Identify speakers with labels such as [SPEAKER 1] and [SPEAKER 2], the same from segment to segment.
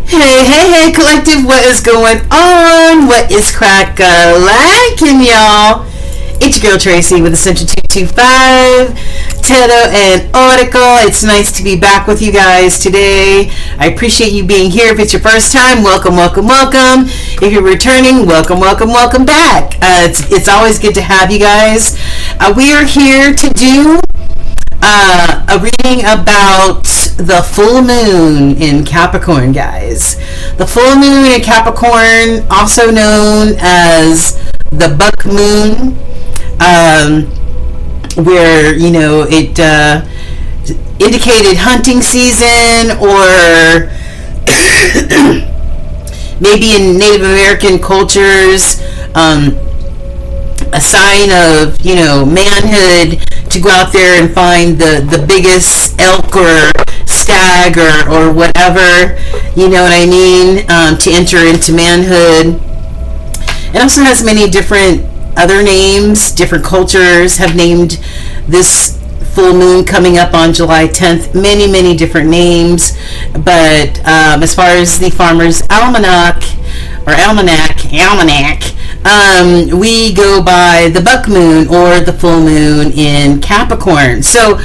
[SPEAKER 1] Hey, hey, hey, collective, what is going on? What is crack-a-lackin', y'all? It's your girl Tracy with Ascension 225, Tarot and Oracle. It's nice to be back with you guys today. I appreciate you being here. If it's your first time, welcome, welcome, welcome. If you're returning, welcome, welcome, welcome back. It's always good to have you guys. We are here to do a reading about the full moon in Capricorn, guys. The full moon in Capricorn, also known as the buck moon, where, you know, it indicated hunting season, or maybe in Native American cultures, a sign of, you know, manhood, to go out there and find the biggest elk or stag or whatever, you know what I mean, to enter into manhood. It also has many different other names. Different cultures have named this full moon coming up on July 10th many different names, but as far as the Farmer's Almanac, we go by the buck moon or the full moon in Capricorn. So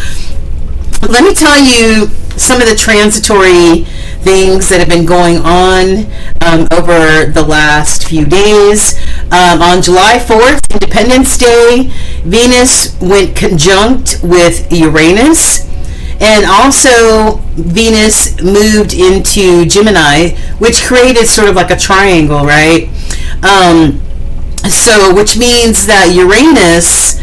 [SPEAKER 1] let me tell you some of the transitory things that have been going on over the last few days. On July 4th, Independence Day, Venus went conjunct with Uranus, and also Venus moved into Gemini, which created sort of like a triangle, right? So, which means that Uranus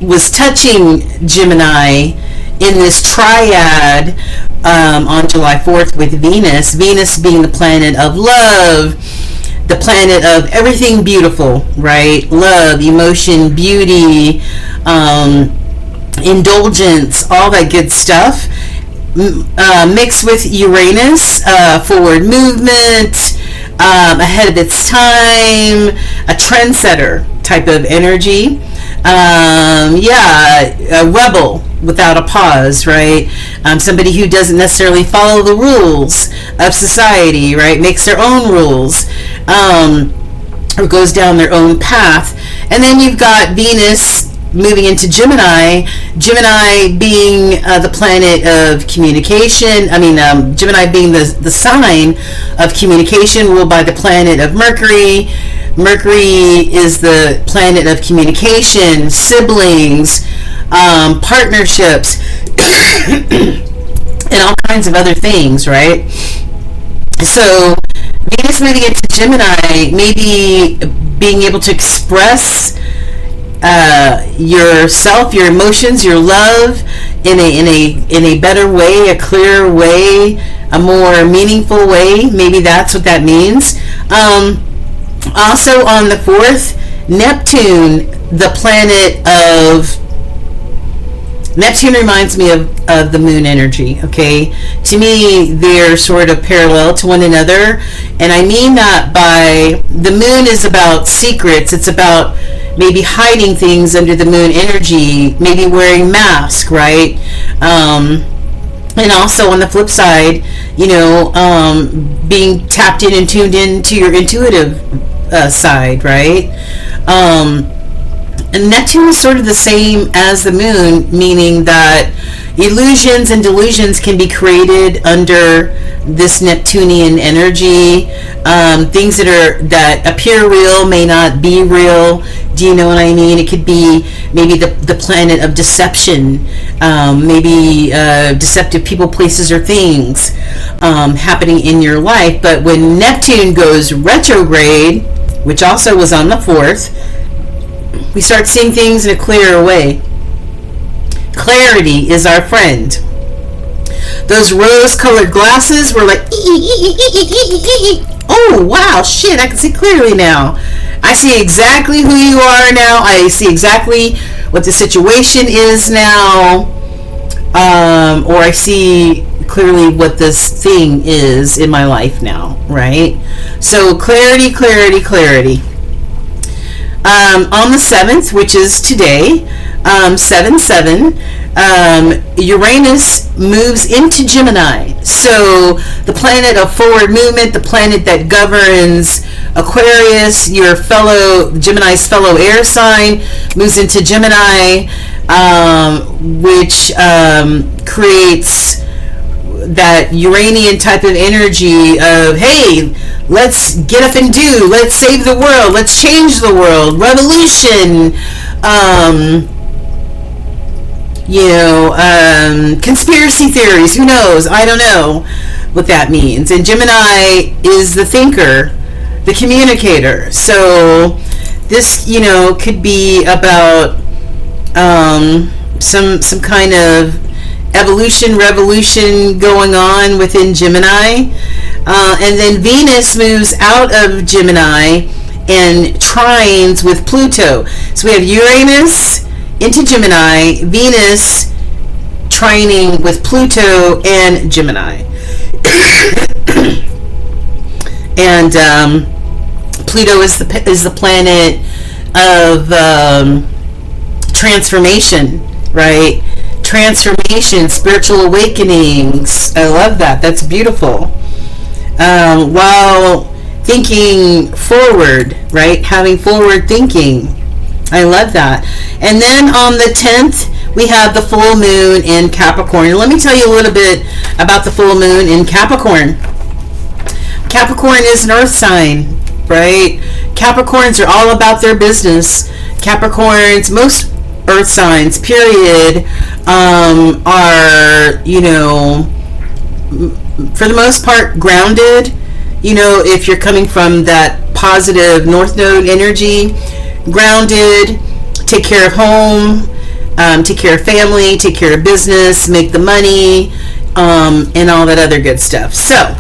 [SPEAKER 1] was touching Gemini in this triad on July 4th with Venus. Venus being the planet of love, the planet of everything beautiful, right? Love, emotion, beauty, indulgence, all that good stuff. Mixed with Uranus, forward movement, ahead of its time, a trendsetter type of energy. A rebel without a pause, right? Somebody who doesn't necessarily follow the rules of society, right? Makes their own rules, or goes down their own path. And then you've got Venus moving into Gemini, Gemini being the planet of communication. Gemini being the sign of communication, ruled by the planet of Mercury. Mercury is the planet of communication, siblings, partnerships, and all kinds of other things, right? So Venus moving into Gemini, maybe being able to express yourself, your emotions, your love in a better way, a clearer way, a more meaningful way. Maybe that's what that means. Also on the 4th, Neptune, the planet of Neptune, reminds me of the moon energy, okay? To me, they're sort of parallel to one another, and I mean that by the moon is about secrets. It's about maybe hiding things under the moon energy, maybe wearing masks, right? And also on the flip side, you know, being tapped in and tuned in to your intuitive side, right? And Neptune is sort of the same as the moon, meaning that illusions and delusions can be created under this Neptunian energy. Things that appear real may not be real. Do you know what I mean? It could be maybe the planet of deception, maybe deceptive people, places, or things happening in your life. But when Neptune goes retrograde, which also was on the 4th, we start seeing things in a clearer way. Clarity is our friend. Those rose-colored glasses were like, oh, wow, shit, I can see clearly now. I see exactly who you are now. I see exactly what the situation is now. Or I see clearly what this thing is in my life now, right? So clarity, clarity, clarity. On the 7th, which is today, 7-7. Uranus moves into Gemini. So the planet of forward movement, the planet that governs Aquarius, your fellow Gemini's fellow air sign, moves into Gemini, which creates that Uranian type of energy of, hey, let's get up and do, let's save the world, let's change the world, revolution, conspiracy theories, who knows, I don't know what that means. And Gemini is the thinker, the communicator. So this, could be about some kind of evolution, revolution going on within Gemini. And then Venus moves out of Gemini and trines with Pluto. So we have Uranus into Gemini, Venus trining with Pluto and Gemini. And Pluto is the planet of transformation, right? Transformation, spiritual awakenings. I love that. That's beautiful. While thinking forward, right? Having forward thinking. I love that. And then on the 10th, we have the full moon in Capricorn. And let me tell you a little bit about the full moon in Capricorn. Capricorn is an earth sign, right? Capricorns are all about their business. Capricorns, most earth signs, period, are, for the most part, grounded. If you're coming from that positive North Node energy, grounded, take care of home, take care of family, take care of business, make the money, and all that other good stuff. So,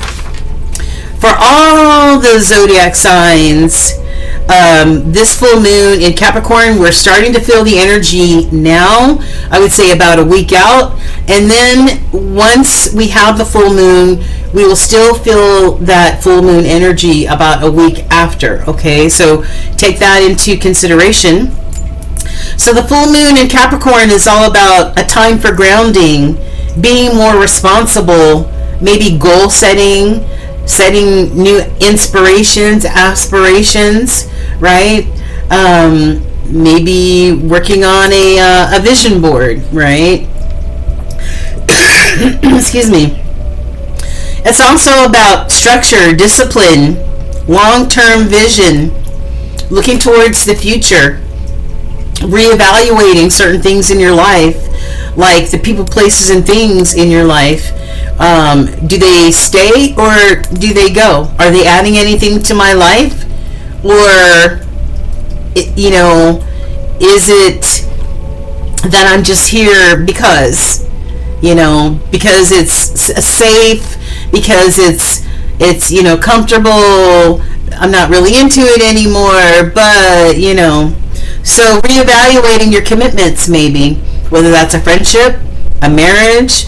[SPEAKER 1] for all the zodiac signs, this full moon in Capricorn, we're starting to feel the energy now. I would say about a week out. And then once we have the full moon, we will still feel that full moon energy about a week after. Okay, so take that into consideration. So the full moon in Capricorn is all about a time for grounding, being more responsible, maybe goal setting new inspirations, aspirations, right? Maybe working on a vision board, right? Excuse me. It's also about structure, discipline, long-term vision, looking towards the future, reevaluating certain things in your life, like the people, places, and things in your life. Do they stay or do they go? Are they adding anything to my life? Or, is it that I'm just here because it's safe, because it's comfortable, I'm not really into it anymore, but, so reevaluating your commitments, maybe, whether that's a friendship, a marriage,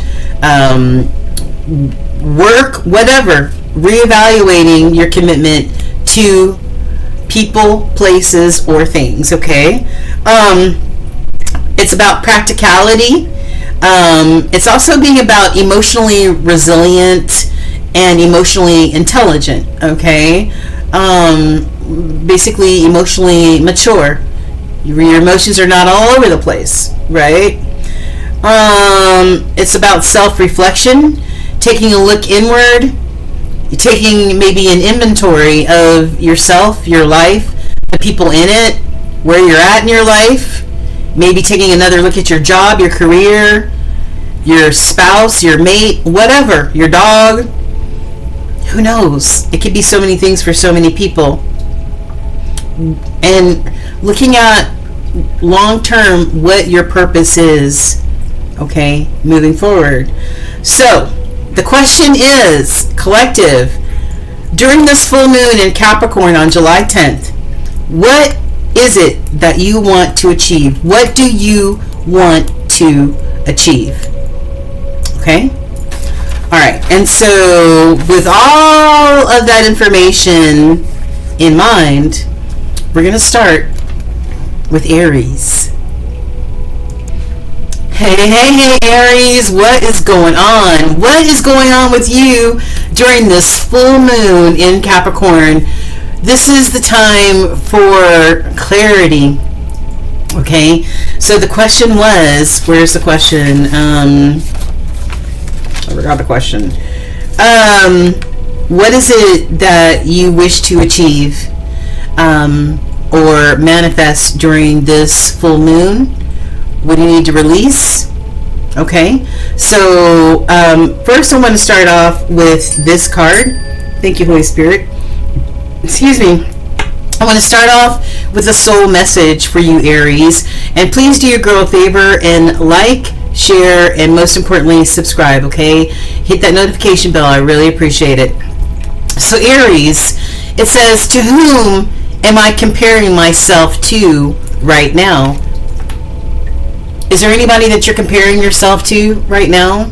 [SPEAKER 1] work, whatever, reevaluating your commitment to people, places, or things, okay? It's about practicality. It's also being about emotionally resilient and emotionally intelligent, okay? Basically, emotionally mature. Your emotions are not all over the place, right? It's about self-reflection, taking a look inward, taking maybe an inventory of yourself, your life, the people in it, where you're at in your life, maybe taking another look at your job, your career, your spouse, your mate, whatever, your dog, who knows? It could be so many things for so many people. And looking at long term what your purpose is, okay, moving forward. So the question is, collective, during this full moon in Capricorn on July 10th, what is it that you want to achieve? What do you want to achieve? Okay? Alright, and so with all of that information in mind, we're going to start with Aries. Hey, hey, hey, Aries, what is going on? What is going on with you during this full moon in Capricorn? This is the time for clarity. Okay, so the question was, where's the question? I forgot the question. What is it that you wish to achieve or manifest during this full moon? What do you need to release? Okay, so first I want to start off with this card. Thank you, Holy Spirit. Excuse me. I want to start off with a soul message for you, Aries. And please do your girl a favor and like, share, and most importantly, subscribe, okay? Hit that notification bell. I really appreciate it. So, Aries, it says, to whom am I comparing myself to right now? Is there anybody that you're comparing yourself to right now?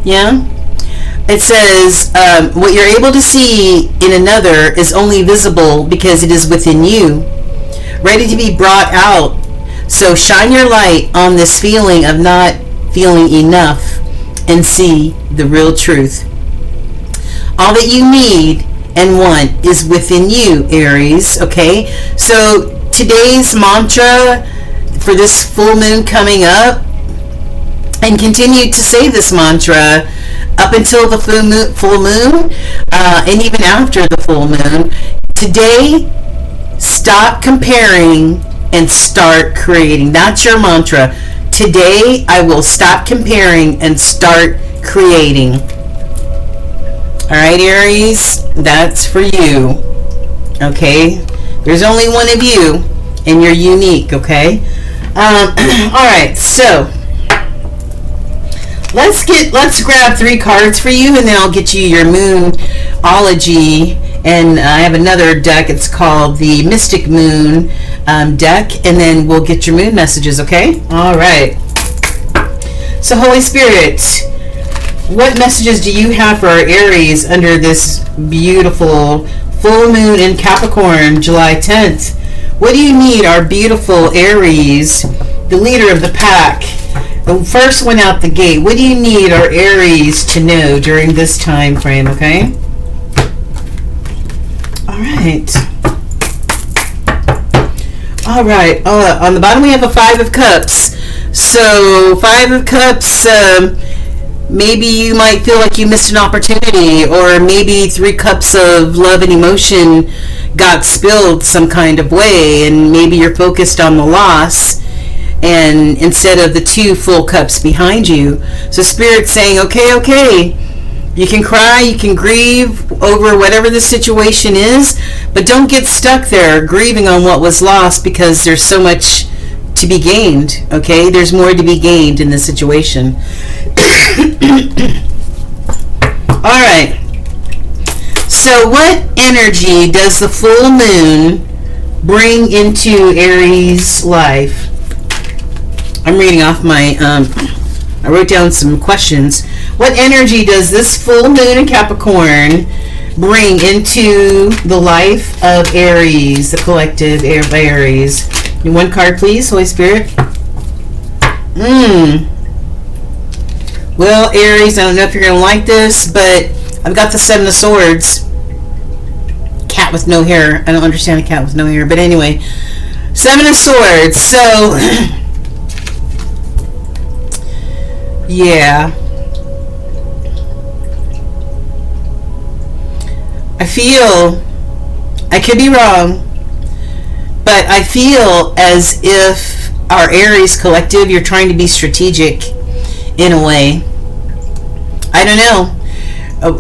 [SPEAKER 1] Yeah? It says, what you're able to see in another is only visible because it is within you, ready to be brought out. So shine your light on this feeling of not feeling enough and see the real truth. All that you need and want is within you, Aries, okay? So today's mantra for this full moon coming up, and continue to say this mantra up until the full moon, and even after the full moon. Today, stop comparing and start creating. That's your mantra. Today, I will stop comparing and start creating. All right, Aries, that's for you. Okay, there's only one of you, and you're unique. Okay. All right, so let's grab 3 cards for you, and then I'll get you your Moonology. And I have another deck. It's called the Mystic Moon deck, and then we'll get your moon messages. Okay. All right. So, Holy Spirit, what messages do you have for our Aries under this beautiful full moon in Capricorn, July 10th? What do you need, our beautiful Aries, the leader of the pack, the first one out the gate? What do you need our Aries to know during this time frame, okay? All right. All right. On the bottom we have a 5 of Cups. So 5 of Cups, maybe you might feel like you missed an opportunity, or maybe 3 cups of love and emotion got spilled some kind of way, and maybe you're focused on the loss and instead of the 2 full cups behind you. So Spirit's saying, okay, you can cry, you can grieve over whatever the situation is, but don't get stuck there grieving on what was lost, because there's so much to be gained. Okay, there's more to be gained in this situation. All right, so what energy does the full moon bring into Aries' life? I'm reading off my I wrote down some questions. What energy does this full moon in Capricorn bring into the life of Aries, the collective of Aries? 1 card, please, Holy Spirit. Well, Aries, I don't know if you're going to like this, but I've got the 7 of Swords. Cat with no hair. I don't understand a cat with no hair, but anyway. 7 of Swords. So, yeah. I feel, I could be wrong, but I feel as if our Aries collective, you're trying to be strategic in a way. I don't know.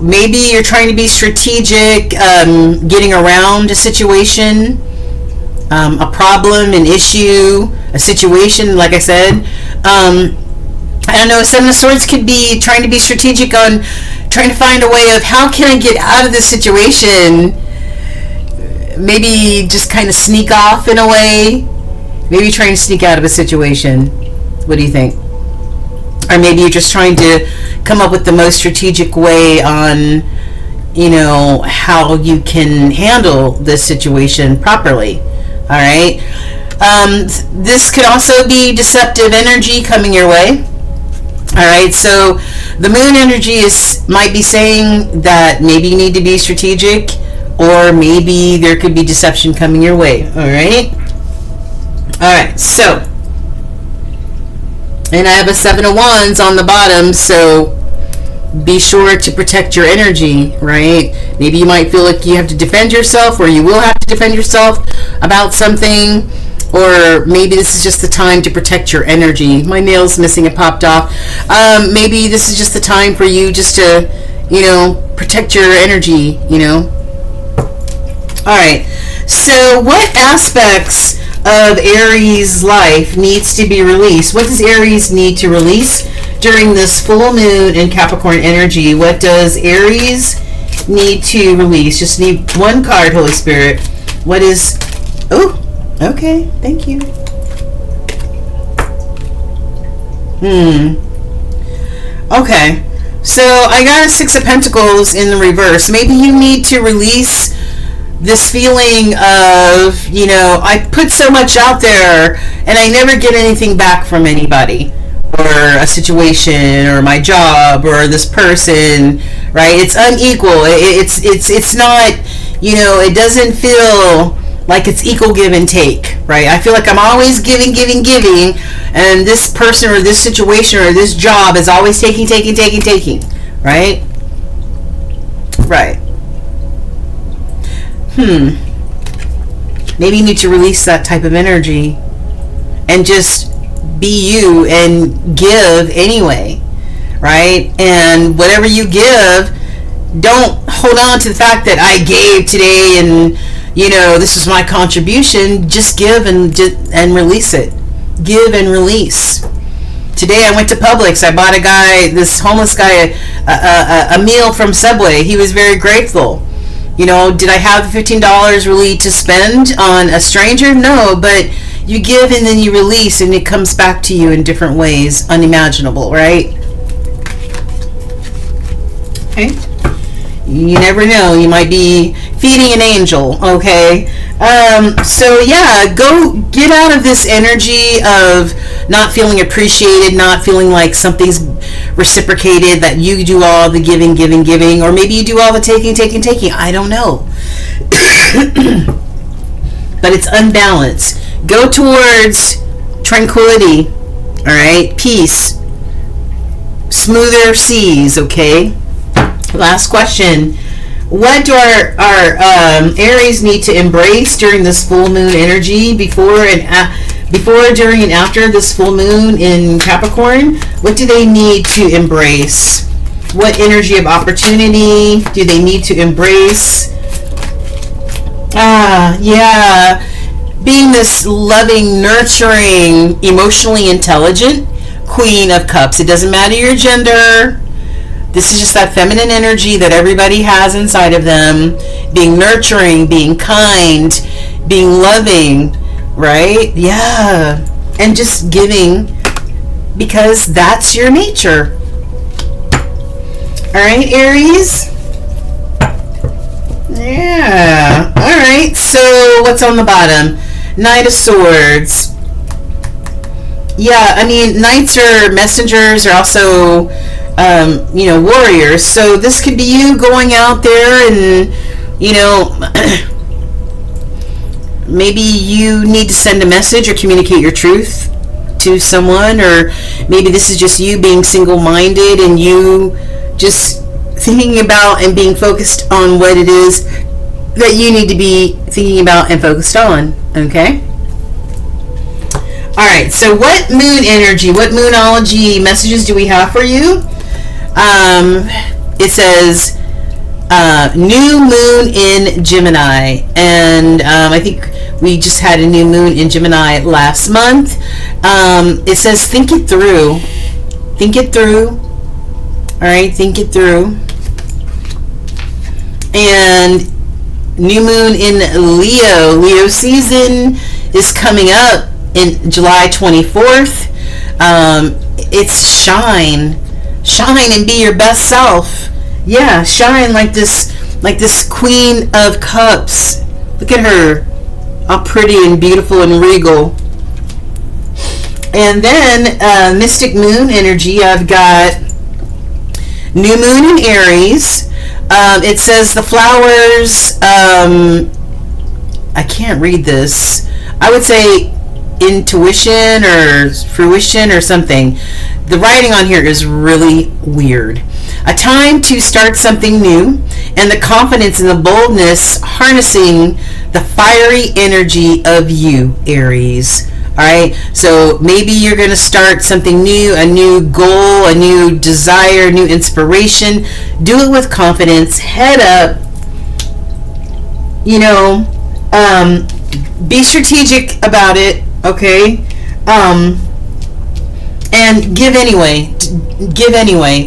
[SPEAKER 1] Maybe you're trying to be strategic, getting around a situation, a problem, an issue, a situation, like I said. I don't know, 7 of Swords could be trying to be strategic on trying to find a way of how can I get out of this situation. Maybe just kind of sneak off in a way. Maybe trying to sneak out of a situation. What do you think? Or maybe you're just trying to come up with the most strategic way on, you know, how you can handle this situation properly. All right. This could also be deceptive energy coming your way. All right, so the moon energy might be saying that maybe you need to be strategic, or maybe there could be deception coming your way. All right, so, and I have a 7 of Wands on the bottom, so be sure to protect your energy, right? Maybe you might feel like you have to defend yourself, or you will have to defend yourself about something, or maybe this is just the time to protect your energy. My nail's missing, it popped off. Maybe this is just the time for you just to, protect your energy, All right, so what aspects of Aries' life needs to be released? What does Aries need to release during this full moon in Capricorn energy? What does Aries need to release? Just need one card, Holy Spirit. What is... Oh, okay, thank you. Okay, so I got a 6 of Pentacles in the reverse. Maybe you need to release this feeling of, I put so much out there and I never get anything back from anybody, or a situation, or my job, or this person, right? It's unequal. It's not, it doesn't feel like it's equal give and take, right? I feel like I'm always giving, and this person or this situation or this job is always taking, right? Right. Maybe you need to release that type of energy and just be you and give anyway, right? And whatever you give, don't hold on to the fact that I gave today and this is my contribution. Just give and release it. Give and release. Today I went to Publix. I bought this homeless guy, a meal from Subway. He was very grateful. Did I have $15 really to spend on a stranger? No, but you give and then you release, and it comes back to you in different ways, unimaginable, right? Okay. You never know. You might be feeding an angel, okay? So yeah, go get out of this energy of not feeling appreciated, not feeling like something's reciprocated, that you do all the giving, or maybe you do all the taking. I don't know. But it's unbalanced. Go towards tranquility, all right? Peace. Smoother seas, okay? Last question. What do our Aries need to embrace during this full moon energy, before, during, and after this full moon in Capricorn? What do they need to embrace? What energy of opportunity do they need to embrace? Yeah. Being this loving, nurturing, emotionally intelligent Queen of Cups. It doesn't matter your gender. This is just that feminine energy that everybody has inside of them. Being nurturing, being kind, being loving, right? Yeah. And just giving, because that's your nature. All right, Aries? Yeah. All right, so what's on the bottom? Knight of Swords. Yeah, I mean, knights are messengers, are also... warriors. So this could be you going out there and, maybe you need to send a message or communicate your truth to someone, or maybe this is just you being single-minded and you just thinking about and being focused on what it is that you need to be thinking about and focused on, okay? All right, so what moon energy, what moonology messages do we have for you? It says new moon in Gemini, and I think we just had a new moon in Gemini last month. It says think it through. All right, think it through. And new moon in Leo season is coming up in July 24th. It's shine and be your best self. Yeah, shine like this Queen of Cups. Look at her, all pretty and beautiful and regal. And then mystic moon energy, I've got new moon in Aries. It says the flowers, I can't read this. I would say intuition or fruition or something. The writing on here is really weird. A time to start something new, and the confidence and the boldness harnessing the fiery energy of you, Aries. Alright, so maybe you're going to start something new, a new goal, a new desire, new inspiration. Do it with confidence, head up, be strategic about it, okay? And give anyway.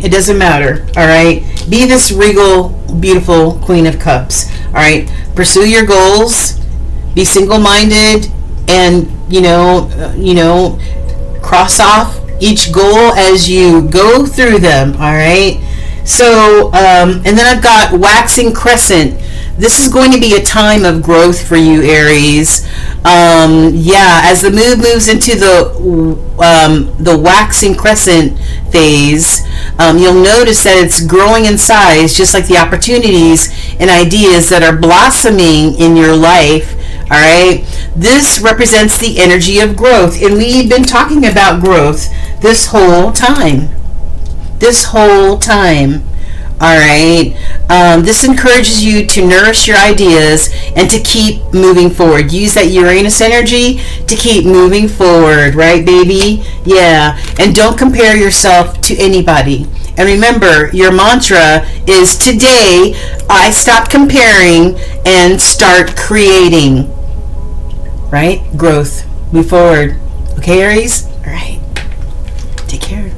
[SPEAKER 1] It doesn't matter, alright? Be this regal, beautiful Queen of Cups, alright? Pursue your goals, be single-minded, and cross off each goal as you go through them. All right. So and then I've got waxing crescent. This is going to be a time of growth for you, Aries. As the moon moves into the waxing crescent phase, you'll notice that it's growing in size, just like the opportunities and ideas that are blossoming in your life. All right, this represents the energy of growth, and we've been talking about growth this whole time. All right, this encourages you to nourish your ideas and to keep moving forward. Use that Uranus energy to keep moving forward, right, baby? Yeah, and don't compare yourself to anybody. And remember, your mantra is today, I stop comparing and start creating. Right? Growth. Move forward. Okay, Aries? All right. Take care.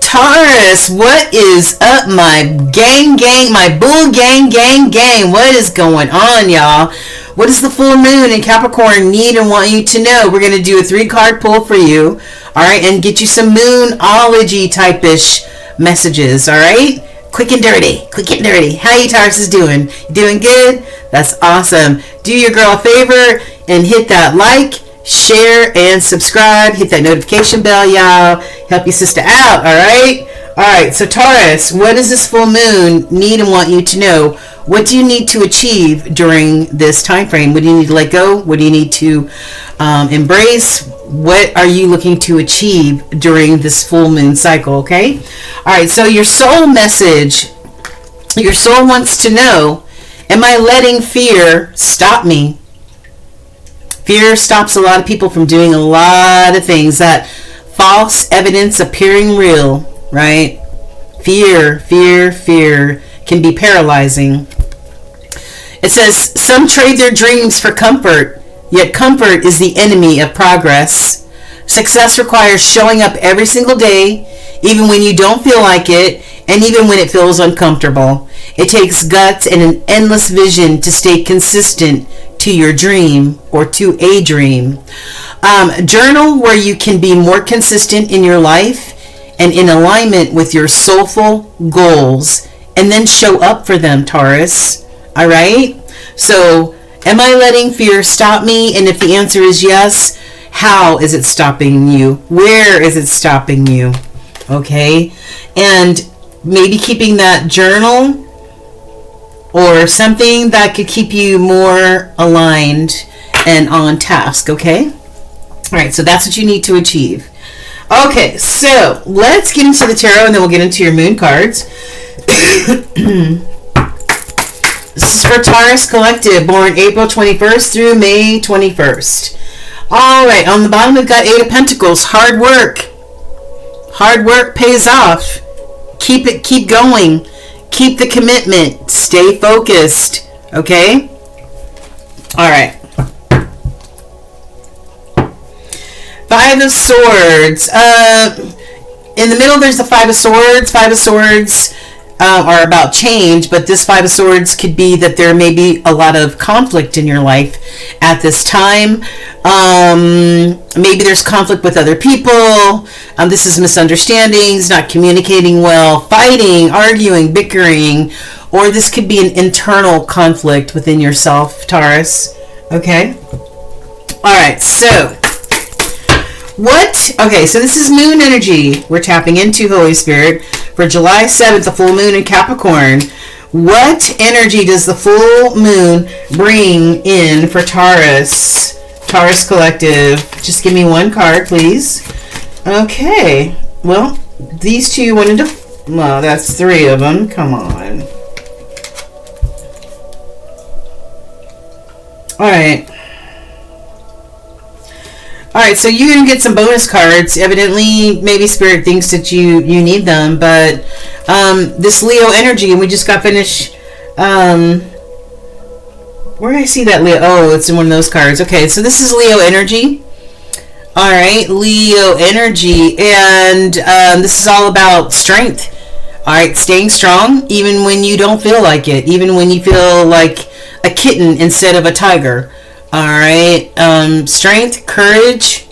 [SPEAKER 1] Taurus, what is up, my gang, my bull gang? What is going on, y'all? What does the full moon in Capricorn need and want you to know? We're going to do a 3-card pull for you, all right, and get you some moonology type-ish messages, all right? Quick and dirty. How you Tauruses doing? You doing good? That's awesome. Do your girl a favor and hit that like, share, and subscribe. Hit that notification bell, y'all. Help your sister out, all right? All right, so Taurus, what does this full moon need and want you to know? What do you need to achieve during this time frame? What do you need to let go? What do you need to embrace? What are you looking to achieve during this full moon cycle, okay? All right, so your soul message, your soul wants to know, am I letting fear stop me? Fear stops a lot of people from doing a lot of things. That false evidence appearing real, right? Fear can be paralyzing. It says, some trade their dreams for comfort, yet comfort is the enemy of progress. Success requires showing up every single day, even when you don't feel like it, and even when it feels uncomfortable. It takes guts and an endless vision to stay consistent to your dream or to a dream. Journal where you can be more consistent in your life and in alignment with your soulful goals, and then show up for them, Taurus. All right? So, am I letting fear stop me? And if the answer is yes, how is it stopping you? Where is it stopping you? Okay? And maybe keeping that journal or something that could keep you more aligned and on task, okay? All right, so that's what you need to achieve. Okay, so let's get into the tarot and then we'll get into your moon cards. This is for Taurus Collective, born April 21st through May 21st. All right, on the bottom we've got 8 of Pentacles, hard work. Hard work pays off. Keep going. Keep the commitment. Stay focused. Okay? All right. 5 of Swords. In the middle, there's the 5 of Swords. 5 of Swords are about change, but this 5 of Swords could be that there may be a lot of conflict in your life at this time. Maybe there's conflict with other people. This is misunderstandings, not communicating well, fighting, arguing, bickering, or this could be an internal conflict within yourself, Taurus. Okay. All right. So so this is moon energy. We're tapping into Holy Spirit for July 7th, the full moon in Capricorn. What energy does the full moon bring in for Taurus? Taurus Collective. Just give me one card, please. Okay. Well, these two wanted to... Well, that's three of them. Come on. Alright. Alright, so you're going to get some bonus cards. Evidently, maybe Spirit thinks that you need them, but this Leo energy, and we just got finished... where did I see that Leo? Oh, it's in one of those cards. Okay, so this is Leo energy. All right, Leo energy. And this is all about strength. All right, staying strong even when you don't feel like it. Even when you feel like a kitten instead of a tiger. All right, strength, courage.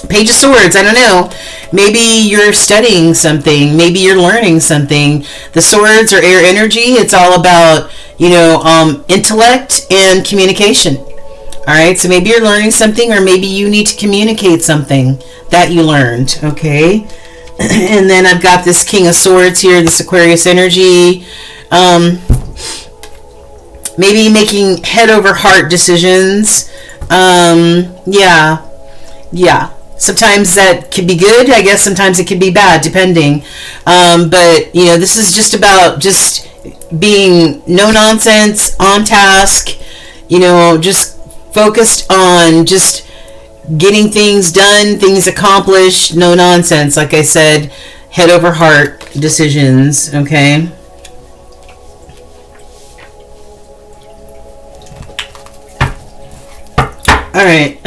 [SPEAKER 1] Page of Swords, I don't know. Maybe you're studying something. Maybe you're learning something. The swords are air energy. It's all about, intellect and communication. All right, so maybe you're learning something, or maybe you need to communicate something that you learned, okay? And then I've got this King of Swords here, this Aquarius energy. Maybe making head over heart decisions. Yeah. Sometimes that could be good. I guess sometimes it could be bad, depending. But, this is just about just being no nonsense, on task, just focused on just getting things done, things accomplished, no nonsense. Like I said, head over heart decisions, okay? All right.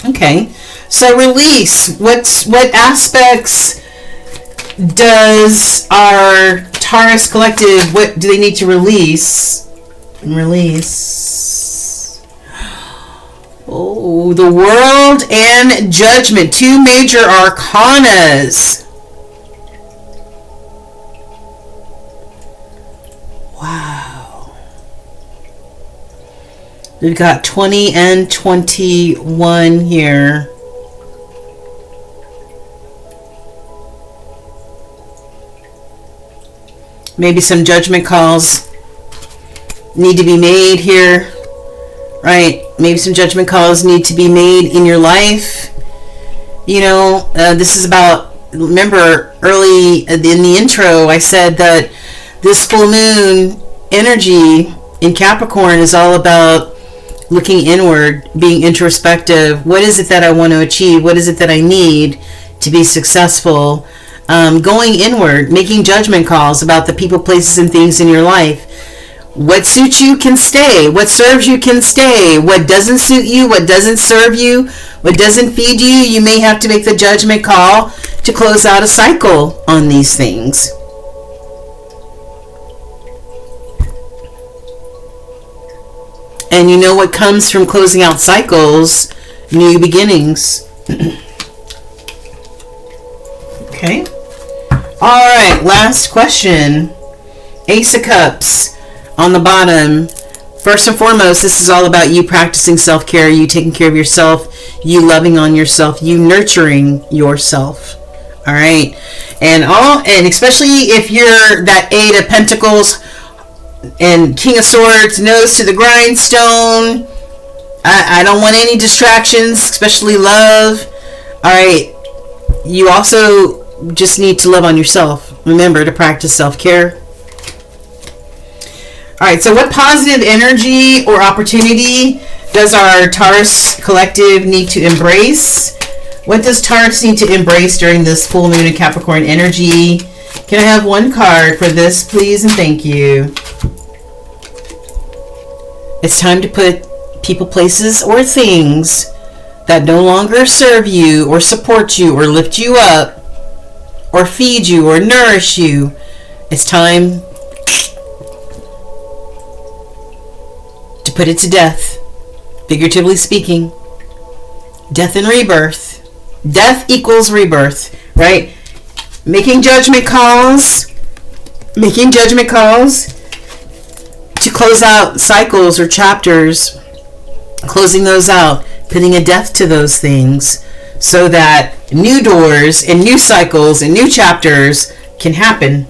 [SPEAKER 1] Okay, so release. What aspects does our Taurus Collective, what do they need to release? Oh, the World and Judgment. Two major arcanas. Wow. We've got 20 and 21 here. Maybe some judgment calls need to be made here, right? Maybe some judgment calls need to be made in your life. This is about, remember early in the intro, I said that this full moon energy in Capricorn is all about looking inward, being introspective. What is it that I want to achieve? What is it that I need to be successful? Going inward, making judgment calls about the people, places, and things in your life. What suits you can stay. What serves you can stay. What doesn't suit you, what doesn't serve you, what doesn't feed you, you may have to make the judgment call to close out a cycle on these things. And you know what comes from closing out cycles? New beginnings. Okay. All right, last question. Ace of Cups on the bottom. First and foremost, this is all about you practicing self-care, you taking care of yourself, you loving on yourself, you nurturing yourself. All right. And especially if you're that Eight of Pentacles and King of Swords, nose to the grindstone. I don't want any distractions, especially love. All right. You also just need to love on yourself. Remember to practice self-care. All right. So what positive energy or opportunity does our Taurus Collective need to embrace? What does Taurus need to embrace during this full moon in Capricorn energy? Can I have one card for this, please, and thank you. It's time to put people, places, or things that no longer serve you or support you or lift you up or feed you or nourish you. It's time to put it to death, figuratively speaking. Death and rebirth. Death equals rebirth, right? making judgment calls to close out cycles or chapters, closing those out, putting a death to those things so that new doors and new cycles and new chapters can happen.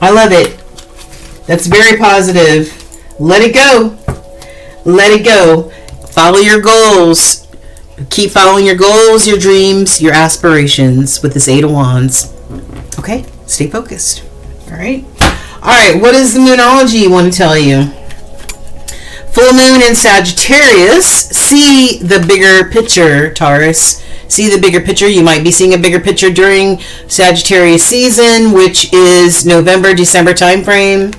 [SPEAKER 1] I love it. That's very positive. Let it go. Let it go. Follow your goals. Keep following your goals, your dreams, your aspirations with this Eight of Wands. Okay? Stay focused. All right? All right, what does the Moonology want to tell you? Full moon in Sagittarius. See the bigger picture, Taurus. See the bigger picture. You might be seeing a bigger picture during Sagittarius season, which is November, December time frame.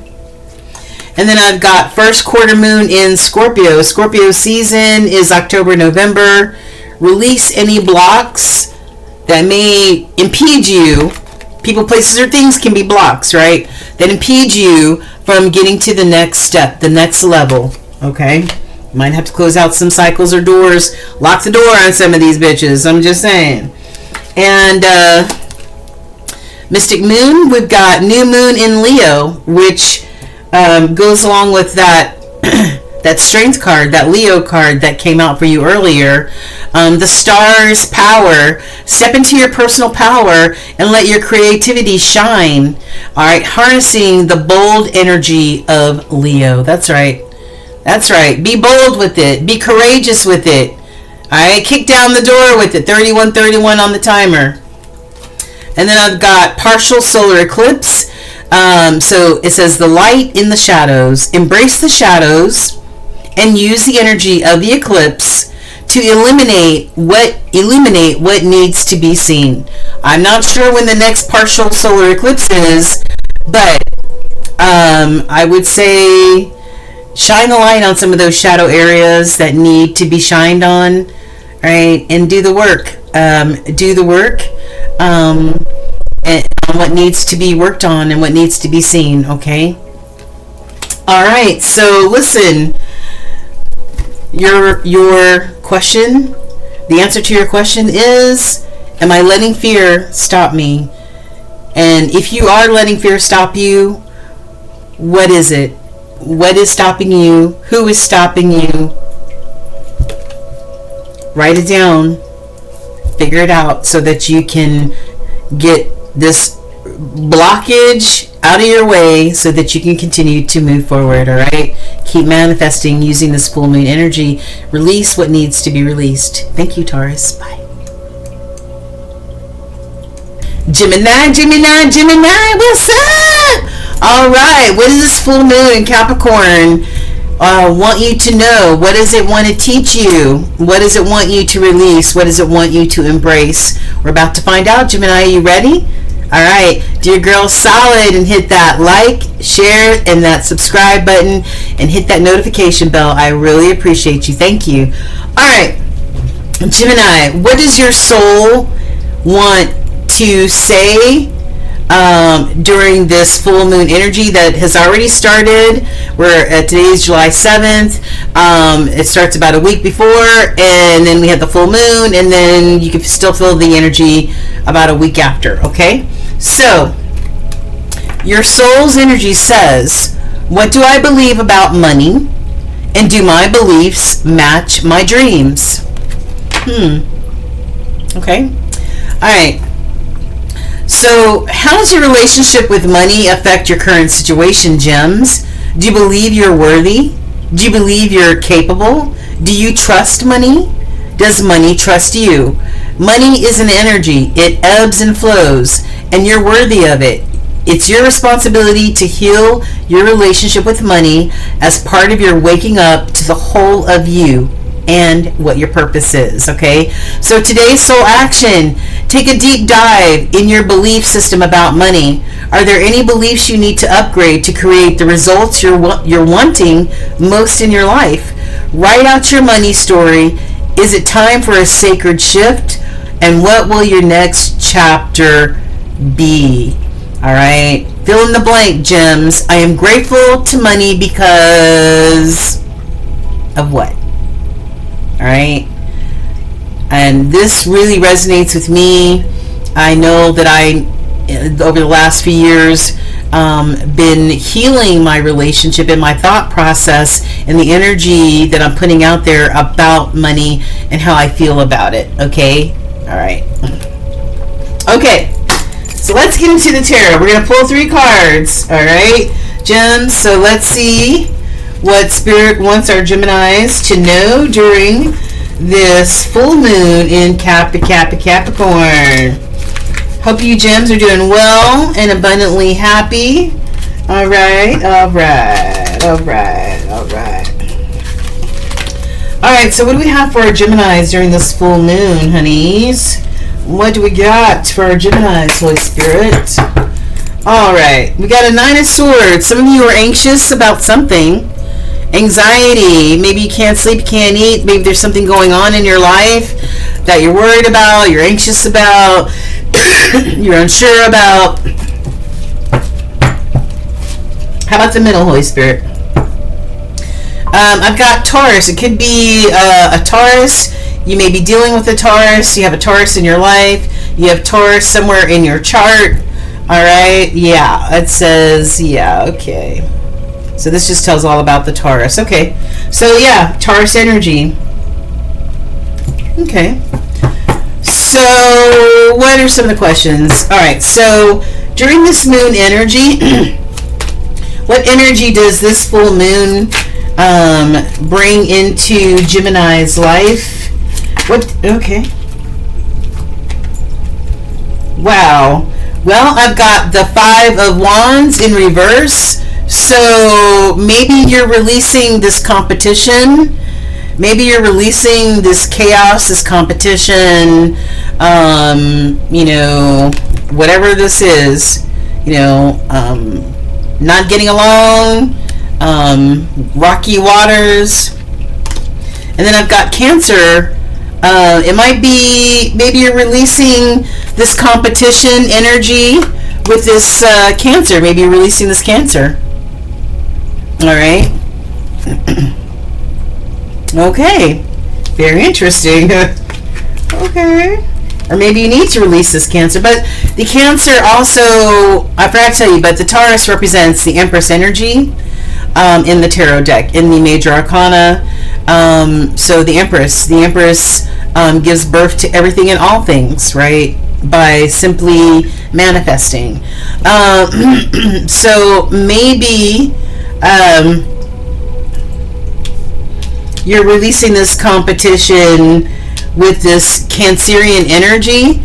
[SPEAKER 1] And then I've got first quarter moon in Scorpio. Scorpio season is October, November. Release any blocks that may impede you. People, places, or things can be blocks, right? That impede you from getting to the next step, the next level. Okay? You might have to close out some cycles or doors. Lock the door on some of these bitches. I'm just saying. And Mystic Moon, we've got new moon in Leo, which goes along with that that strength card, that Leo card that came out for you earlier. The stars power. Step into your personal power and let your creativity shine. All right, harnessing the bold energy of Leo. That's right. That's right. Be bold with it. Be courageous with it. All right, kick down the door with it. 31:31 on the timer. And then I've got partial solar eclipse. So it says the light in the shadows. Embrace the shadows and use the energy of the eclipse to illuminate what needs to be seen. I'm not sure when the next partial solar eclipse is, but I would say shine the light on some of those shadow areas that need to be shined on, right? And do the work. Do the work. And what needs to be worked on and what needs to be seen, okay? All right, so listen, your question, the answer to your question is, am I letting fear stop me? And if you are letting fear stop you, what is it? What is stopping you? Who is stopping you? Write it down, figure it out so that you can get this blockage out of your way so that you can continue to move forward. All right, keep manifesting using this full moon energy. Release what needs to be released. Thank you, Taurus. Bye. Gemini, what's up? All right, what does this full moon in Capricorn want you to know? What does it want to teach you? What does it want you to release? What does it want you to embrace? We're about to find out. Gemini, are you ready? All right, do your girl solid and hit that like, share, and that subscribe button, and hit that notification bell. I really appreciate you. Thank you. All right, Gemini, what does your soul want to say during this full moon energy that has already started? Today's July 7th. It starts about a week before, and then we have the full moon, and then you can still feel the energy about a week after. Okay, so your soul's energy says, what do I believe about money, and do my beliefs match my dreams? Okay. All right. So how does your relationship with money affect your current situation, Gems? Do you believe you're worthy? Do you believe you're capable? Do you trust money? Does money trust you? Money is an energy. It ebbs and flows, and you're worthy of it. It's your responsibility to heal your relationship with money as part of your waking up to the whole of you and what your purpose is, okay? So today's soul action, take a deep dive in your belief system about money. Are there any beliefs you need to upgrade to create the results you're wanting most in your life? Write out your money story. Is it time for a sacred shift? And what will your next chapter be? All right, fill in the blank, Gems. I am grateful to money because of what? All right, and this really resonates with me. I know that over the last few years, been healing my relationship and my thought process and the energy that I'm putting out there about money and how I feel about it. Okay? All right. Okay. So let's get into the tarot. We're going to pull 3 cards. All right, gems. So let's see what Spirit wants our Geminis to know during this full moon in Capricorn. Hope you gems are doing well and abundantly happy. All right, all right, all right, all right. All right, so what do we have for our Geminis during this full moon, honeys? What do we got for our Geminis, Holy Spirit? All right, we got a 9 of Swords. Some of you are anxious about something. Anxiety. Maybe you can't sleep, you can't eat. Maybe there's something going on in your life that you're worried about, you're anxious about, you're unsure about. How about the middle, Holy Spirit? I've got Taurus. It could be a Taurus. You may be dealing with a Taurus. You have a Taurus in your life. You have Taurus somewhere in your chart. All right. Yeah. It says, yeah. Okay. So this just tells all about the Taurus. Okay. So yeah, Taurus energy. Okay. So what are some of the questions? All right. So during this moon energy, what energy does this full moon bring into Gemini's life? What? Okay. Wow. Well, I've got the 5 of Wands in reverse. So maybe you're releasing this competition. Maybe you're releasing this chaos, this competition, you know, whatever this is, you know, not getting along, rocky waters. And then I've got Cancer. It might be, maybe you're releasing this competition energy with this Cancer. Maybe you're releasing this Cancer. All right. Okay. Very interesting. Okay. Or maybe you need to release this Cancer. But the Cancer also, I forgot to tell you, but the Taurus represents the Empress energy in the tarot deck, in the Major Arcana. So the Empress gives birth to everything and all things, right? By simply manifesting. So maybe you're releasing this competition with this Cancerian energy.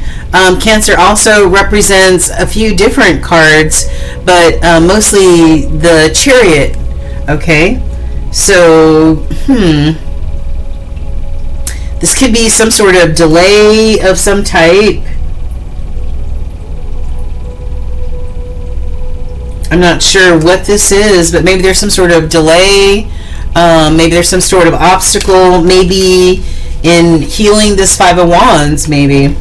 [SPEAKER 1] Cancer also represents a few different cards, but mostly the Chariot. Okay, so this could be some sort of delay of some type. I'm not sure what this is, but maybe there's some sort of delay. Maybe there's some sort of obstacle, maybe in healing this 5 of Wands, maybe.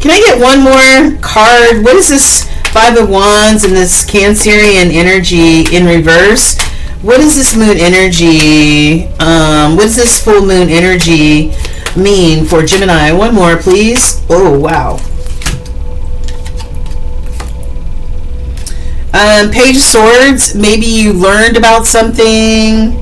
[SPEAKER 1] Can I get one more card? What is this 5 of Wands and this Cancerian energy in reverse? What is this moon energy? What does this full moon energy mean for Gemini? One more, please. Oh, wow. Page of Swords. Maybe you learned about something.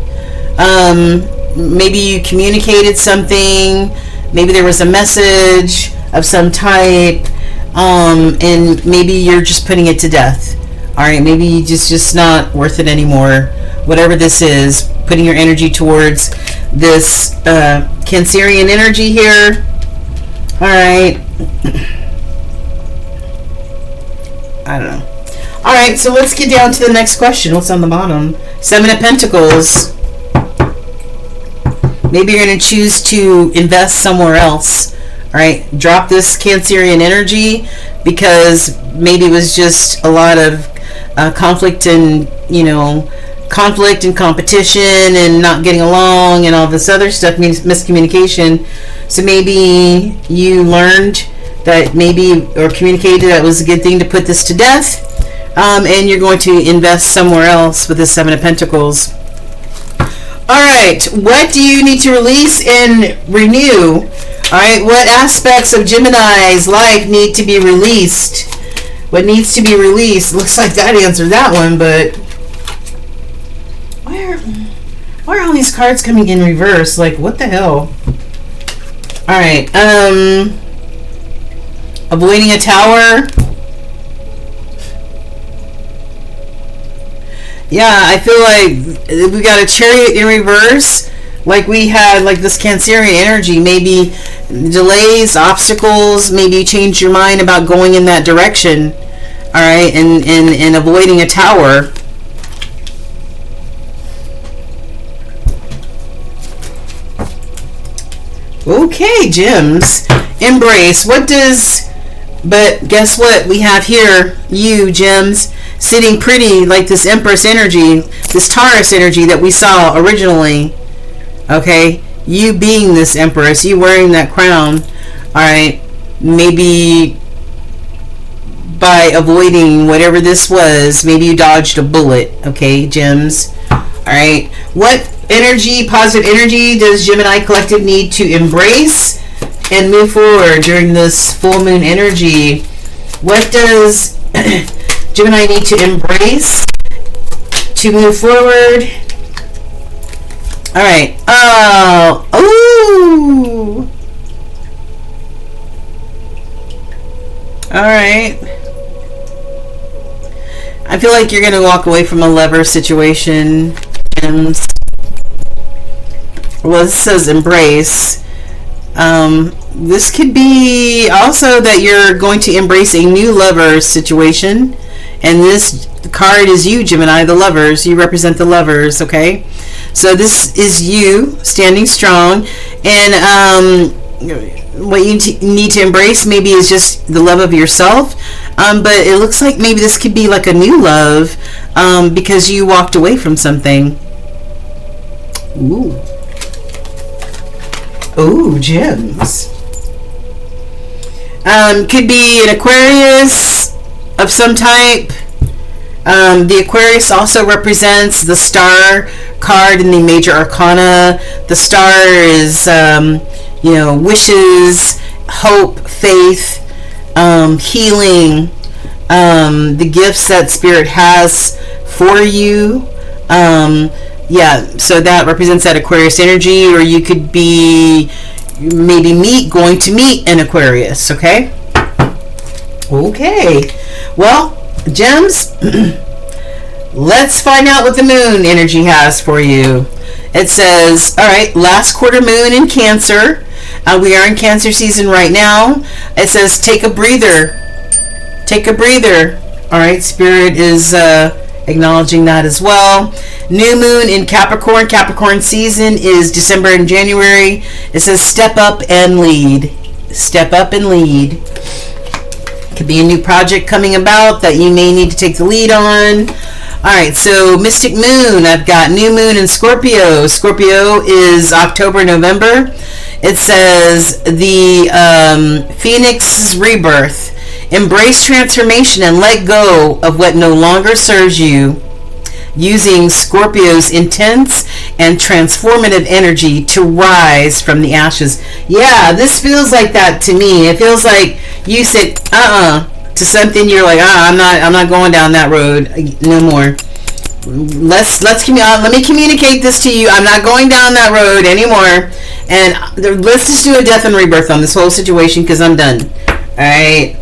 [SPEAKER 1] Maybe you communicated something. Maybe there was a message of some type. And maybe you're just putting it to death. All right. Maybe you just not worth it anymore. Whatever this is, putting your energy towards this Cancerian energy here. All right. I don't know. All right, so let's get down to the next question. What's on the bottom? 7 of Pentacles. Maybe you're going to choose to invest somewhere else. All right, drop this Cancerian energy because maybe it was just a lot of conflict and, you know, conflict and competition and not getting along and all this other stuff, means miscommunication. So maybe you learned that maybe, or communicated that it was a good thing to put this to death. And you're going to invest somewhere else with the 7 of Pentacles. All right, what do you need to release and renew All right, what aspects of Gemini's life need to be released? What needs to be released? Looks like that answered that one, but why are all these cards coming in reverse? Like, what the hell? All right, avoiding a tower. Yeah, I feel like we got a Chariot in reverse. Like we had like this Cancerian energy, maybe delays, obstacles, maybe you change your mind about going in that direction. All right, and avoiding a tower. Okay, gems. Embrace. What does, but guess what we have here? You, gems, sitting pretty like this Empress energy, this Taurus energy that we saw originally. Okay, you being this Empress, you wearing that crown. All right, maybe by avoiding whatever this was, maybe you dodged a bullet. Okay, gems. All right, what energy, positive energy, does Gemini collective need to embrace and move forward during this full moon energy? What does Gemini need to embrace to move forward? All right. Oh. All right. I feel like you're going to walk away from a lover situation. And, well, this says embrace. This could be also that you're going to embrace a new lover situation. And this card is you, Gemini, the lovers. You represent the lovers, okay? So this is you standing strong, and what you need to embrace maybe is just the love of yourself, but it looks like maybe this could be like a new love because you walked away from something. Ooh, gems. Could be an Aquarius of some type. The Aquarius also represents the star card in the major arcana. The star is, wishes, hope, faith, healing, the gifts that Spirit has for you. So that represents that Aquarius energy, or you could be maybe going to meet an Aquarius, okay? Okay. Well, gems, let's find out what the moon energy has for you. It says, all right, last quarter moon in Cancer. We are in Cancer season right now. It says, take a breather. Take a breather. All right, Spirit is acknowledging that as well. New moon in Capricorn. Capricorn season is December and January. It says, step up and lead. Step up and lead. Could be a new project coming about that you may need to take the lead on. All right, so Mystic Moon, I've got new moon in Scorpio. Scorpio is October, November. It says the Phoenix's rebirth. Embrace transformation and let go of what no longer serves you, using Scorpio's intense and transformative energy to rise from the ashes. Yeah, this feels like that to me. It feels like you said to something, you're like, I'm not going down that road no more. Let me communicate this to you. I'm not going down that road anymore, and let's just do a death and rebirth on this whole situation because I'm done. All right.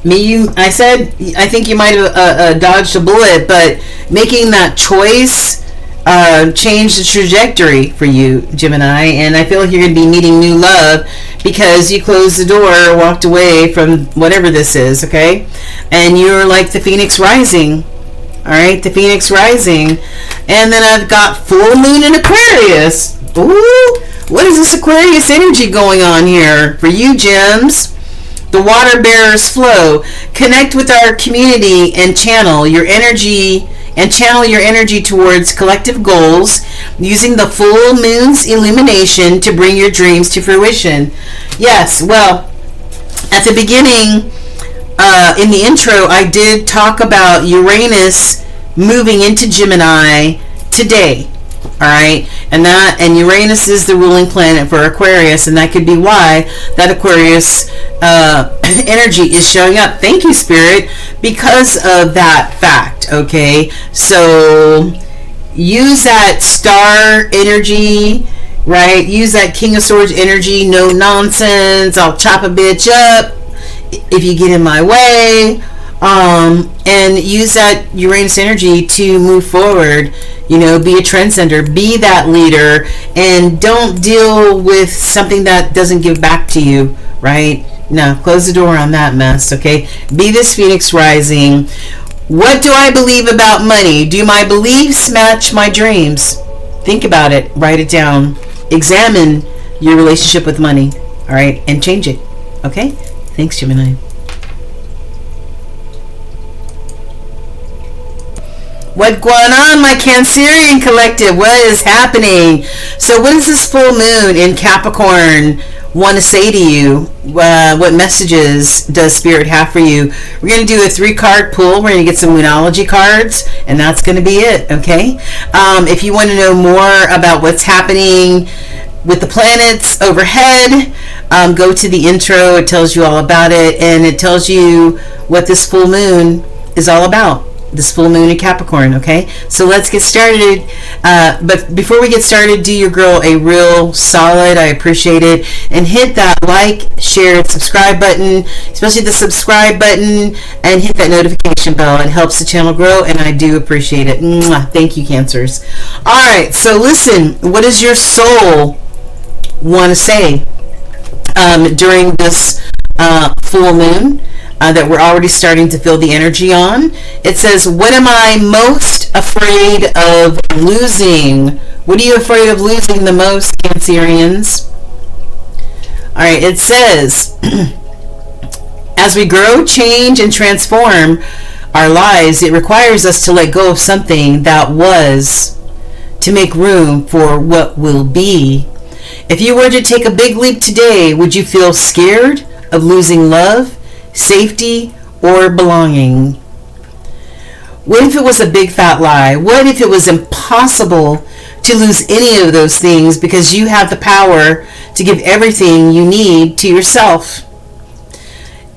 [SPEAKER 1] I think you might have dodged a bullet, but making that choice changed the trajectory for you, Gemini, and I feel like you're going to be meeting new love because you closed the door, walked away from whatever this is, okay? And you're like the Phoenix rising, all right? The Phoenix rising. And then I've got full moon in Aquarius. Ooh, what is this Aquarius energy going on here for you, gems? The water bearers flow. Connect with our community and channel your energy towards collective goals using the full moon's illumination to bring your dreams to fruition. Yes, well, at the beginning, in the intro, I did talk about Uranus moving into Gemini today. All right, and Uranus is the ruling planet for Aquarius, and that could be why that Aquarius energy is showing up. Thank you, Spirit, because of that fact. Okay, so use that star energy, right? Use that King of Swords energy. No nonsense. I'll chop a bitch up if you get in my way. And use that Uranus energy to move forward. You know, be a trendsetter, be that leader, and don't deal with something that doesn't give back to you, right? No, close the door on that mess, okay? Be this Phoenix rising. What do I believe about money? Do my beliefs match my dreams? Think about it, write it down, examine your relationship with money, all right, and change it, okay? Thanks, Gemini. What going on, my Cancerian collective? What is happening? So what does this full moon in Capricorn want to say to you? What messages does Spirit have for you? We're going to do a 3-card pull. We're going to get some Moonology cards, and that's going to be it, okay? If you want to know more about what's happening with the planets overhead, go to the intro. It tells you all about it, and it tells you what this full moon is all about. This full moon in Capricorn, okay? So let's get started. But before we get started, do your girl a real solid. I appreciate it. And hit that like, share, subscribe button, especially the subscribe button, and hit that notification bell. It helps the channel grow, and I do appreciate it. Mwah. Thank you, Cancers. All right, so listen, what does your soul want to say during this full moon? That we're already starting to feel the energy on. It says, what am I most afraid of losing? What are you afraid of losing the most, Cancerians? All right, it says, as we grow, change, and transform our lives, it requires us to let go of something that was to make room for what will be. If you were to take a big leap today, would you feel scared of losing love, safety, or belonging? What if it was a big fat lie? What if it was impossible to lose any of those things because you have the power to give everything you need to yourself?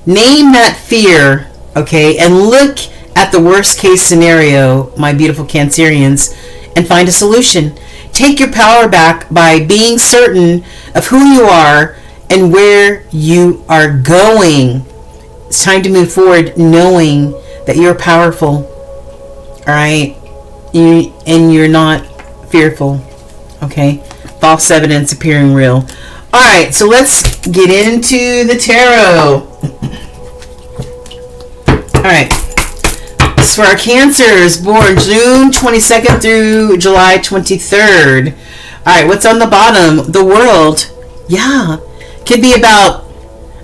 [SPEAKER 1] Name that fear, okay, and look at the worst case scenario, my beautiful Cancerians, and find a solution. Take your power back by being certain of who you are and where you are going. It's time to move forward knowing that you're powerful, all right? And you're not fearful, okay? False evidence appearing real. All right, so let's get into the tarot. All right, this is for our Cancers born June 22nd through July 23rd. All right, what's on the bottom? The World. Yeah, could be about,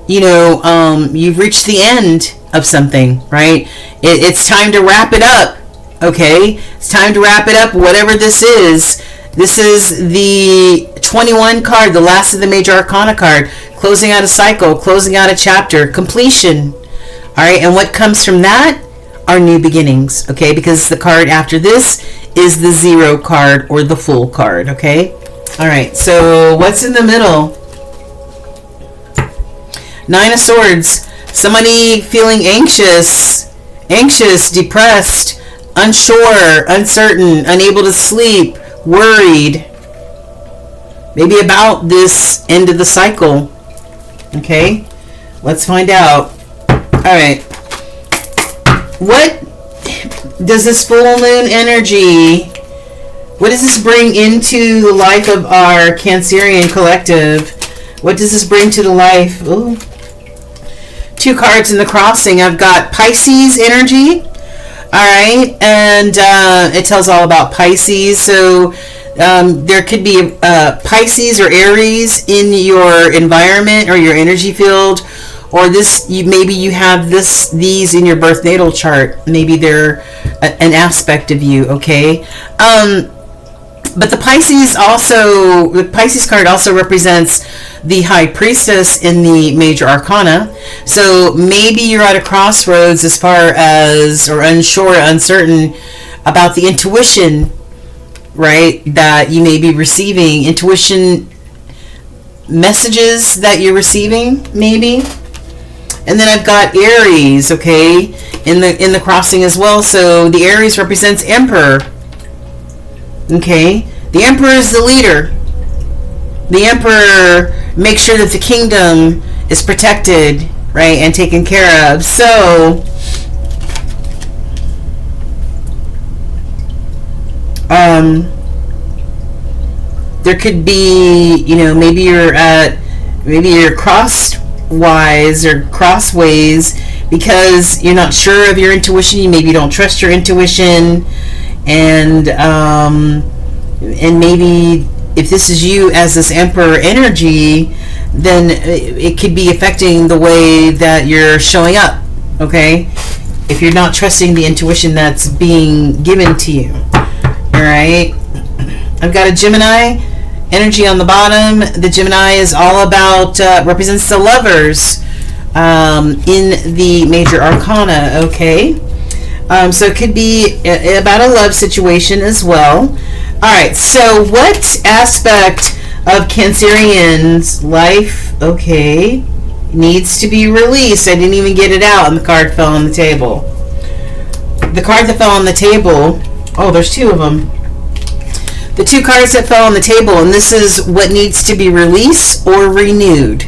[SPEAKER 1] you know, you've reached the end of something, right? It's time to wrap it up, okay? It's time to wrap it up, whatever this is. This is the 21 card, the last of the major arcana card, closing out a cycle, closing out a chapter, completion, all right? And what comes from that are new beginnings, okay? Because the card after this is the 0 card or the Fool card, okay? All right, so what's in the middle? 9 of Swords. Somebody feeling anxious, depressed, unsure, uncertain, unable to sleep, worried. Maybe about this end of the cycle. Okay, let's find out. All right. What does this full moon energy, what does this bring into the life of our Cancerian collective? What does this bring to the life? Ooh. 2 cards in the crossing. I've got Pisces energy. All right. And it tells all about Pisces. So there could be Pisces or Aries in your environment or your energy field. Or this, maybe you have these in your birth natal chart. Maybe they're an aspect of you, okay? But the Pisces card also represents the High Priestess in the major arcana. So maybe you're at a crossroads as far as, or unsure, uncertain about the intuition right, that you may be receiving, intuition messages that you're receiving, maybe. And then I've got Aries, okay, in the crossing as well. So the Aries represents Emperor. Okay, the Emperor is the leader. The Emperor makes sure that the kingdom is protected, right, and taken care of. So there could be, you know, maybe you're crosswise or crossways because you're not sure of your intuition. You maybe don't trust your intuition, and maybe if this is you as this Emperor energy, then it could be affecting the way that you're showing up. Okay, if you're not trusting the intuition that's being given to you. All right, I've got a Gemini energy on the bottom. The Gemini is all about represents the lovers in the major arcana. Okay, so it could be about a love situation as well. All right, so what aspect of Cancerian's life, okay, needs to be released? I didn't even get it out, and the card fell on the table. The card that fell on the table, oh, there's two of them. The two cards that fell on the table, and this is what needs to be released or renewed,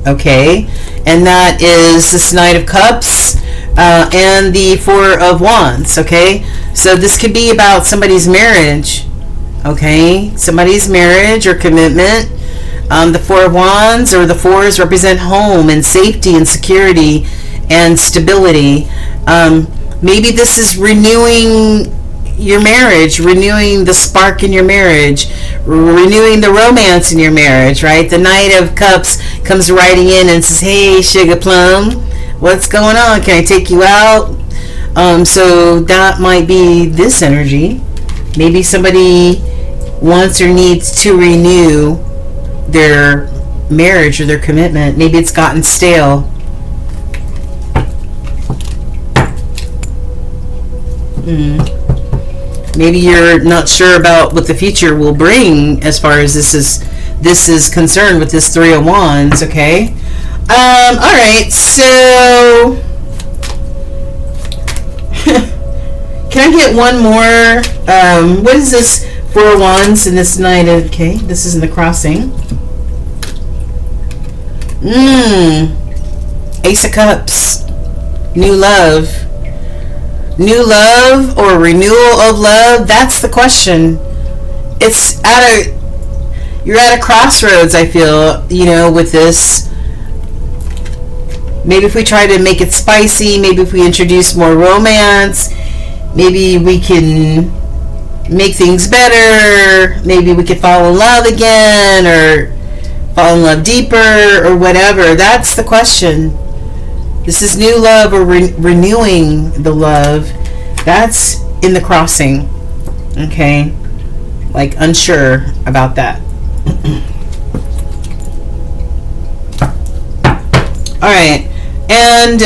[SPEAKER 1] okay? And that is this Knight of Cups and the Four of Wands, okay? So this could be about somebody's marriage, okay? Somebody's marriage or commitment. The Four of Wands or the Fours represent home and safety and security and stability. Maybe this is renewing your marriage, renewing the spark in your marriage, renewing the romance in your marriage, right? The Knight of Cups comes riding in and says, hey, Sugar Plum, what's going on? Can I take you out? So that might be this energy. Maybe somebody wants or needs to renew their marriage or their commitment. Maybe it's gotten stale. Maybe you're not sure about what the future will bring as far as this is concerned with this Three of Wands, okay? All right, so can I get one more? What is this Four of Wands and this Knight of, okay, this is in the crossing. Ace of Cups, new love. New love or renewal of love, that's the question. You're at a crossroads, I feel, you know, with this. Maybe if we try to make it spicy, maybe if we introduce more romance, maybe we can make things better, maybe we could fall in love again or fall in love deeper or whatever. That's the question. This is new love or renewing the love. That's in the crossing. Okay? Like unsure about that. Alright. And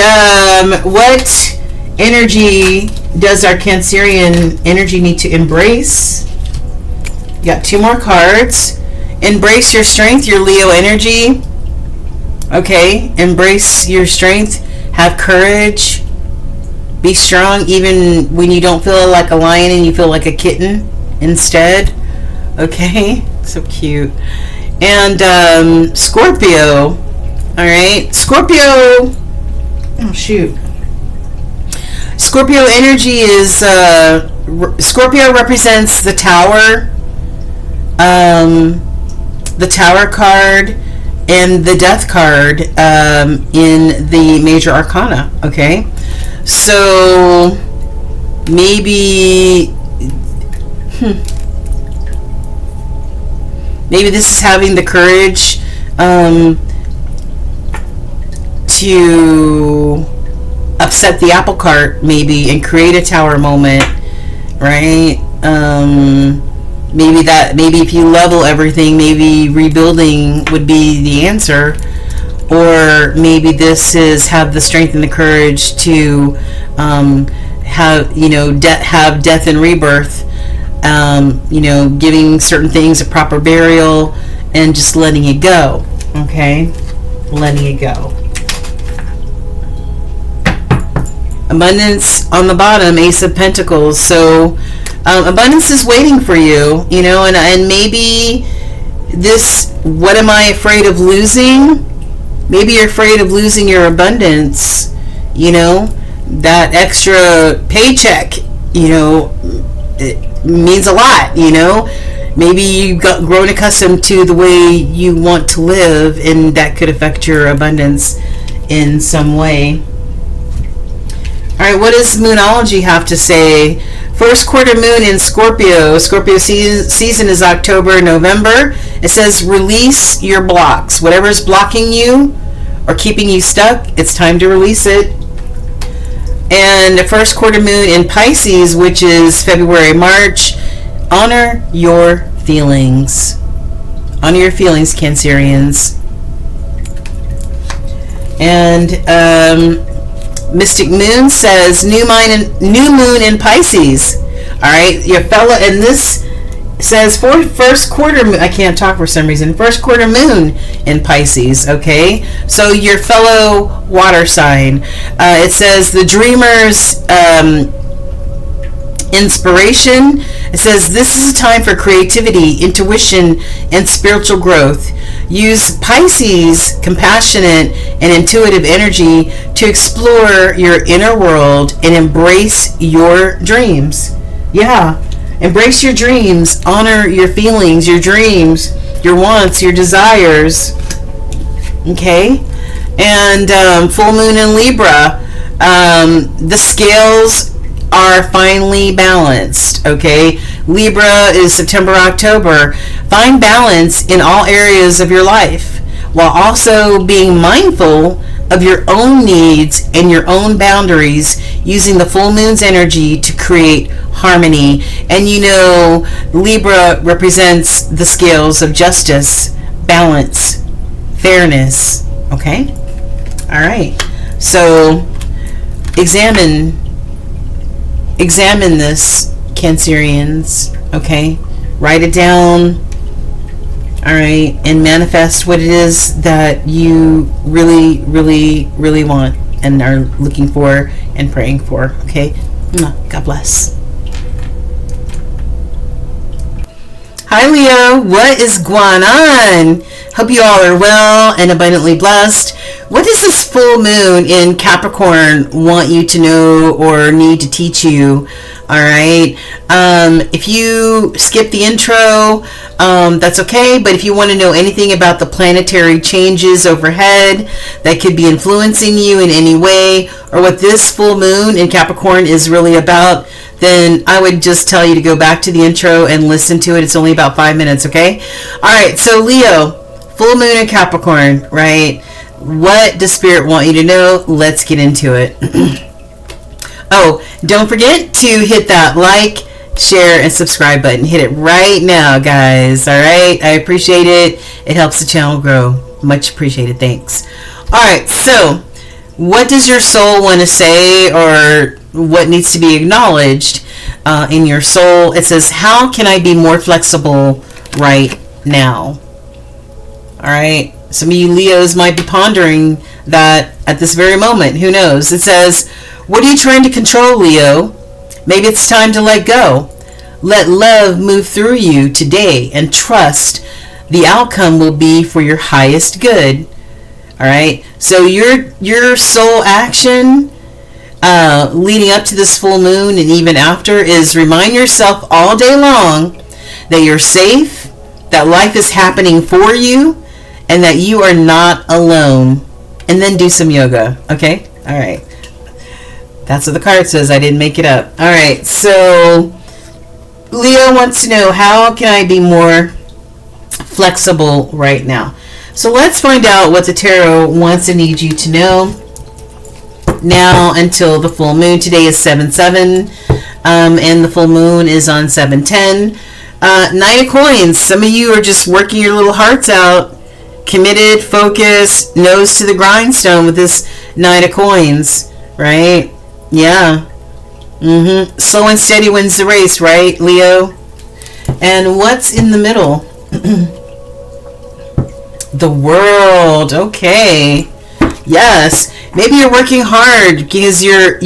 [SPEAKER 1] what energy does our Cancerian energy need to embrace? Got two more cards. Embrace your strength, your Leo energy. Okay? Embrace your strength. Have courage. Be strong even when you don't feel like a lion and you feel like a kitten instead. Okay? So cute. And Scorpio. Alright? Scorpio. Oh, shoot. Scorpio energy is... Scorpio represents the Tower. The Tower card. And the Death card in the major arcana. Okay, so maybe maybe this is having the courage to upset the apple cart, maybe, and create a Tower moment, right? Maybe if you level everything, maybe rebuilding would be the answer. Or maybe this is have the strength and the courage to have, you know, have death and rebirth You know, giving certain things a proper burial and just letting it go. Okay, letting it go. Abundance on the bottom, Ace of Pentacles. So abundance is waiting for you, you know, and maybe this, what am I afraid of losing? Maybe you're afraid of losing your abundance, you know, that extra paycheck, you know, it means a lot, you know. Maybe you've grown accustomed to the way you want to live, and that could affect your abundance in some way. All right, what does Moonology have to say? First quarter moon in Scorpio. Scorpio season is October, November. It says release your blocks. Whatever's blocking you or keeping you stuck, it's time to release it. And the first quarter moon in Pisces, which is February, March. Honor your feelings. Honor your feelings, Cancerians. And Mystic Moon says new moon in Pisces. All right, your fellow, and this says for first quarter moon. I can't talk for some reason. First quarter moon in Pisces. Okay, so your fellow water sign. It says the dreamer's inspiration. It says this is a time for creativity, intuition, and spiritual growth. Use Pisces compassionate and intuitive energy to explore your inner world and embrace your dreams. Yeah, embrace your dreams. Honor your feelings, your dreams, your wants, your desires. Okay, and full moon in Libra. The scales are finally balanced. Okay, Libra is September, October. Find balance in all areas of your life while also being mindful of your own needs and your own boundaries, using the full moon's energy to create harmony. And you know, Libra represents the scales of justice, balance, fairness. Okay, all right, so examine this, Cancerians. Okay, write it down. All right, and manifest what it is that you really, really, really want and are looking for and praying for. Okay, God bless. Hi Leo, what is going on? Hope you all are well and abundantly blessed. What does this full moon in Capricorn want you to know or need to teach you? All right. If you skip the intro, that's okay. But if you want to know anything about the planetary changes overhead that could be influencing you in any way, or what this full moon in Capricorn is really about, then I would just tell you to go back to the intro and listen to it. It's only about 5 minutes, okay? All right. So Leo, full moon in Capricorn, right? What does Spirit want you to know? Let's get into it. Oh, don't forget to hit that like, share, and subscribe button. Hit it right now, guys. All right? I appreciate it. It helps the channel grow. Much appreciated. Thanks. All right. So, what does your soul want to say, or what needs to be acknowledged in your soul? It says, how can I be more flexible right now? All right. Some of you Leos might be pondering that at this very moment. Who knows? It says, what are you trying to control, Leo? Maybe it's time to let go. Let love move through you today and trust the outcome will be for your highest good. All right. So your soul action leading up to this full moon and even after is remind yourself all day long that you're safe, that life is happening for you, and that you are not alone. And then do some yoga. Okay? All right. That's what the card says. I didn't make it up. All right. So Leo wants to know, how can I be more flexible right now? So let's find out what the tarot wants and needs you to know now until the full moon. Today is 7/7, and the full moon is on 7/10. Nine of Coins. Some of you are just working your little hearts out. Committed, focused, nose to the grindstone with this Nine of Coins, right? Yeah. Slow and steady wins the race, right, Leo? And what's in the middle? The World. Okay. Yes. Maybe you're working hard because you're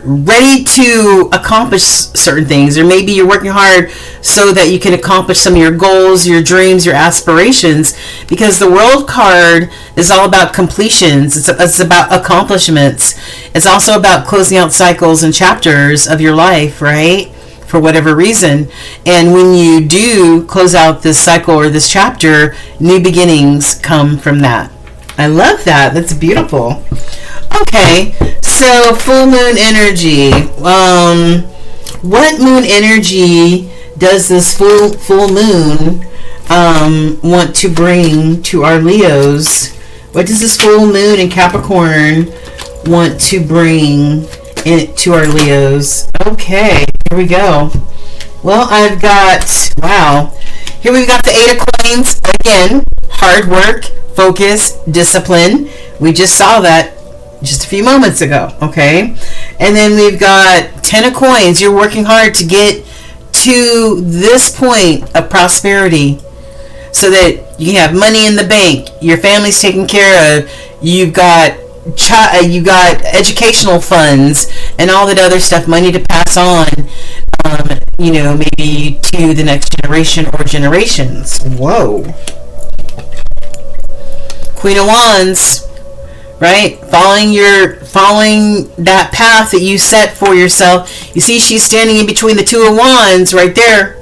[SPEAKER 1] ready to accomplish certain things, or maybe you're working hard so that you can accomplish some of your goals, your dreams, your aspirations, because the World card is all about completions. It's about accomplishments. It's also about closing out cycles and chapters of your life, right? For whatever reason. And when you do close out this cycle or this chapter, new beginnings come from that. I love that. That's beautiful. Okay, so full moon energy. What moon energy does this full moon want to bring to our Leos? What does this full moon in Capricorn want to bring to our Leos? Okay, here we go. Well, I've got, wow. Here we've got the 8 of Coins. Again, hard work, focus, discipline. We just saw that just a few moments ago, okay? And then we've got 10 of Coins. You're working hard to get to this point of prosperity so that you have money in the bank, your family's taken care of, you got educational funds and all that other stuff, money to pass on, maybe to the next generation or generations. Whoa. Queen of Wands, right? Following that path that you set for yourself. You see, she's standing in between the 2 of Wands right there.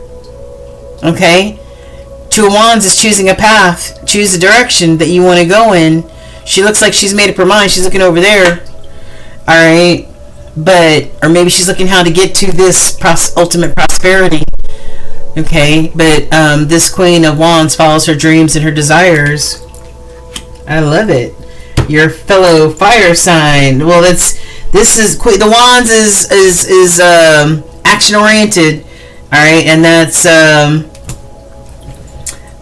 [SPEAKER 1] Okay? 2 of Wands is choosing a path. Choose a direction that you want to go in. She looks like she's made up her mind. She's looking over there. Alright? Or maybe she's looking how to get to this ultimate prosperity. Okay? But this Queen of Wands follows her dreams and her desires. I love it. Your fellow fire sign. Well, the Wands is action oriented. Alright? And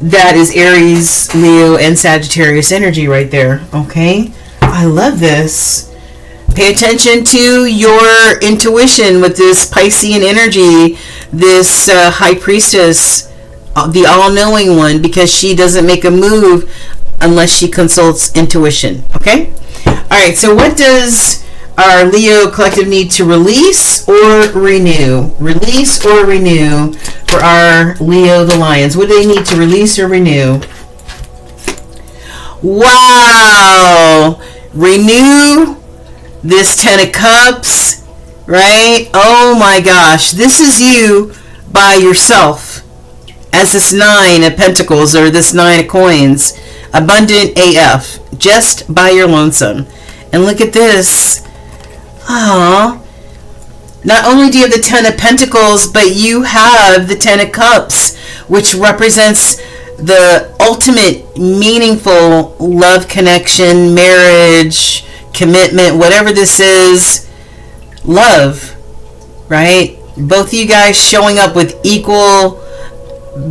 [SPEAKER 1] that is Aries, Leo, and Sagittarius energy right there. Okay? I love this. Pay attention to your intuition with this Piscean energy, this High Priestess, the all-knowing one, because she doesn't make a move unless she consults intuition. Okay? Alright, so what does our Leo collective need to release or renew? Release or renew for our Leo the Lions. What do they need to release or renew? Wow! Renew this 10 of Cups, right? Oh my gosh. This is you by yourself as this 9 of Pentacles or this 9 of Coins. Abundant AF. Just by your lonesome. And look at this. Aww. Not only do you have the 10 of Pentacles, but you have the 10 of Cups, which represents the ultimate meaningful love connection, marriage, commitment, whatever this is. Love, right? Both of you guys showing up with equal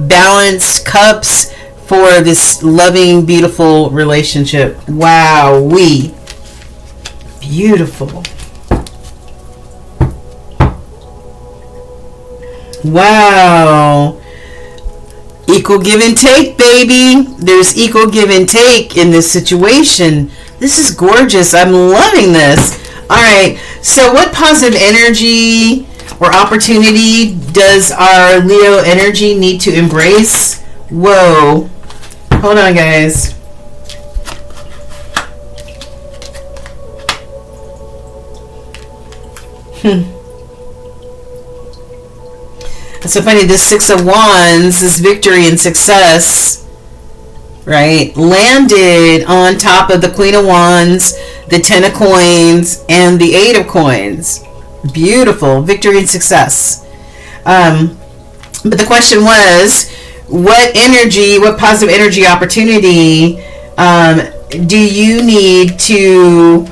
[SPEAKER 1] balanced cups for this loving, beautiful relationship. Wow, beautiful. Wow. Equal give and take, baby. There's equal give and take in this situation. This is gorgeous. I'm loving this. All right. So what positive energy or opportunity does our Leo energy need to embrace? Whoa. Hold on, guys. It's so funny, this 6 of Wands, this victory and success, right, landed on top of the Queen of Wands, the 10 of Coins, and the 8 of Coins. Beautiful. Victory and success. But the question was, what positive energy opportunity do you need to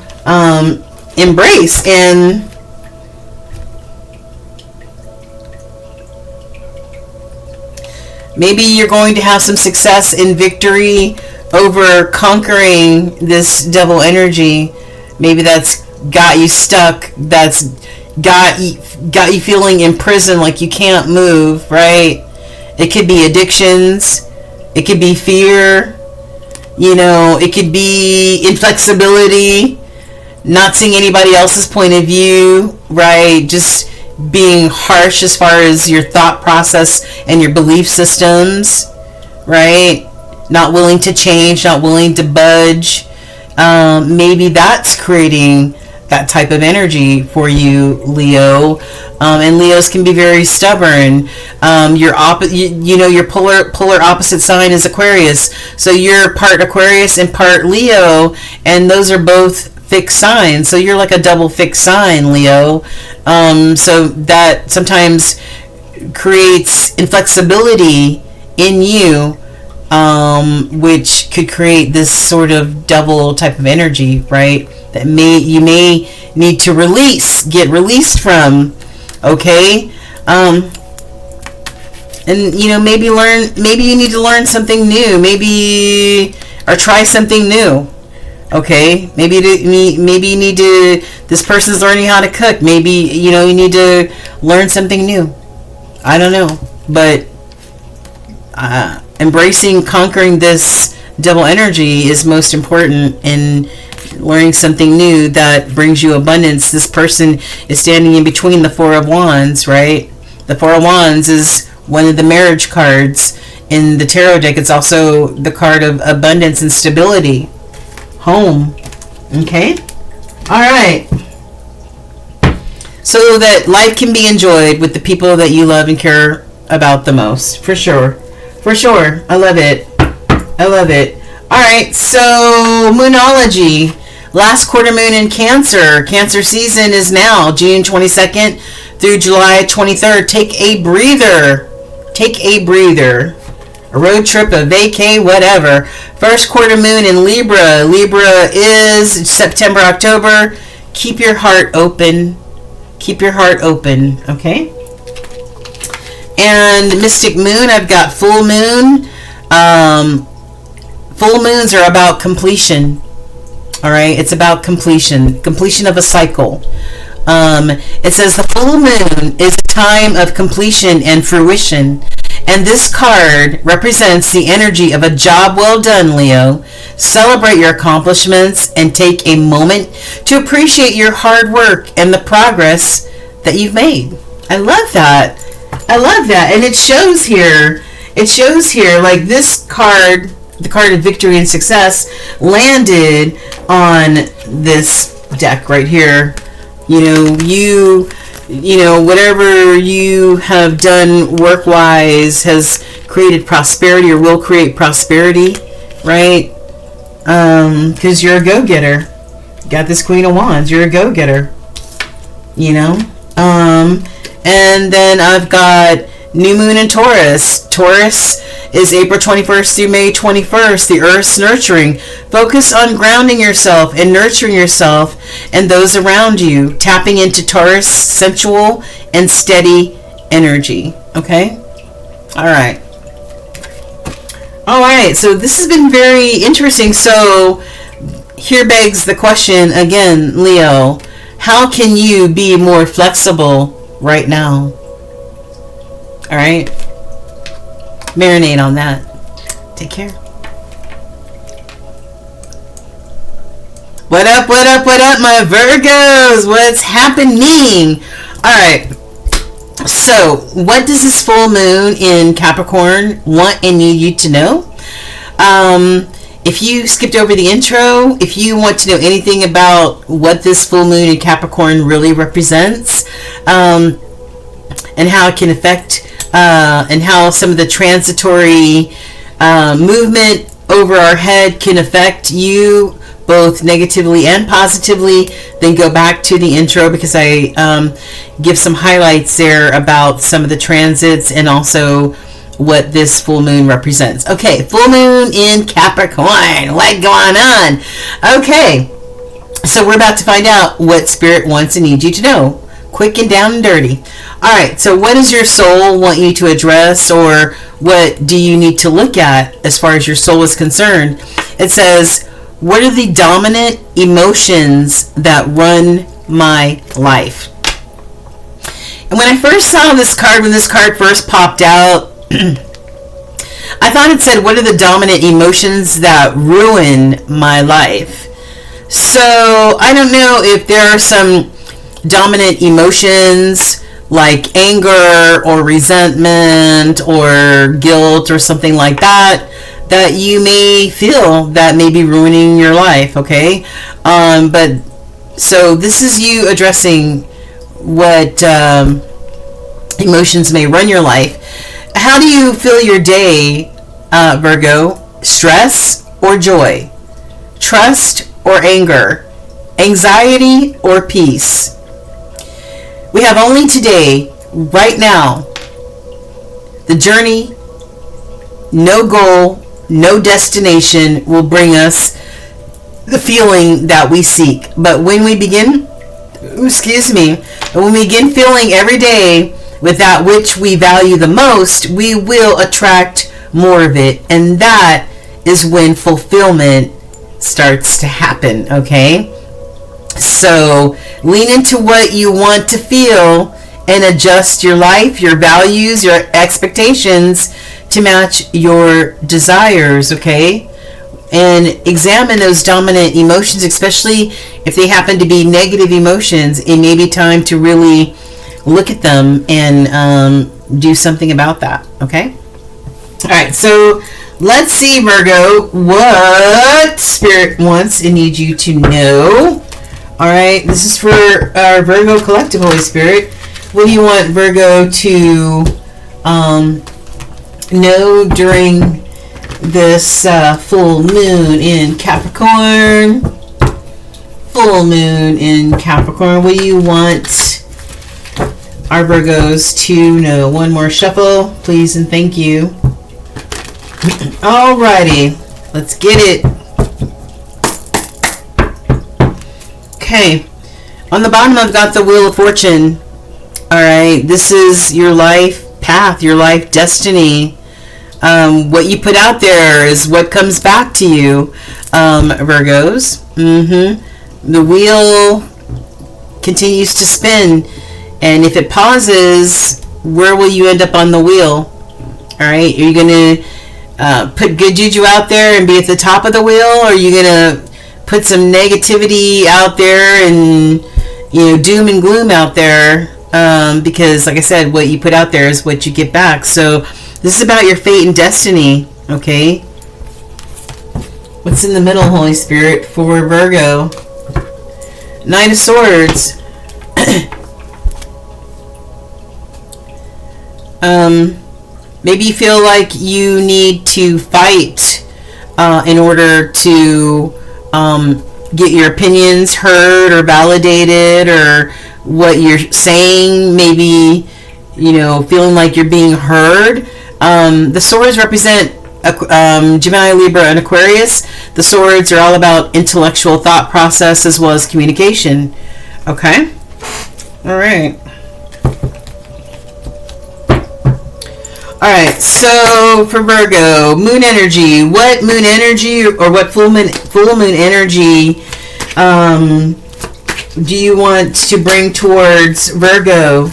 [SPEAKER 1] embrace? And maybe you're going to have some success in victory over conquering this devil energy. Maybe that's got you stuck. That's got you feeling imprisoned, like you can't move, right? It could be addictions, it could be fear, it could be inflexibility, not seeing anybody else's point of view, right? Just being harsh as far as your thought process and your belief systems, right? Not willing to change, not willing to budge. Maybe that's creating that type of energy for you, Leo. And Leos can be very stubborn. Your polar opposite sign is Aquarius. So you're part Aquarius and part Leo, and those are both fixed signs. So you're like a double fixed sign, Leo. So that sometimes creates inflexibility in you, which could create this sort of double type of energy, right? That you may need to get released from, okay? And maybe you need to learn something new, or try something new, okay? Maybe you need to, this person's learning how to cook, maybe you need to learn something new, I don't know, but conquering this double energy is most important in learning something new that brings you abundance. This person is standing in between the Four of Wands, right? The Four of Wands is one of the marriage cards in the tarot deck. It's also the card of abundance and stability. Home. Okay? Alright. So that life can be enjoyed with the people that you love and care about the most. For sure. For sure. I love it. I love it. Alright, so Moonology. Last quarter moon in Cancer. Cancer season is now June 22nd through July 23rd. Take a breather. Take a breather. A road trip, a vacay, whatever. First quarter moon in Libra. Libra is September, October. Keep your heart open. Keep your heart open, okay? And Mystic Moon, I've got full moon. Full moons are about completion. All right, it's about completion of a cycle. It says the full moon is a time of completion and fruition, and this card represents the energy of a job well done, Leo. Celebrate your accomplishments and take a moment to appreciate your hard work and the progress that you've made. I love that. I love that, and it shows here. It shows here, like this card. The card of victory and success landed on this deck right here. Whatever you have done work-wise has created prosperity or will create prosperity, right? Because you're a go-getter. You got this Queen of Wands. You're a go-getter. And then I've got new moon in Taurus. Taurus is April 21st through May 21st. The Earth's nurturing. Focus on grounding yourself and nurturing yourself and those around you. Tapping into Taurus sensual and steady energy. Okay? Alright. Alright, so this has been very interesting. So here begs the question again, Leo. How can you be more flexible right now? Alright? Marinate on that. Take care. What up, what up, what up, my Virgos? What's happening? Alright. So, what does this full moon in Capricorn want and need you to know? If you skipped over the intro, if you want to know anything about what this full moon in Capricorn really represents, and how it can affect and how some of the transitory movement over our head can affect you both negatively and positively, then go back to the intro because I give some highlights there about some of the transits and also what this full moon represents. Okay, full moon in Capricorn. What's going on? Okay, so we're about to find out what Spirit wants and needs you to know. Quick and down and dirty. Alright, so what does your soul want you to address, or what do you need to look at as far as your soul is concerned? It says, what are the dominant emotions that run my life? And when I first saw this card, when this card first popped out, I thought it said, what are the dominant emotions that ruin my life? So I don't know if there are some dominant emotions like anger or resentment or guilt or something like that that you may feel that may be ruining your life, okay? But so this is you addressing what emotions may run your life. How do you feel your day, Virgo? Stress or joy? Trust or anger? Anxiety or peace? We have only today, right now. The journey, no goal, no destination will bring us the feeling that we seek. But when we begin, when we begin feeling every day with that which we value the most, we will attract more of it. And that is when fulfillment starts to happen, okay? So lean into what you want to feel and adjust your life, your values, your expectations to match your desires, okay? And examine those dominant emotions, especially if they happen to be negative emotions. It may be time to really look at them and do something about that, okay? All right, so let's see, Virgo, what Spirit wants and needs you to know. All right, this is for our Virgo collective, Holy Spirit. What do you want Virgo to know during this full moon in Capricorn? Full moon in Capricorn. What do you want our Virgos to know? One more shuffle, please, and thank you. Alrighty, let's get it. Okay, on the bottom I've got the Wheel of Fortune. Alright, this is your life path, your life destiny. What you put out there is what comes back to you, Virgos. The wheel continues to spin, and if it pauses, where will you end up on the wheel? Alright, are you going to put good juju out there and be at the top of the wheel, or are you going to put some negativity out there and, you know, doom and gloom out there? Because like I said, what you put out there is what you get back. So this is about your fate and destiny, okay? What's in the middle, Holy Spirit, for Virgo? Nine of Swords. Maybe you feel like you need to fight in order to get your opinions heard or validated, or what you're saying, maybe, you know, feeling like you're being heard. The swords represent Gemini, Libra, and Aquarius. The swords are all about intellectual thought process as well as communication. Okay? Alright. Alright, so for Virgo, moon energy. What moon energy or what full moon energy do you want to bring towards Virgo?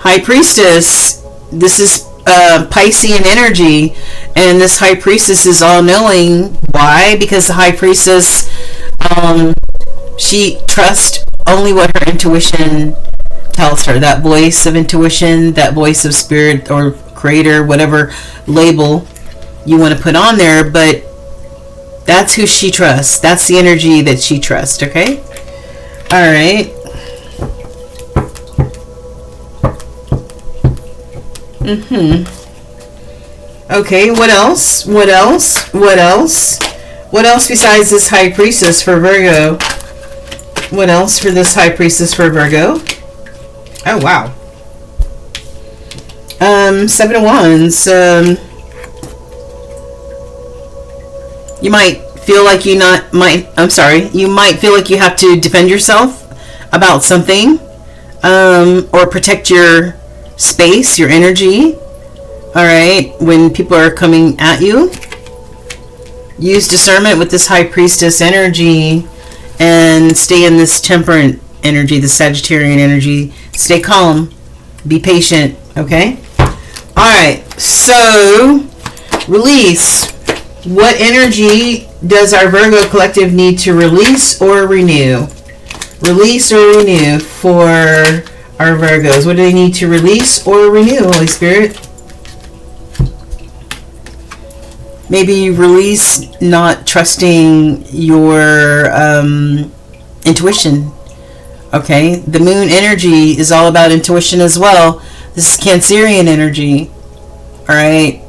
[SPEAKER 1] High Priestess. This is Piscean energy, and this High Priestess is all-knowing. Why? Because the High Priestess, she trusts only what her intuition tells her. That voice of intuition, that voice of spirit or creator, whatever label you want to put on there, but that's who she trusts. That's the energy that she trusts, okay? All right. Okay, what else? What else? What else? What else besides this High Priestess for Virgo? What else for this High Priestess for Virgo? Oh, wow. Seven of Wands. You might feel like you might feel like you have to defend yourself about something, or protect your space, your energy. All right, when people are coming at you, use discernment with this High Priestess energy and stay in this temperate energy, the Sagittarian energy. Stay calm. Be patient. Okay? Alright. So, release. What energy does our Virgo collective need to release or renew? Release or renew for our Virgos. What do they need to release or renew, Holy Spirit? Maybe release not trusting your intuition. Okay? The moon energy is all about intuition as well. This is Cancerian energy. Alright?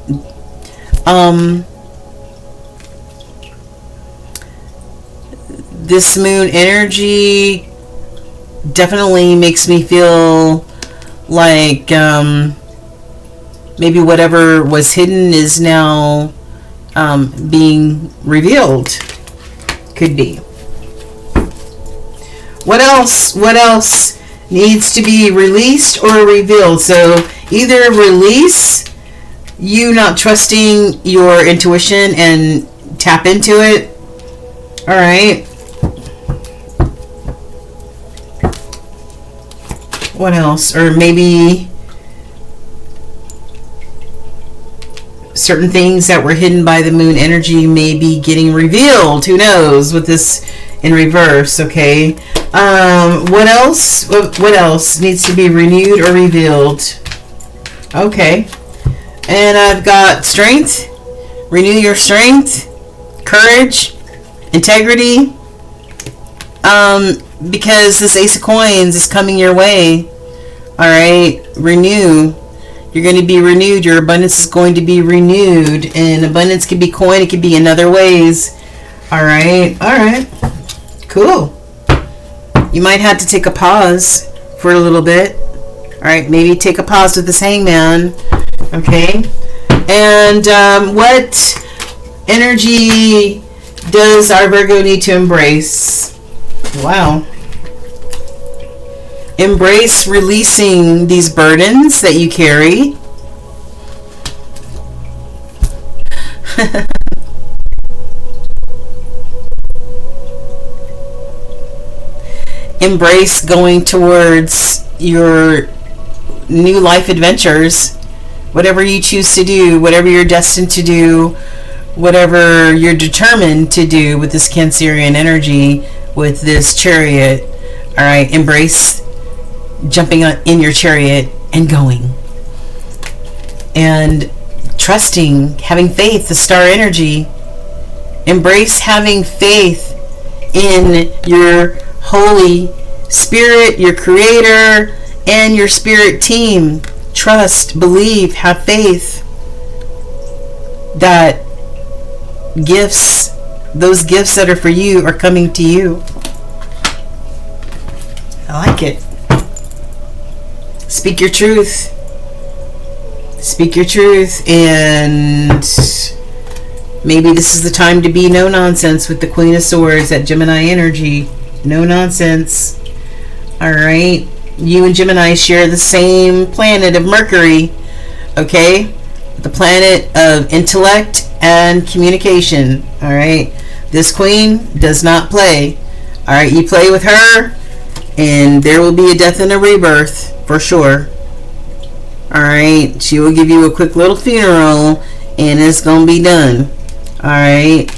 [SPEAKER 1] This moon energy definitely makes me feel like maybe whatever was hidden is now being revealed. Could be. What else needs to be released or revealed? So either release you not trusting your intuition and tap into it. All right. What else? Or maybe certain things that were hidden by the moon energy may be getting revealed. Who knows with this in reverse, okay? What else? What else needs to be renewed or revealed? Okay. And I've got strength. Renew your strength. Courage. Integrity. Because this Ace of Coins is coming your way. Alright? Renew. You're going to be renewed. Your abundance is going to be renewed. And abundance can be coin. It can be in other ways. Alright? Alright. Cool. You might have to take a pause for a little bit. Alright? Maybe take a pause with this Hangman. Okay? And what energy does our Virgo need to embrace? Wow. Embrace releasing these burdens that you carry. Embrace going towards your new life adventures. Whatever you choose to do, whatever you're destined to do, whatever you're determined to do with this Cancerian energy, with this chariot. All right, embrace jumping in your chariot and going. And trusting, having faith, the star energy. Embrace having faith in your Holy Spirit, your Creator, and your spirit team. Trust, believe, have faith that gifts, those gifts that are for you are coming to you. I like it. Speak your truth. Speak your truth. And maybe this is the time to be no nonsense with the Queen of Swords, that Gemini energy. No nonsense. Alright. You and Gemini share the same planet of Mercury. Okay? The planet of intellect and communication. Alright? This queen does not play. Alright? You play with her, and there will be a death and a rebirth. For sure. Alright? She will give you a quick little funeral, and it's going to be done. Alright?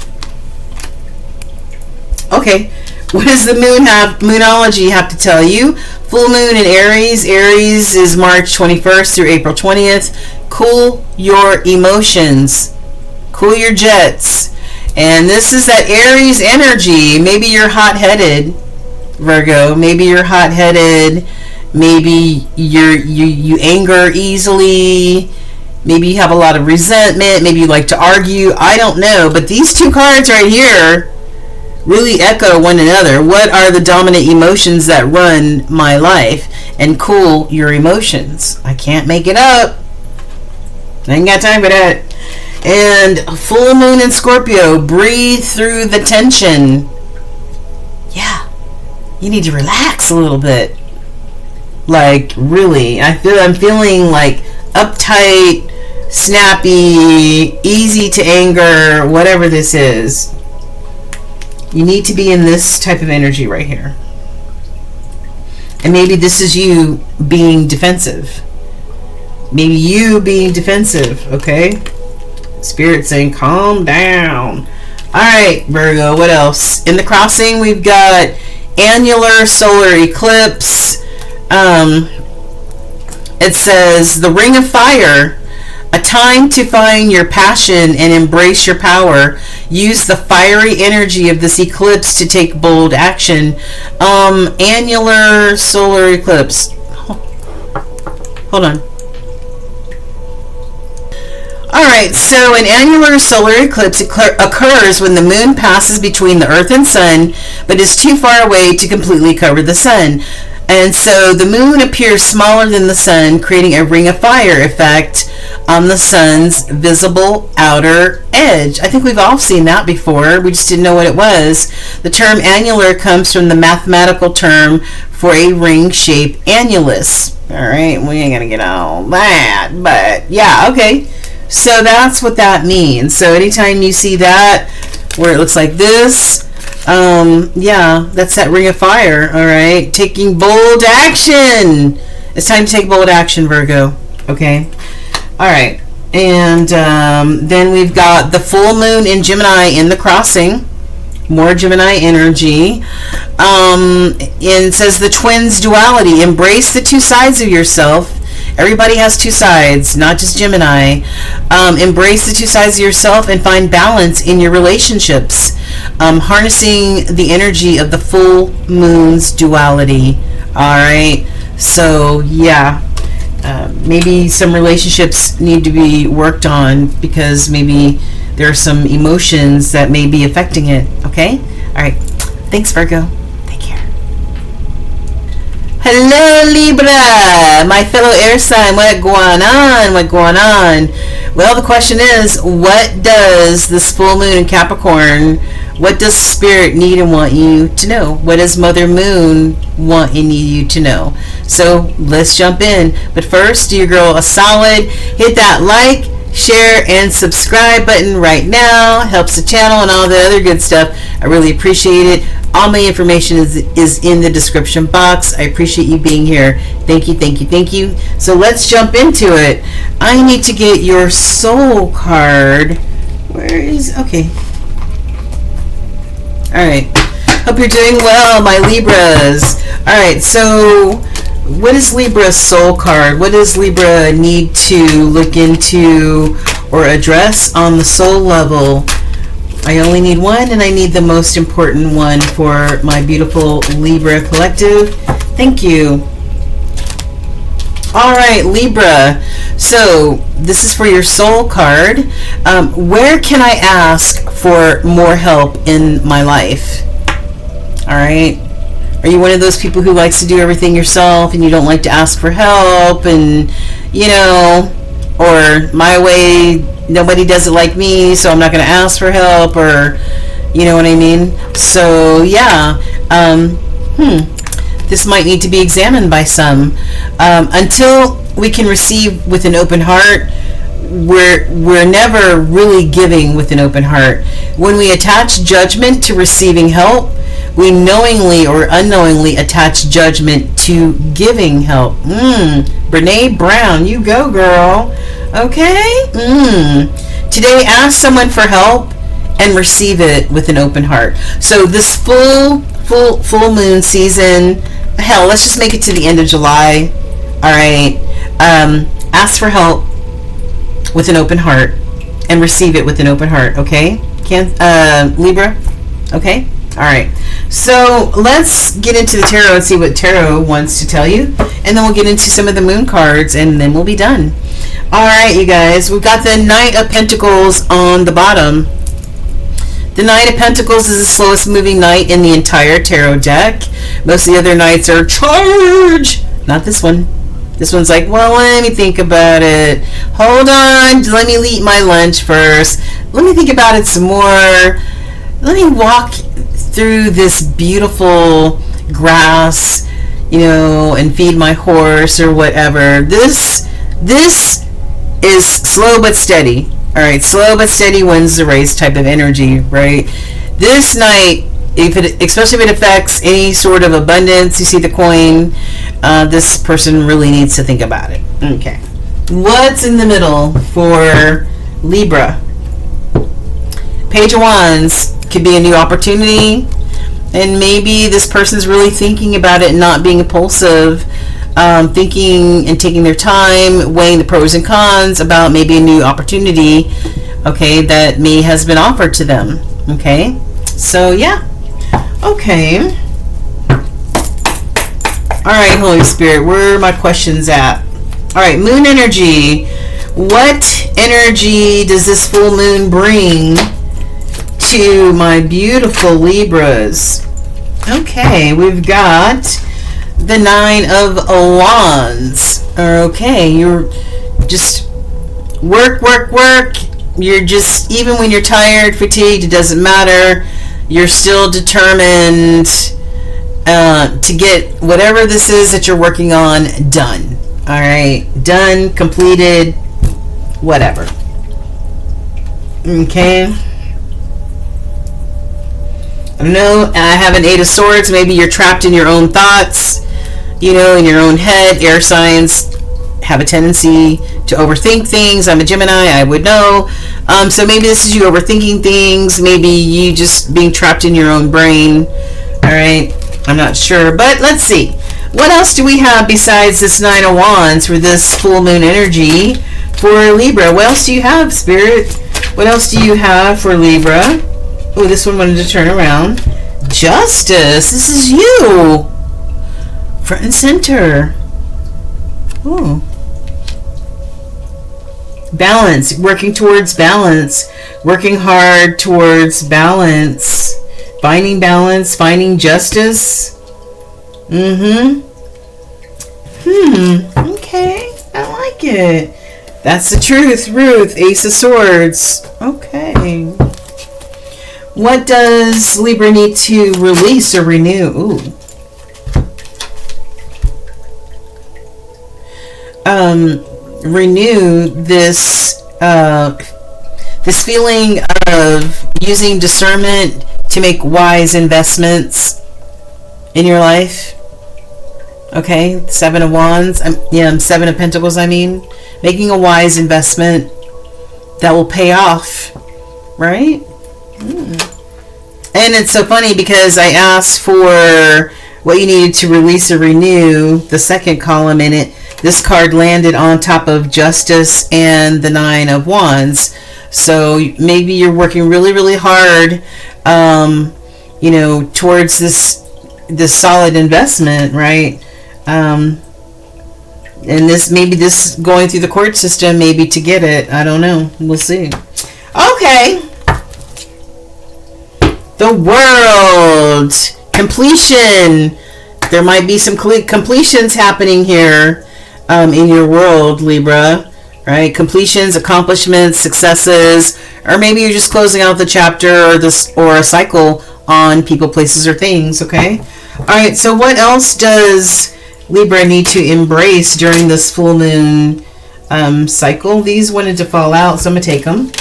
[SPEAKER 1] Okay. What does the moonology have to tell you? Full moon in Aries. Aries is March 21st through April 20th. Cool your emotions. Cool your jets. And this is that Aries energy. Maybe you're hot-headed, Virgo. Maybe you're hot-headed. Maybe you anger easily. Maybe you have a lot of resentment. Maybe you like to argue. I don't know. But these two cards right here really echo one another. What are the dominant emotions that run my life? And cool your emotions. I can't make it up. I ain't got time for that. And full moon in Scorpio. Breathe through the tension. Yeah. You need to relax a little bit. Like, really. I'm feeling like uptight, snappy, easy to anger, whatever this is. You need to be in this type of energy right here. And maybe this is you being defensive. Maybe you being defensive, okay? Spirit saying, calm down. All right, Virgo, what else? In the crossing, we've got annular solar eclipse. It says, the ring of fire, a time to find your passion and embrace your power. Use the fiery energy of this eclipse to take bold action. Annular solar eclipse. Hold on. Alright, so an annular solar eclipse occurs when the moon passes between the earth and sun, but is too far away to completely cover the sun. And so the moon appears smaller than the sun, creating a ring of fire effect on the sun's visible outer edge. I think we've all seen that before. We just didn't know what it was. The term annular comes from the mathematical term for a ring-shaped annulus. Alright, we ain't gonna get all that, but yeah, okay. So that's what that means. So anytime you see that, where it looks like this, yeah, that's that ring of fire. All right, taking bold action. It's time to take bold action, Virgo. Okay. All right, and then we've got the full moon in Gemini in the crossing. More Gemini energy. And it says the twins duality. Embrace the two sides of yourself. Everybody has two sides, not just Gemini. Embrace the two sides of yourself and find balance in your relationships. Harnessing the energy of the full moon's duality. All right. So, yeah. Maybe some relationships need to be worked on because maybe there are some emotions that may be affecting it. Okay? All right. Thanks, Virgo. Take care. Hello, Libra, my fellow air sign. What going on? What going on? Well, the question is, what does this full moon in Capricorn, what does Spirit need and want you to know? What does Mother Moon want and need you to know? So let's jump in. But first, do your girl a solid. Hit that like, share, and subscribe button right now. Helps the channel and all the other good stuff. I really appreciate it. All my information is in the description box. I appreciate you being here. Thank you, thank you, thank you. So let's jump into it. I need to get your soul card. Where is... Okay. Alright. Hope you're doing well, my Libras. Alright, so what is Libra's soul card? What does Libra need to look into or address on the soul level? I only need one, and I need the most important one for my beautiful Libra collective. Thank you. All right, Libra. So this is for your soul card. Where can I ask for more help in my life? All right. Are you one of those people who likes to do everything yourself and you don't like to ask for help, and you know, or my way, nobody does it like me, so I'm not going to ask for help, or you know what I mean? So yeah, this might need to be examined by some. Until we can receive with an open heart, we're never really giving with an open heart. When we attach judgment to receiving help, we knowingly or unknowingly attach judgment to giving help. Brene Brown, you go, girl. Okay? Today, ask someone for help and receive it with an open heart. So this full moon season, hell, let's just make it to the end of July. All right. Ask for help with an open heart and receive it with an open heart. Okay? Libra? Okay? All right. So let's get into the tarot and see what tarot wants to tell you, and then we'll get into some of the moon cards, and then we'll be done. All right, you guys. We've got the Knight of Pentacles on the bottom. The Knight of Pentacles is the slowest moving knight in the entire tarot deck. Most of the other knights are charge. Not this one. This one's like, well, let me think about it. Hold on. Let me eat my lunch first. Let me think about it some more. Let me walk through this beautiful grass, you know, and feed my horse or whatever. This is slow but steady. All right, slow but steady wins the race type of energy, right? This knight especially if it affects any sort of abundance, you see the coin, this person really needs to think about it. Okay. What's in the middle for Libra? Page of Wands could be a new opportunity, and maybe this person's really thinking about it and not being impulsive, thinking and taking their time, weighing the pros and cons about maybe a new opportunity, okay, that has been offered to them. Okay, so yeah. Okay. All right, Holy Spirit, where are my questions at? All right, moon energy. What energy does this full moon bring to my beautiful Libras? Okay, we've got the 9 of Wands. Okay, you're just work. You're just, even when you're tired, fatigued, it doesn't matter. You're still determined to get whatever this is that you're working on done. All right, done, completed, whatever. Okay. I don't know. I have an 8 of Swords. Maybe you're trapped in your own thoughts, in your own head. Air signs have a tendency to overthink things. I'm a Gemini, I would know. So maybe this is you overthinking things. Maybe you just being trapped in your own brain. All right. I'm not sure, but let's see. What else do we have besides this 9 of Wands for this full moon energy for Libra? What else do you have, Spirit? What else do you have for Libra? Oh, this one wanted to turn around. Justice. This is you. Front and center. Ooh. Balance. Working towards balance. Working hard towards balance. Finding balance. Finding justice. Okay. I like it. That's the truth, Ruth. Ace of Swords. Okay. What does Libra need to release or renew? Ooh. Renew this this feeling of using discernment to make wise investments in your life. Okay, 7 of Wands. 7 of Pentacles. Making a wise investment that will pay off, right? And it's so funny because I asked for what you needed to release or renew, the second column in it. This card landed on top of Justice and the 9 of Wands. So maybe you're working really, really hard, towards this solid investment, right? And this going through the court system, maybe to get it. I don't know. We'll see. Okay. The World. Completion. There might be some completions happening here in your world, Libra. Right? Completions, accomplishments, successes, or maybe you're just closing out the chapter or a cycle on people, places, or things. Okay. All right. So what else does Libra need to embrace during this full moon cycle? These wanted to fall out, so I'm gonna take them.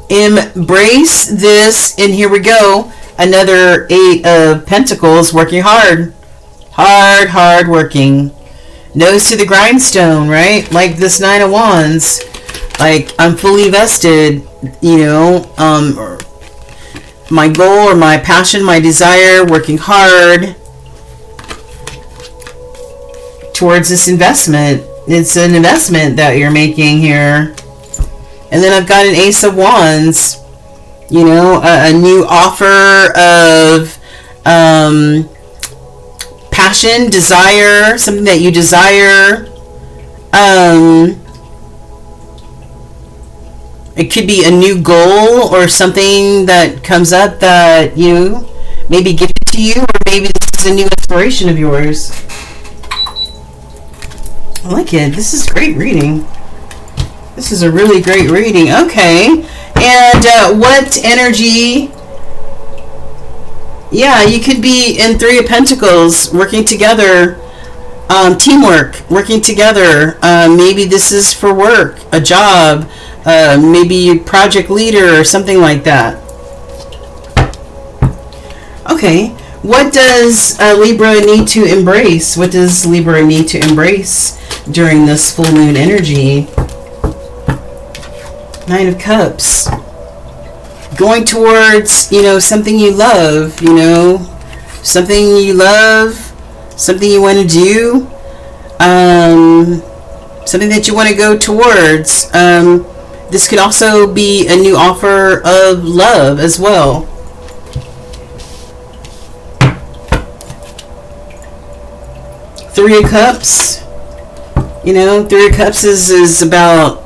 [SPEAKER 1] Embrace this, and here we go. Another 8 of Pentacles, working hard working, nose to the grindstone, right? Like this 9 of Wands, like I'm fully vested, or my goal or my passion, my desire, working hard towards this investment. It's an investment that you're making here. And then I've got an Ace of Wands, a new offer of passion, desire, something that you desire. It could be a new goal or something that comes up that you maybe gifted to you, or maybe this is a new inspiration of yours. I like it. This is great reading. This is a really great reading. Okay. And what energy? Yeah, you could be in 3 of Pentacles, working together. Teamwork, working together. Maybe this is for work, a job. Maybe a project leader or something like that. Okay. What does Libra need to embrace? What does Libra need to embrace during this full moon energy? Nine of Cups. Going towards, you know, something you love, you know, something you love, something you want to do, something that you want to go towards. This could also be a new offer of love as well. Three of Cups. You know, Three of Cups is about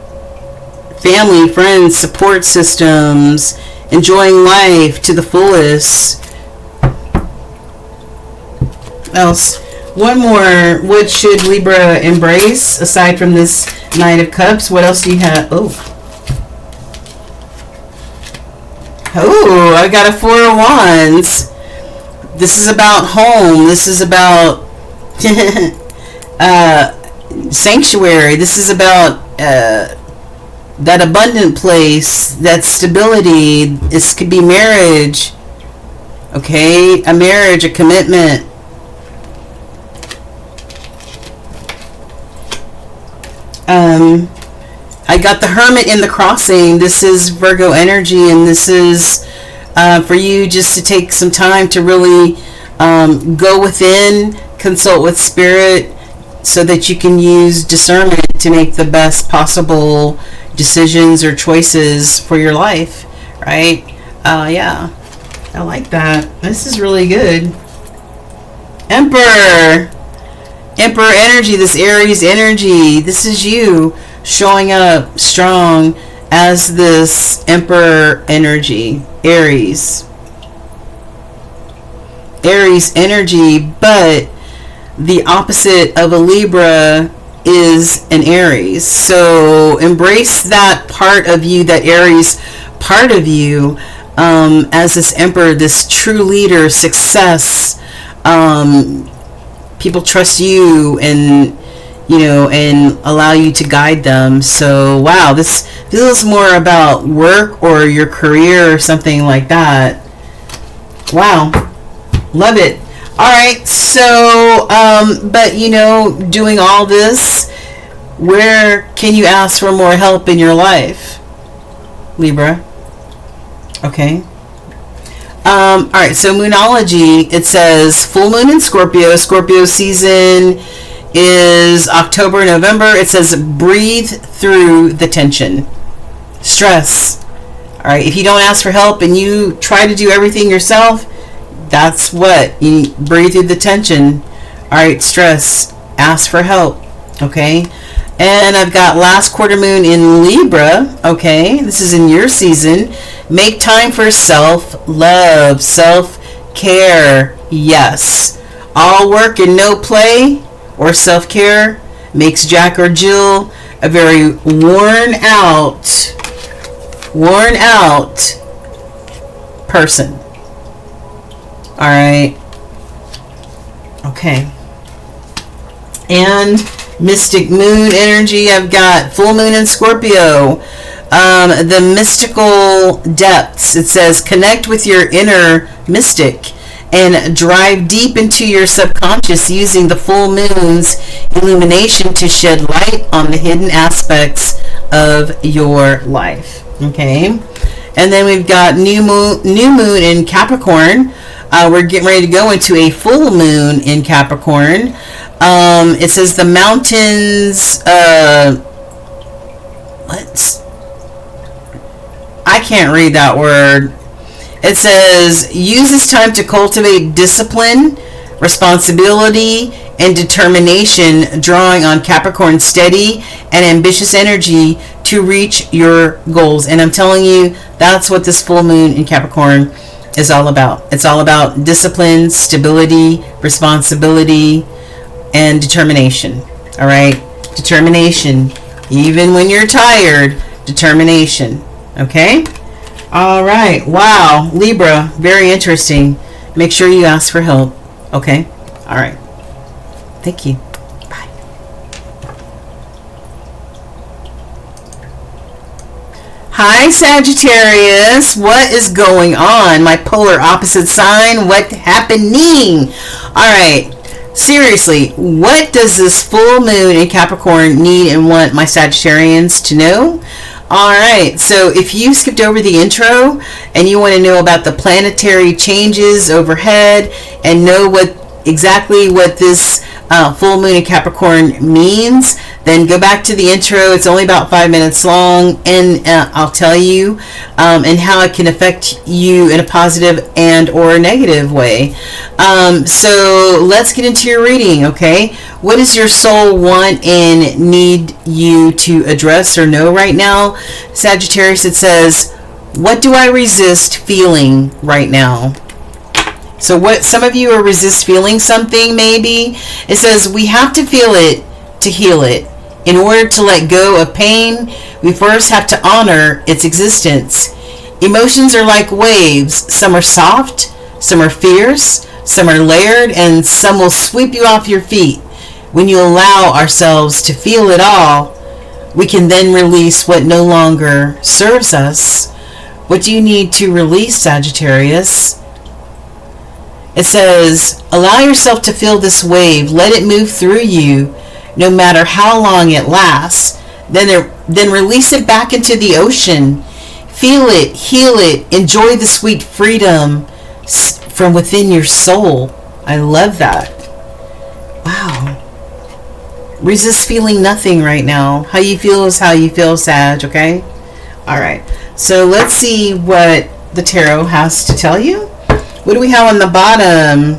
[SPEAKER 1] family, friends, support systems, enjoying life to the fullest. Else, one more. What should Libra embrace aside from this Knight of Cups? What else do you have? Oh, I got a Four of Wands. This is about home. This is about sanctuary. This is about that abundant place, that stability. This could be marriage. Okay, a marriage, a commitment. I got the Hermit in the Crossing. This is Virgo energy, and this is for you just to take some time to really go within, consult with Spirit, so that you can use discernment to make the best possible decisions or choices for your life, right? Yeah, I like that. This is really good. Emperor energy, this Aries energy. This is you showing up strong as this Emperor energy, Aries energy, but the opposite of a Libra is an Aries. So embrace that part of you, that Aries part of you, as this Emperor, this true leader, success. People trust you, and you know, and allow you to guide them. So wow, this feels more about work or your career or something like that. Wow, love it. All right, so but you know, doing all this, where can you ask for more help in your life, Libra? Okay. All right, so Moonology, it says full moon in Scorpio. Scorpio season is October, November. It says breathe through the tension, stress. All right, if you don't ask for help and you try to do everything yourself, that's what you breathe through the tension. All right, stress, ask for help. Okay. And I've got last quarter moon in Libra. Okay, this is in your season. Make time for self-love, self-care. Yes. All work and no play or self-care makes Jack or Jill a very worn out person. All right. Okay. And mystic moon energy, I've got full moon in Scorpio. The mystical depths, it says connect with your inner mystic and drive deep into your subconscious using the full moon's illumination to shed light on the hidden aspects of your life. Okay. And then we've got new moon in Capricorn. We're getting ready to go into a full moon in Capricorn. It says the mountains, I can't read that word. It says use this time to cultivate discipline, responsibility, and determination, drawing on Capricorn's steady and ambitious energy to reach your goals. And I'm telling you, that's what this full moon in Capricorn is all about. It's all about discipline, stability, responsibility, and determination. All right, determination, even when you're tired. Determination. Okay. All right. Wow, Libra, very interesting. Make sure you ask for help. Okay. All right. Thank you. Hi, Sagittarius. What is going on? My polar opposite sign. What happening? All right. Seriously, what does this full moon in Capricorn need and want my Sagittarians to know? All right. So if you skipped over the intro and you want to know about the planetary changes overhead and know exactly what this full moon in Capricorn means, then go back to the intro. It's only about 5 minutes long, and I'll tell you and how it can affect you in a positive and or negative way. So let's get into your reading. Okay, what does your soul want and need you to address or know right now? Sagittarius, it says, what do I resist feeling right now? So what, some of you are resist feeling something, maybe. It says we have to feel it to heal it. In order to let go of pain, we first have to honor its existence. Emotions are like waves. Some are soft, some are fierce, some are layered, and some will sweep you off your feet. When you allow ourselves to feel it all, we can then release what no longer serves us. What do you need to release, Sagittarius? It says, allow yourself to feel this wave. Let it move through you, no matter how long it lasts. Then release it back into the ocean. Feel it, heal it, enjoy the sweet freedom from within your soul. I love that. Wow. Resist feeling nothing right now. How you feel is how you feel, Sag, okay? All right. So let's see what the tarot has to tell you. What do we have on the bottom?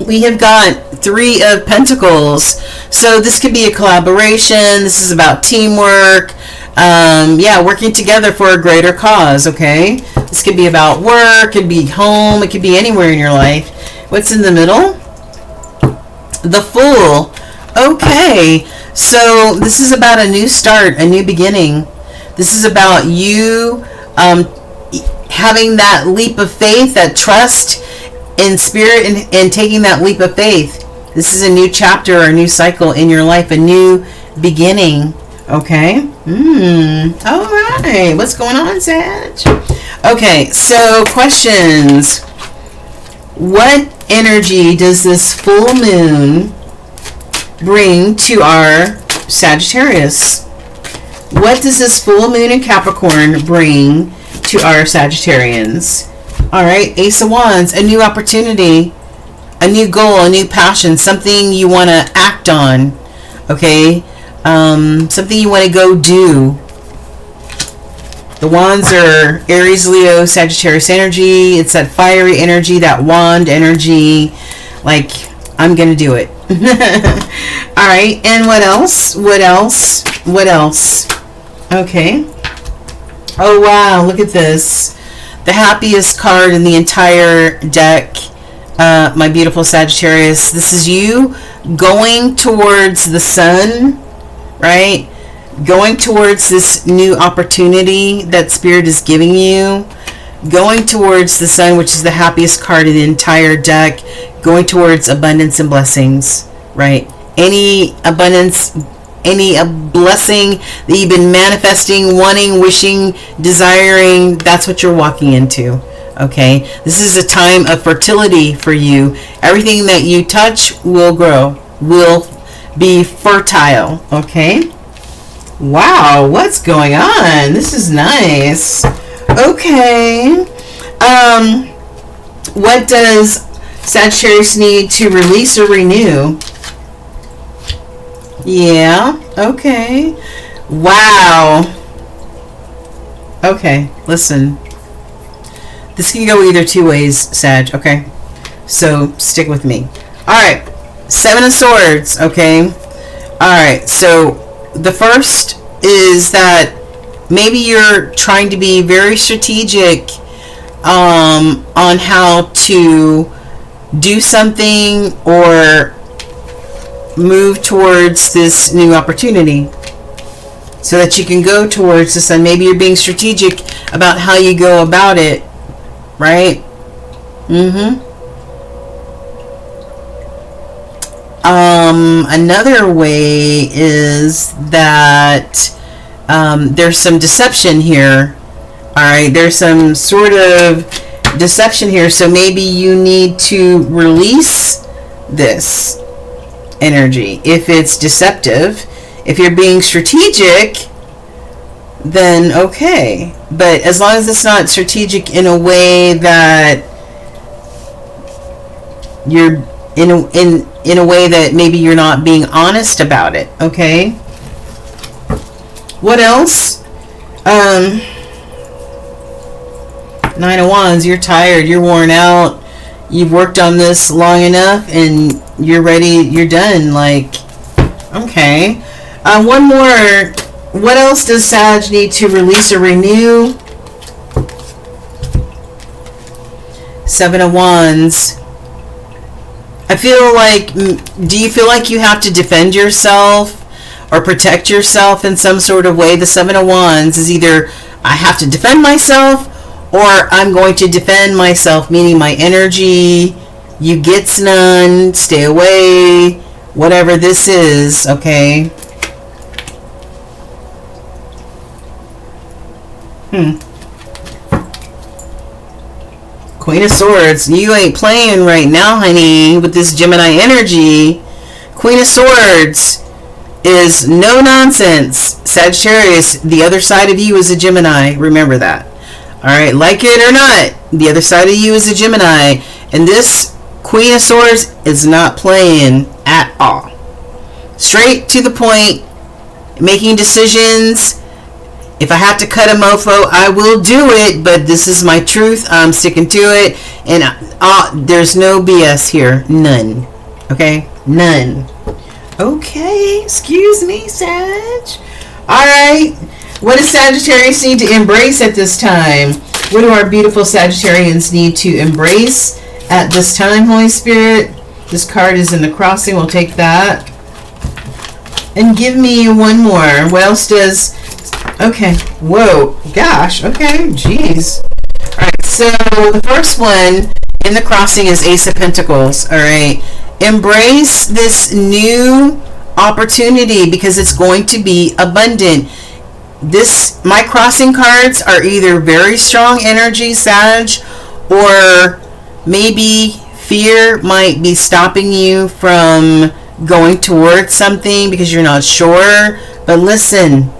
[SPEAKER 1] We have got 3 of Pentacles. So this could be a collaboration. This is about teamwork. Yeah, working together for a greater cause, okay? This could be about work. It could be home. It could be anywhere in your life. What's in the middle? The Fool. Okay. So this is about a new start, a new beginning. This is about you having that leap of faith, that trust in spirit, and taking that leap of faith. This is a new chapter or a new cycle in your life, a new beginning. Okay. All right. What's going on, Sag? Okay. So questions. What energy does this full moon bring to our Sagittarius? What does this full moon in Capricorn bring to our Sagittarians? All right, Ace of Wands, a new opportunity, a new goal, a new passion, something you want to act on, okay? Something you want to go do. The Wands are Aries, Leo, Sagittarius energy. It's that fiery energy, that wand energy, like, I'm going to do it. All right, and what else? What else? What else? Okay. Oh, wow, look at this. The happiest card in the entire deck, my beautiful Sagittarius. This is you going towards the sun, right? Going towards this new opportunity that Spirit is giving you. Going towards the sun, which is the happiest card in the entire deck. Going towards abundance and blessings, right? Any abundance, any blessing that you've been manifesting, wanting, wishing, desiring, that's what you're walking into. Okay, this is a time of fertility for you. Everything that you touch will grow, will be fertile. Okay, wow, what's going on? This is nice. Okay, what does Sagittarius need to release or renew? Yeah, okay. Wow. Okay, listen. This can go either 2 ways, Sag, okay? So, stick with me. Alright, 7 of Swords, okay? Alright, so the first is that maybe you're trying to be very strategic on how to do something or move towards this new opportunity so that you can go towards the sun. Maybe you're being strategic about how you go about it, right? Another way is that there's some deception here. All right, there's some sort of deception here. So maybe you need to release this energy if it's deceptive. If you're being strategic, then okay. But as long as it's not strategic in a way that you're in a way that maybe you're not being honest about it, okay? What else? Nine of Wands, you're tired, you're worn out, you've worked on this long enough, and you're ready, you're done. Like, okay. One more. What else does Sag need to release or renew? Seven of Wands. I feel like, do you feel like you have to defend yourself or protect yourself in some sort of way? The Seven of Wands is either I have to defend myself or I'm going to defend myself, meaning my energy, you gets none, stay away, whatever this is, okay? Queen of Swords, you ain't playing right now, honey, with this Gemini energy. Queen of Swords is no nonsense. Sagittarius, the other side of you is a Gemini. Remember that. All right, like it or not, the other side of you is a Gemini. And this Queen of Swords is not playing at all. Straight to the point, making decisions. If I have to cut a mofo, I will do it, but this is my truth. I'm sticking to it. And there's no BS here. None. Okay? None. Okay. Excuse me, Sag. All right. What does Sagittarius need to embrace at this time? What do our beautiful Sagittarians need to embrace at this time, Holy Spirit? This card is in the crossing. We'll take that. And give me one more. What else does... Okay. Whoa. Gosh. Okay. Jeez. All right. So the first one in the crossing is Ace of Pentacles. All right. Embrace this new opportunity because it's going to be abundant. My crossing cards are either very strong energy, Sag, or maybe fear might be stopping you from going towards something because you're not sure. But listen.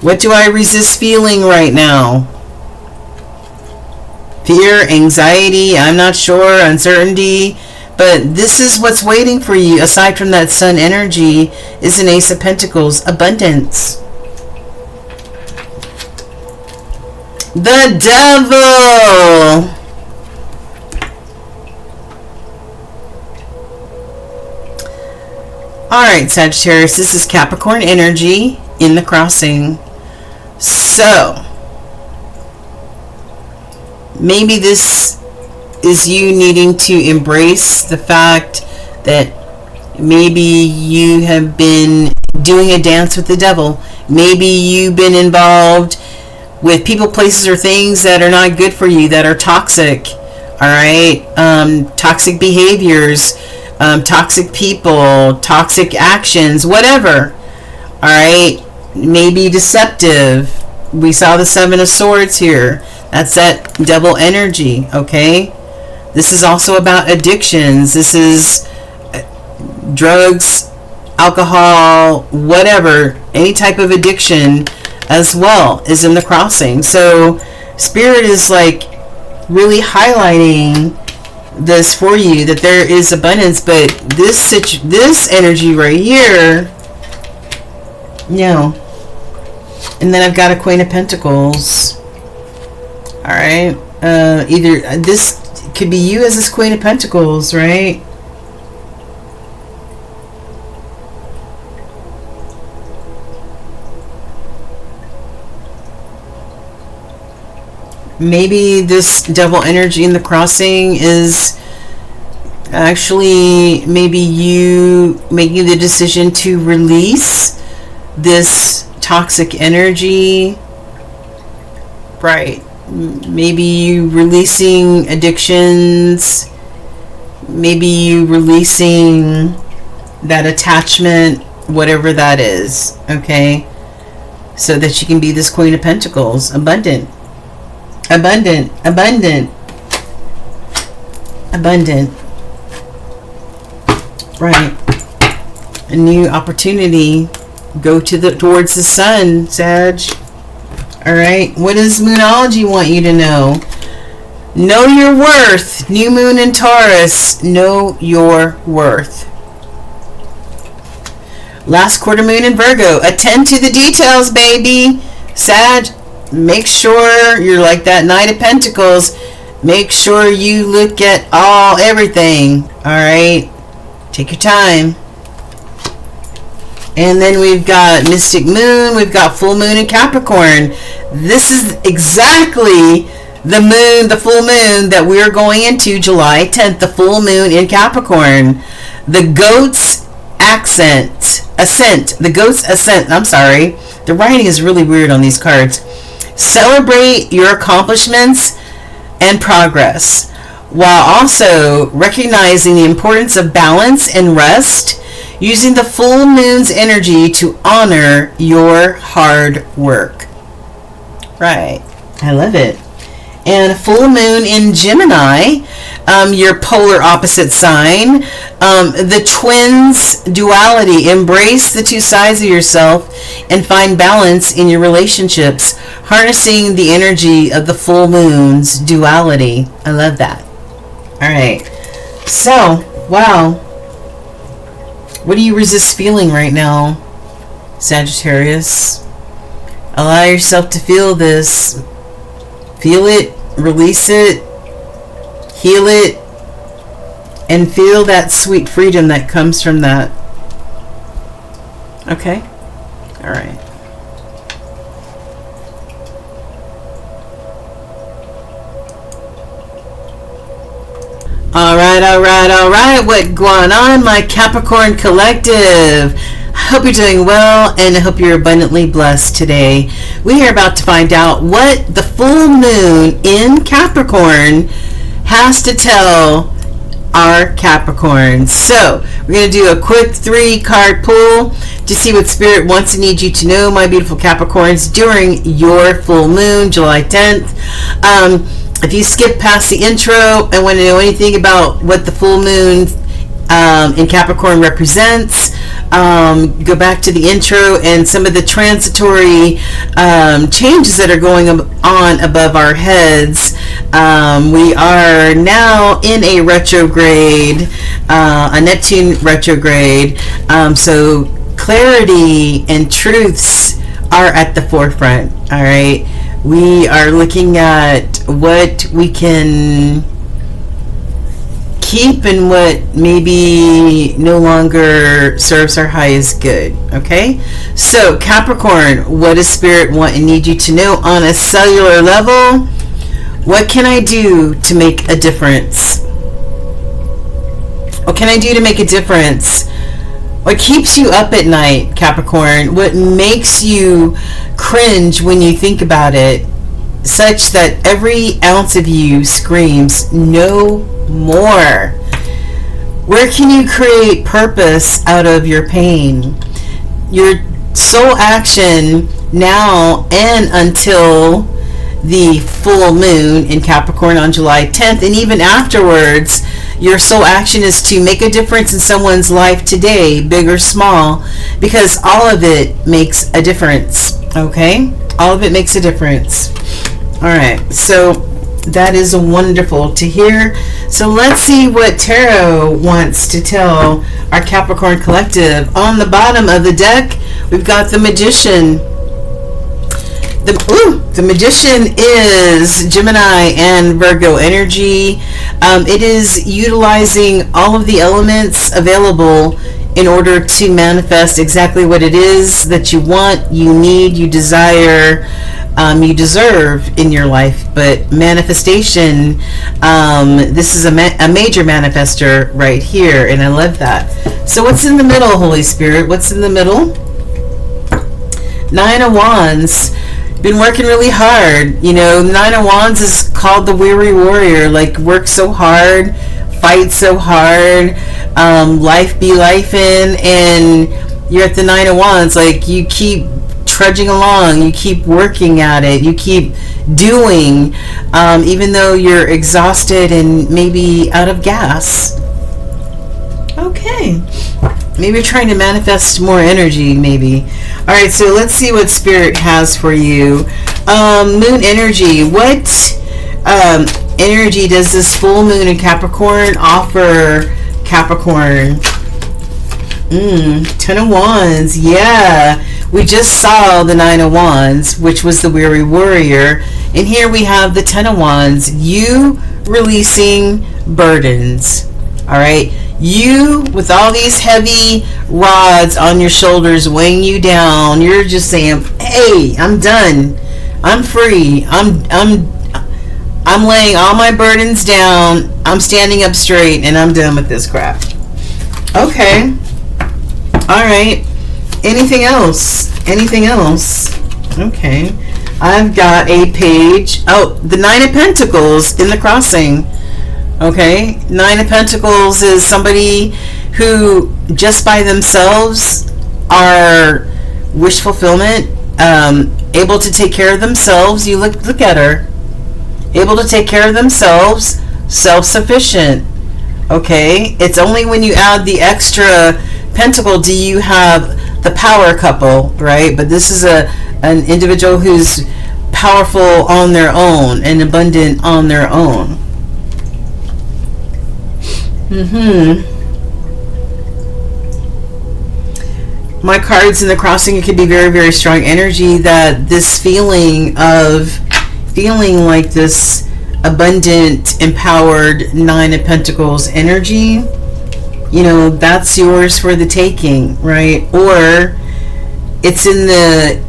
[SPEAKER 1] What do I resist feeling right now? Fear, anxiety, I'm not sure, uncertainty. But this is what's waiting for you, aside from that sun energy, is an Ace of Pentacles, abundance. The Devil! Alright, Sagittarius, this is Capricorn energy in the crossing. So, maybe this is you needing to embrace the fact that maybe you have been doing a dance with the devil. Maybe you've been involved with people, places, or things that are not good for you, that are toxic. Alright? Toxic behaviors, toxic people, toxic actions, whatever. Alright? Maybe deceptive. We saw the Seven of Swords here. That's that devil energy, okay? This is also about addictions. This is drugs, alcohol, whatever. Any type of addiction as well is in the crossing. So Spirit is like really highlighting this for you, that there is abundance, but this energy right here, no. And then I've got a Queen of Pentacles. Alright. Either this could be you as this Queen of Pentacles, right? Maybe this devil energy in the crossing is actually maybe you making the decision to release this toxic energy, right? Maybe you releasing addictions, maybe you releasing that attachment, whatever that is, okay? so that you can be this Queen of Pentacles. Abundant. Abundant. Abundant. Abundant. Right. A new opportunity. Go towards the sun, Sag. All right. What does Moonology want you to know? Know your worth. New moon in Taurus. Know your worth. Last quarter moon in Virgo. Attend to the details, baby. Sag, make sure you're like that Knight of Pentacles. Make sure you look at everything. All right. Take your time. And then we've got Mystic Moon. We've got full moon in Capricorn. This is exactly the full moon that we're going into July 10th. The full moon in Capricorn. The goat's ascent. The goat's ascent. I'm sorry. The writing is really weird on these cards. Celebrate your accomplishments and progress, while also recognizing the importance of balance and rest, using the full moon's energy to honor your hard work. Right. I love it. And full moon in Gemini, your polar opposite sign, the twins duality. Embrace the two sides of yourself and find balance in your relationships, harnessing the energy of the full moon's duality. I love that. All right. So, wow. What do you resist feeling right now, Sagittarius? Allow yourself to feel this. Feel it, release it, heal it, and feel that sweet freedom that comes from that. Okay? All right. All right. What going on, my Capricorn collective? I hope you're doing well, and I hope you're abundantly blessed today. We are about to find out what the full moon in Capricorn has to tell our Capricorns. So we're going to do a quick 3-card pull to see what Spirit wants and needs you to know, my beautiful Capricorns, during your full moon, July 10th. If you skip past the intro and want to know anything about what the full moon in Capricorn represents, go back to the intro and some of the transitory changes that are going on above our heads. We are now in a retrograde, a Neptune retrograde, so clarity and truths are at the forefront. All right, we are looking at what we can keep and what maybe no longer serves our highest good. Okay, so Capricorn, what does Spirit want and need you to know on a cellular level? What can I do to make a difference? What can I do to make a difference? What keeps you up at night, Capricorn? What makes you cringe when you think about it, such that every ounce of you screams no more? Where can you create purpose out of your pain? Your soul action now and until the full moon in Capricorn on July 10th, and even afterwards, your soul action is to make a difference in someone's life today, big or small, because all of it makes a difference. Okay, all of it makes a difference. All right, so that is wonderful to hear. So let's see what Tarot wants to tell our Capricorn collective. On the bottom of the deck, we've got the Magician. The Magician is Gemini and Virgo energy. It is utilizing all of the elements available in order to manifest exactly what it is that you want, you need, you desire, you deserve in your life. But manifestation, this is a major manifester right here, and I love that. So what's in the middle, Holy Spirit? What's in the middle? 9 of Wands. Been working really hard. You know, 9 of Wands is called the weary warrior. Like, work so hard, fight so hard, life be lifing, and you're at the 9 of Wands. Like, you keep trudging along. You keep working at it. You keep doing, even though you're exhausted and maybe out of gas. Okay. Maybe you're trying to manifest more energy, maybe. All right, so let's see what Spirit has for you. Moon energy. What energy does this full moon in Capricorn offer Capricorn? 10 of Wands. Yeah. We just saw the 9 of Wands, which was the weary warrior. And here we have the 10 of Wands. You releasing burdens. All right. You, with all these heavy rods on your shoulders weighing you down, you're just saying, hey, I'm done. I'm free. I'm laying all my burdens down. I'm standing up straight and I'm done with this crap. Okay. All right. Anything else? Anything else? Okay. I've got a page. Oh, the 9 of Pentacles in the crossing. Okay. 9 of Pentacles is somebody who just by themselves are wish fulfillment, able to take care of themselves. You look at her. Able to take care of themselves, self-sufficient. Okay. It's only when you add the extra pentacle do you have the power couple, right? But this is an individual who's powerful on their own and abundant on their own. My cards in the crossing, it could be very, very strong energy that this feeling like this abundant, empowered 9 of Pentacles energy, you know, that's yours for the taking, right? Or it's in the,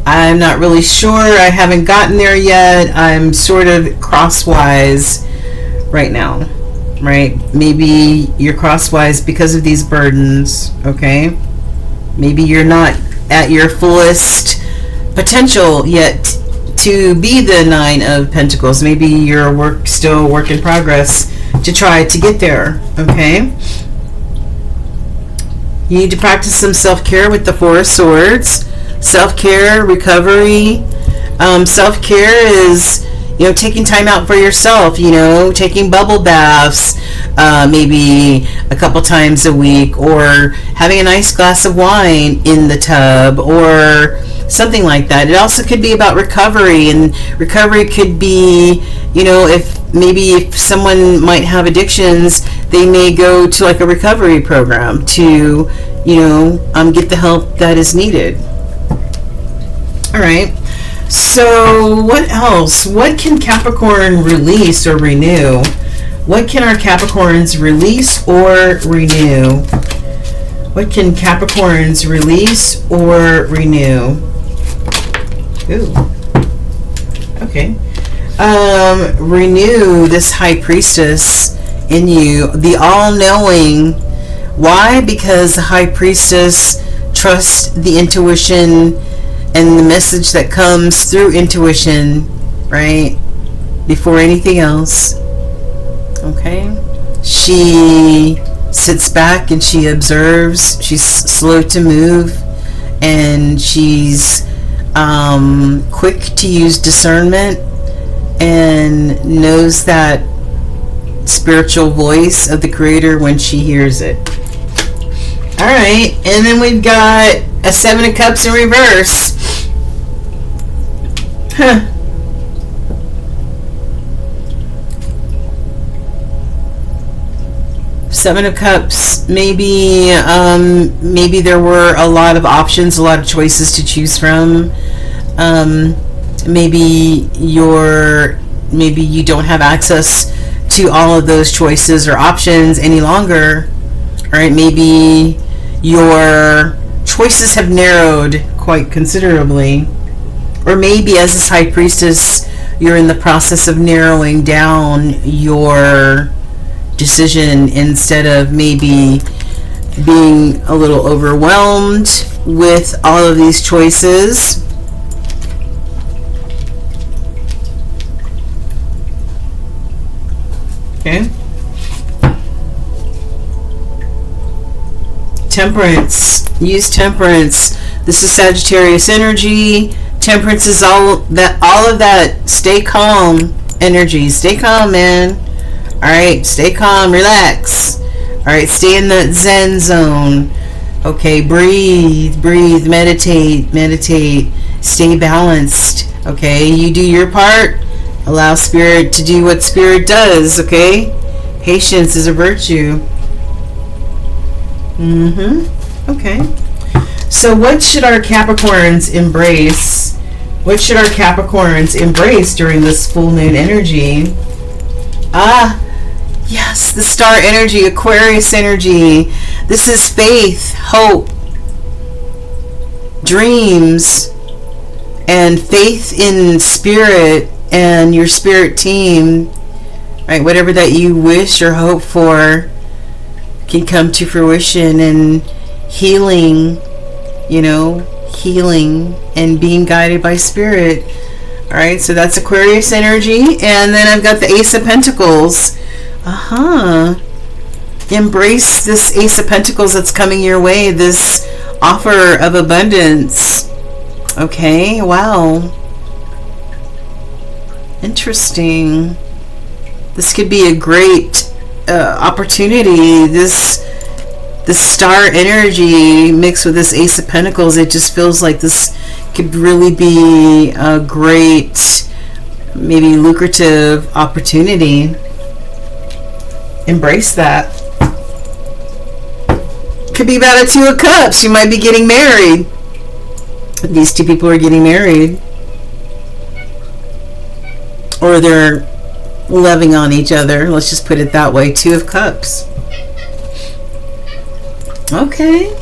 [SPEAKER 1] I'm not really sure, I haven't gotten there yet, I'm sort of crosswise right now, right? Maybe you're crosswise because of these burdens, okay? Maybe you're not at your fullest potential yet to be the 9 of Pentacles. Maybe you're still a work in progress to try to get there, okay? You need to practice some self-care with the 4 of Swords. Self-care, recovery. Self-care is, you know, taking time out for yourself, you know, taking bubble baths, maybe a couple times a week, or having a nice glass of wine in the tub, or something like that. It also could be about recovery, and recovery could be, you know, if someone might have addictions, they may go to like a recovery program to, you know, get the help that is needed. All right. So what else? What can Capricorn release or renew? What can our Capricorns release or renew? What can Capricorns release or renew? Ooh. Okay. Renew this High Priestess in you, the all-knowing. Why? Because the High Priestess trusts the intuition and the message that comes through intuition, right? Before anything else. Okay? She sits back and she observes. She's slow to move, and she's quick to use discernment and knows that spiritual voice of the Creator when she hears it. All right, and then we've got a 7 of Cups in reverse. Huh. Seven of Cups. Maybe there were a lot of options, a lot of choices to choose from. Maybe you don't have access to all of those choices or options any longer. All right, maybe your choices have narrowed quite considerably. Or maybe as this High Priestess, you're in the process of narrowing down your decision instead of maybe being a little overwhelmed with all of these choices. Okay. Temperance. Use temperance. This is Sagittarius energy. Temperance is all of that. Stay calm energy. Stay calm, man. Alright, stay calm, relax. Alright, stay in that Zen zone. Okay, breathe, meditate. Stay balanced. Okay, you do your part. Allow spirit to do what spirit does, okay? Patience is a virtue. Okay. So what should our Capricorns embrace? What should our Capricorns embrace during this full moon energy? Yes, the star energy, Aquarius energy. This is faith, hope, dreams, and faith in spirit and your spirit team. Right, whatever that you wish or hope for can come to fruition, and healing, healing and being guided by spirit. All right, so that's Aquarius energy. And then I've got the Ace of Pentacles. Embrace this Ace of Pentacles that's coming your way, this offer of abundance. Okay, wow. Interesting. This could be a great opportunity. This star energy mixed with this Ace of Pentacles, it just feels like this could really be a great, maybe lucrative opportunity. Embrace that. Could be about a Two of Cups. You might be getting married. These two people are getting married. Or they're loving on each other. Let's just put it that way. Two of Cups. Okay.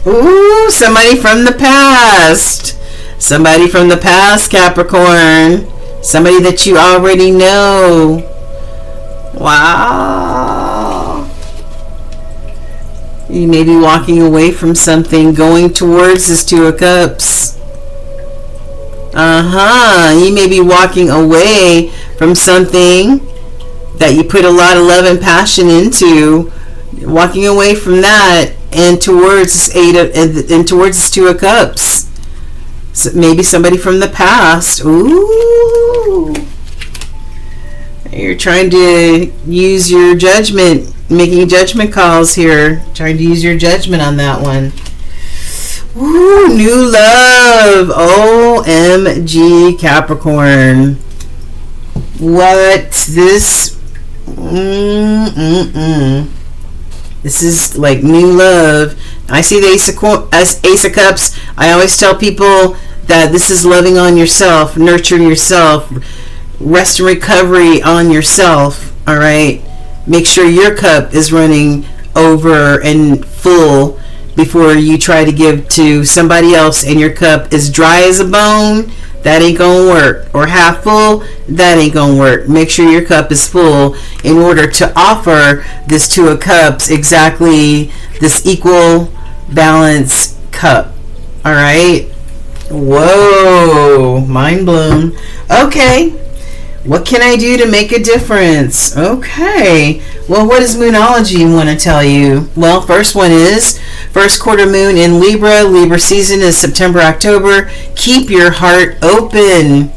[SPEAKER 1] Ooh, somebody from the past. Somebody from the past, Capricorn. Somebody that you already know. Wow. You may be walking away from something, going towards this Two of Cups. You may be walking away from something that you put a lot of love and passion into. Walking away from that and towards this Two of Cups. So maybe somebody from the past. Ooh. You're trying to use your judgment, making judgment calls here. Trying to use your judgment on that one. Ooh, new love. OMG, Capricorn. What? This? This is like new love. I see the Ace of Cups. I always tell people that this is loving on yourself, nurturing yourself, rest and recovery on yourself. All right. Make sure your cup is running over and full before you try to give to somebody else and your cup is dry as a bone. That ain't gonna work. Or half full, that ain't gonna work. Make sure your cup is full in order to offer this Two of Cups exactly this equal balance cup. All right. Whoa, mind blown. Okay, what can I do to make a difference? Okay, well, what does Moonology want to tell you? Well, first one is first quarter moon in Libra. Libra season is September, October. Keep your heart open.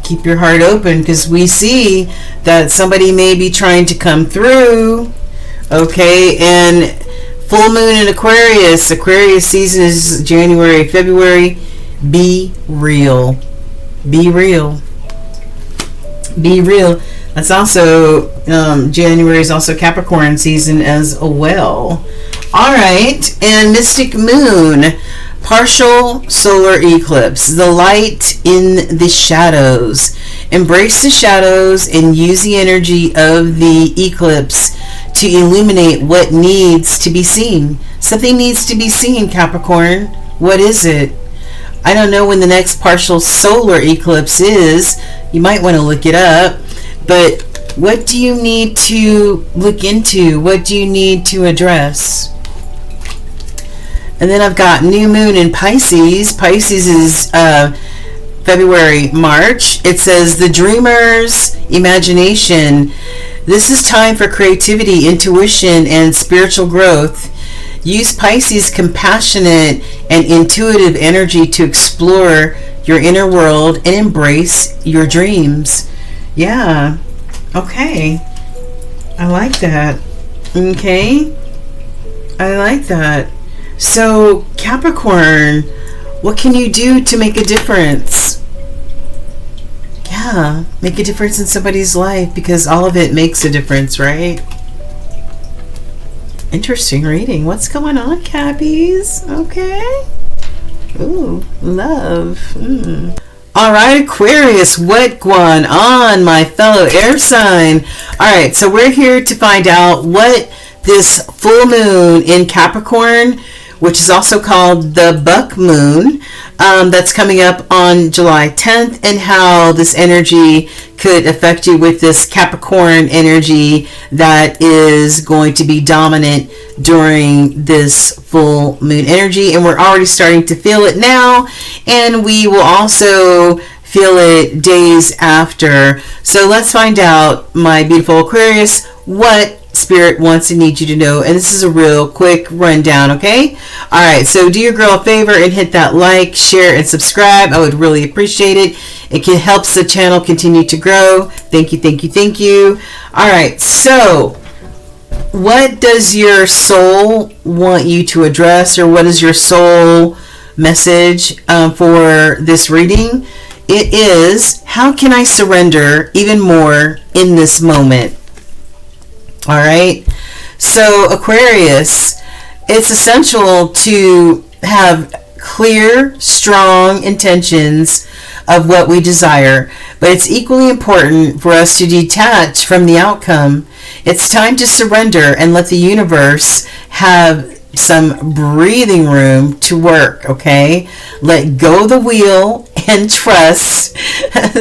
[SPEAKER 1] Keep your heart open, because we see that somebody may be trying to come through. Okay, and full moon in Aquarius. Aquarius season is January, February. Be real. Be real. Be real. That's also January is also Capricorn season as well. All right, and Mystic Moon, partial solar eclipse, the light in the shadows. Embrace the shadows and use the energy of the eclipse to illuminate what needs to be seen. Something needs to be seen, Capricorn. What is it? I don't know when the next partial solar eclipse is. You might want to look it up. But what do you need to look into? What do you need to address? And then I've got new moon in Pisces. Pisces is February, March. It says the dreamer's imagination. This is time for creativity, intuition, and spiritual growth. Use Pisces' compassionate and intuitive energy to explore your inner world and embrace your dreams. Yeah. Okay. I like that. Okay. I like that. So, Capricorn, what can you do to make a difference? Yeah, make a difference in somebody's life, because all of it makes a difference, right? Interesting reading. What's going on, Cappies? Okay. Ooh, love. All right, Aquarius, what going on, my fellow air sign? All right, so we're here to find out what this full moon in Capricorn, which is also called the buck moon, that's coming up on July 10th, and how this energy could affect you with this Capricorn energy that is going to be dominant during this full moon energy. And we're already starting to feel it now, and we will also feel it days after. So let's find out, my beautiful Aquarius, what Spirit wants and needs you to know. And this is a real quick rundown, okay? All right, so do your girl a favor and hit that like, share, and subscribe. I would really appreciate it. It helps the channel continue to grow. Thank you, thank you, thank you. All right, so what does your soul want you to address, or what is your soul message for this reading? It is, how can I surrender even more in this moment? All right, so Aquarius, it's essential to have clear, strong intentions of what we desire, but it's equally important for us to detach from the outcome. It's time to surrender and let the universe have some breathing room to work, okay? Let go of the wheel and trust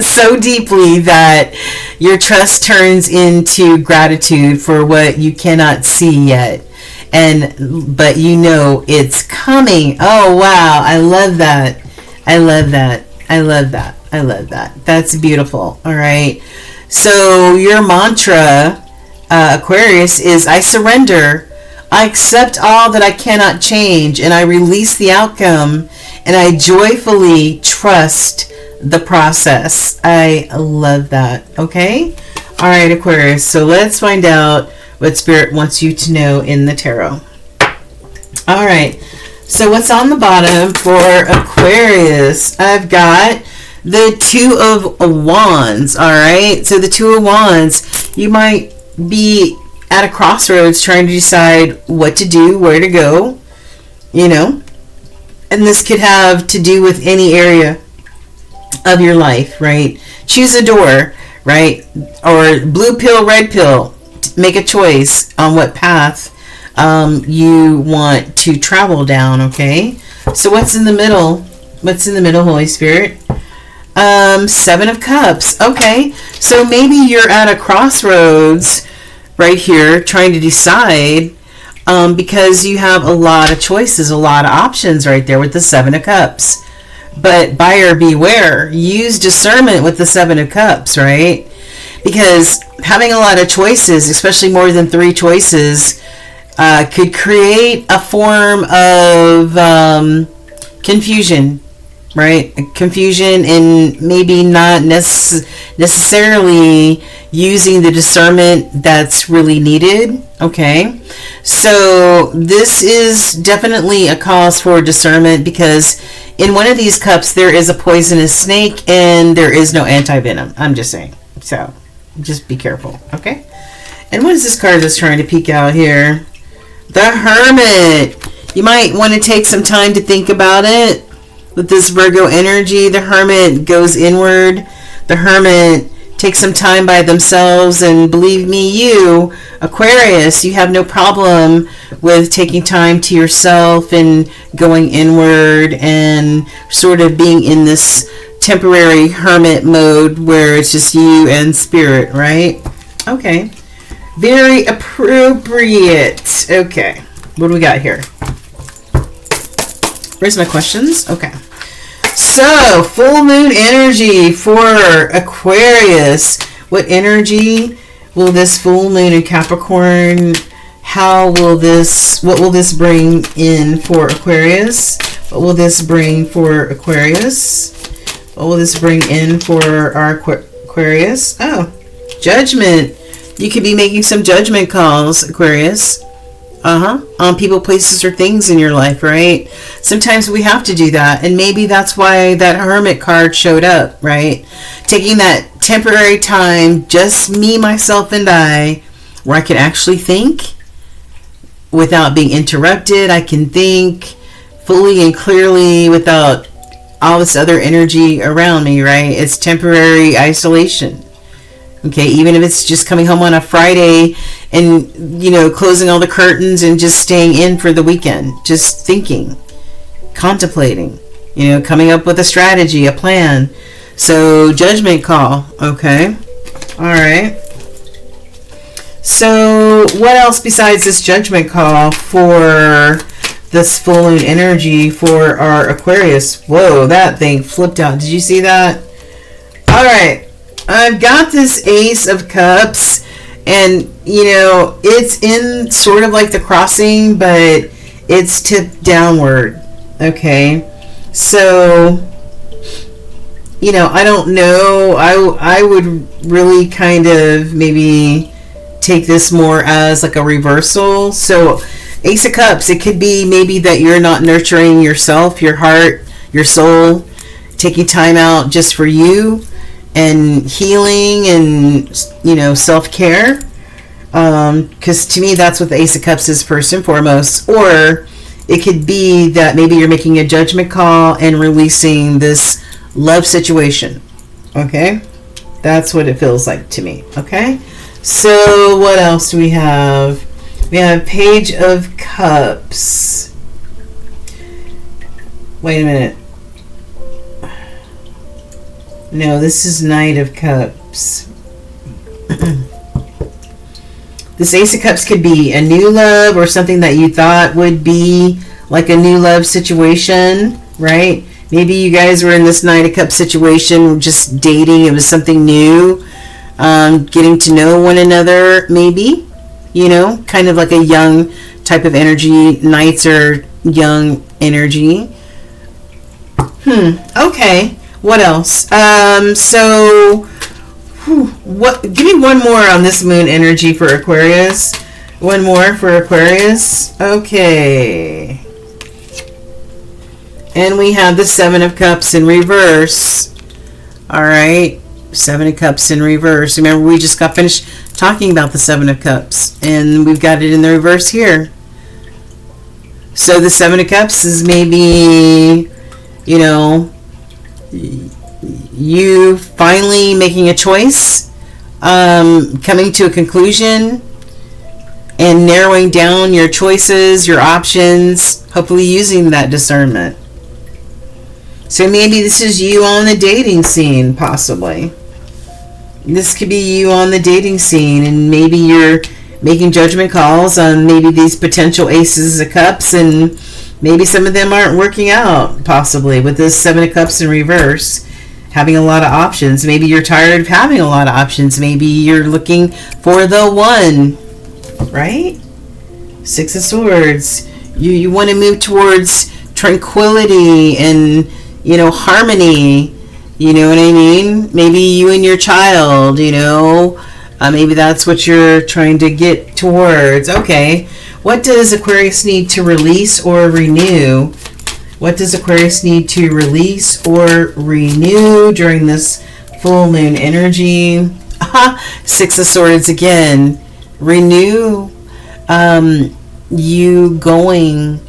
[SPEAKER 1] so deeply that your trust turns into gratitude for what you cannot see yet. But you know it's coming. Oh, wow. I love that. I love that. I love that. I love that. That's beautiful. All right. So your mantra, Aquarius, is I surrender. I accept all that I cannot change, and I release the outcome, and I joyfully trust the process. I love that. Okay? All right, Aquarius. So let's find out what Spirit wants you to know in the tarot. All right. So what's on the bottom for Aquarius? I've got the Two of Wands. All right. So the Two of Wands, you might be at a crossroads trying to decide what to do, where to go, and this could have to do with any area of your life, right? Choose a door, right? Or blue pill, red pill. Make a choice on what path you want to travel down, okay? So what's in the middle? What's in the middle, Holy Spirit? Seven of Cups. Okay, so maybe you're at a crossroads right here trying to decide, because you have a lot of choices, a lot of options right there with the Seven of Cups. But buyer beware. Use discernment with the Seven of Cups, right? Because having a lot of choices, especially more than 3 choices, could create a form of confusion, right? Confusion, and maybe not necessarily using the discernment that's really needed, okay? So this is definitely a cause for discernment, because in one of these cups there is a poisonous snake and there is no anti-venom. I'm just saying. So just be careful, okay? And what is this card that's trying to peek out here? The Hermit. You might want to take some time to think about it. With this Virgo energy, the Hermit goes inward. The Hermit takes some time by themselves, and believe me, you, Aquarius, you have no problem with taking time to yourself and going inward and sort of being in this temporary hermit mode where it's just you and Spirit, right? Okay. Very appropriate. Okay. What do we got here? Where's my questions? Okay. So, full moon energy for Aquarius. What energy will this full moon in Capricorn what will this bring in for Aquarius? What will this bring for Aquarius? What will this bring in for our Aquarius? Oh, judgment. You could be making some judgment calls, Aquarius. On people, places, or things in your life, right? Sometimes we have to do that. And maybe that's why that Hermit card showed up, right? Taking that temporary time, just me, myself, and I, where I can actually think without being interrupted. I can think fully and clearly without all this other energy around me, right? It's temporary isolation. Okay, even if it's just coming home on a Friday and, you know, closing all the curtains and just staying in for the weekend, just thinking, contemplating, you know, coming up with a strategy, a plan. So, judgment call, okay? All right. So, what else besides this judgment call for this full moon energy for our Aquarius? Whoa, that thing flipped out. Did you see that? All right. I've got this Ace of Cups, and, you know, it's in sort of like the crossing, but it's tipped downward, okay? So, you know, I don't know. I would really kind of maybe take this more as like a reversal. So, Ace of Cups, it could be maybe that you're not nurturing yourself, your heart, your soul, taking time out just for you, and healing and, you know, self-care, because to me that's what the Ace of Cups is first and foremost. Or it could be that maybe you're making a judgment call and releasing this love situation. Okay, that's what it feels like to me. Okay, so what else do we have? We have Page of Cups. Wait a minute. No, this is Knight of Cups. This Ace of Cups could be a new love or something that you thought would be like a new love situation, right? Maybe you guys were in this Knight of Cups situation, just dating. It was something new, getting to know one another, maybe, you know, kind of like a young type of energy. Knights are young energy. Okay. What else? What? Give me one more on this moon energy for Aquarius. One more for Aquarius. Okay. And we have the Seven of Cups in reverse. All right. Seven of Cups in reverse. Remember, we just got finished talking about the Seven of Cups, and we've got it in the reverse here. So the Seven of Cups is maybe, you know, you finally making a choice, coming to a conclusion, and narrowing down your choices, your options, hopefully using that discernment. So maybe this is you on the dating scene, possibly. This could be you on the dating scene, and maybe you're making judgment calls on maybe these potential Aces of Cups, and maybe some of them aren't working out, possibly, with this Seven of Cups in reverse. Having a lot of options. Maybe you're tired of having a lot of options. Maybe you're looking for the one, right? Six of Swords. You want to move towards tranquility and, you know, harmony. You know what I mean? Maybe you and your child, you know. Maybe that's what you're trying to get towards. Okay. What does Aquarius need to release or renew? What does Aquarius need to release or renew during this full moon energy? Six of Swords again. Renew. You going,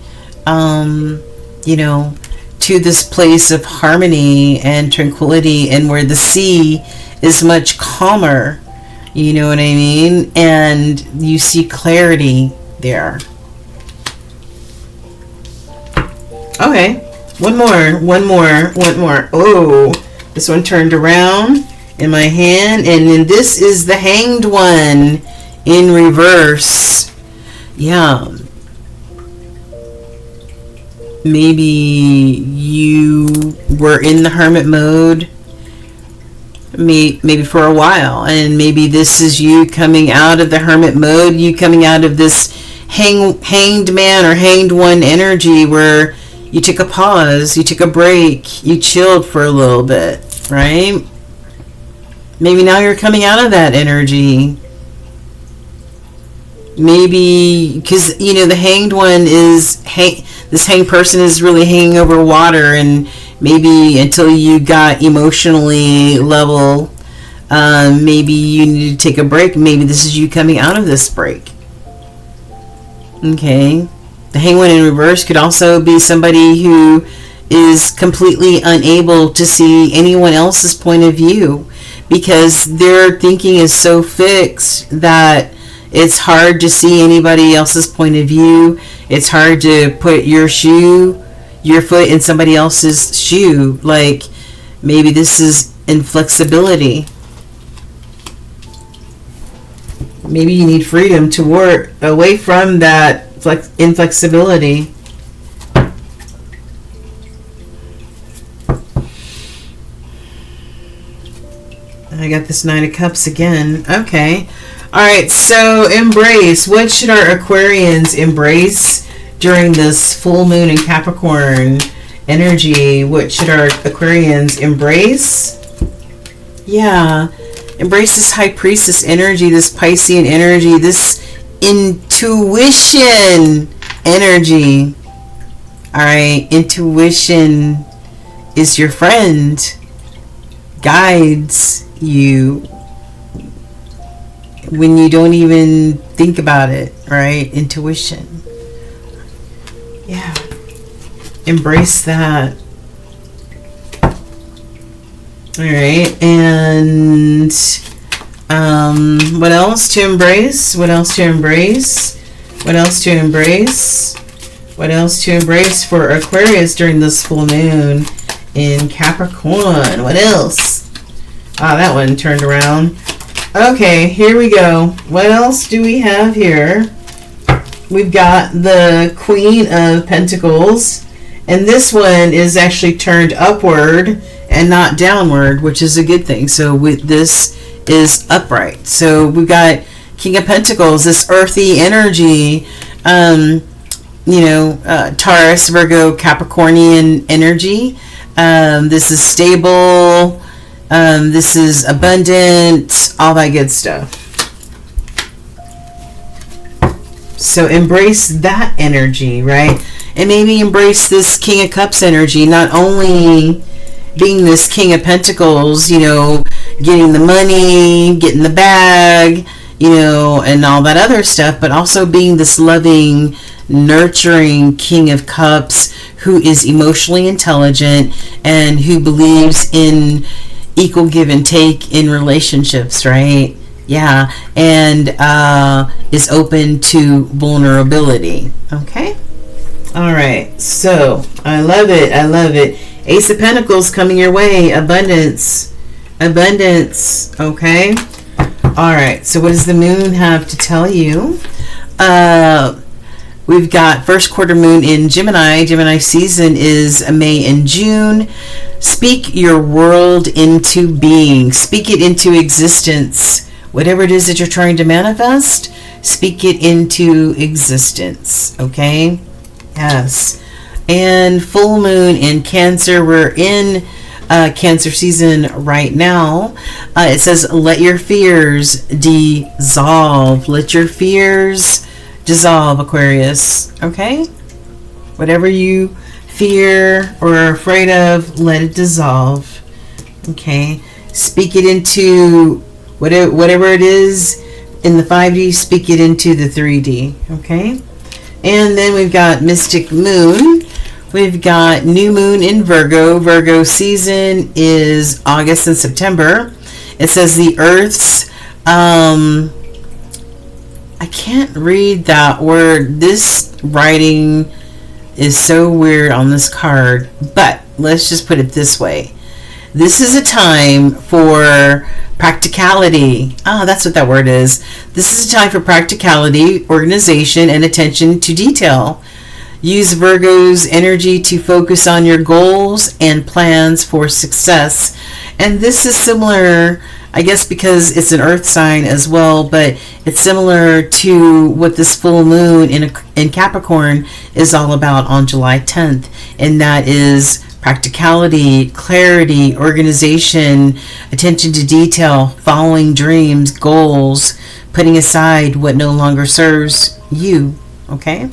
[SPEAKER 1] you know, to this place of harmony and tranquility, and where the sea is much calmer. You know what I mean? And you see clarity there. Okay, one more. Oh, this one turned around in my hand, and then this is the Hanged One in reverse. Yeah. Maybe you were in the hermit mode maybe for a while, and maybe this is you coming out of the hermit mode, you coming out of this hanged man or hanged one energy, where you took a pause, you took a break, you chilled for a little bit, right? Maybe now you're coming out of that energy. Maybe because, you know, the hanged one is this hanged person is really hanging over water, and maybe until you got emotionally level, maybe you need to take a break. Maybe this is you coming out of this break. Okay. The hanged one in reverse could also be somebody who is completely unable to see anyone else's point of view, because their thinking is so fixed that it's hard to see anybody else's point of view. It's hard to put your foot in somebody else's shoe. Like, maybe this is inflexibility. Maybe you need freedom to work away from that inflexibility. I got this Nine of Cups again. Okay. All right, so embrace. What should our Aquarians embrace during this full moon in Capricorn energy? What should our Aquarians embrace? Yeah, embrace this High Priestess energy, this Piscean energy, this intuition energy. All right, intuition is your friend, guides you when you don't even think about it, right? Intuition. Yeah. Embrace that. All right. And what else to embrace? What else to embrace? What else to embrace? What else to embrace for Aquarius during this full moon in Capricorn? What else? Ah, that one turned around. Okay, here we go. What else do we have here? We've got the Queen of Pentacles, and this one is actually turned upward and not downward, which is a good thing. So this is upright. So we've got King of Pentacles, this earthy energy, Taurus, Virgo, Capricornian energy. This is stable. This is abundant, all that good stuff. So embrace that energy, right? And maybe embrace this King of Cups energy, not only being this King of Pentacles, getting the money, getting the bag, and all that other stuff, but also being this loving, nurturing King of Cups who is emotionally intelligent and who believes in equal give and take in relationships, right? Yeah, and is open to vulnerability. Okay? All right, so I love it. I love it. Ace of Pentacles coming your way. Abundance. Abundance. Okay? All right, so what does the moon have to tell you? We've got first quarter moon in Gemini. Gemini season is May and June. Speak your world into being. Speak it into existence. Whatever it is that you're trying to manifest, speak it into existence. Okay? Yes. And full moon in Cancer. We're in Cancer season right now. It says, let your fears dissolve. Let your fears dissolve, Aquarius. Okay? Whatever you fear or are afraid of, let it dissolve. Okay? Speak it into whatever it is in the 5D, speak it into the 3D. Okay? And then we've got Mystic Moon. We've got new moon in Virgo. Virgo season is August and September. It says the Earth's I can't read that word. This writing is so weird on this card, but let's just put it this way. This is a time for practicality. That's what that word is. This is a time for practicality, organization, and attention to detail. Use Virgo's energy to focus on your goals and plans for success. And this is similar, I guess, because it's an earth sign as well, but it's similar to what this full moon in Capricorn is all about on July 10th. And that is practicality, clarity, organization, attention to detail, following dreams, goals, putting aside what no longer serves you. Okay?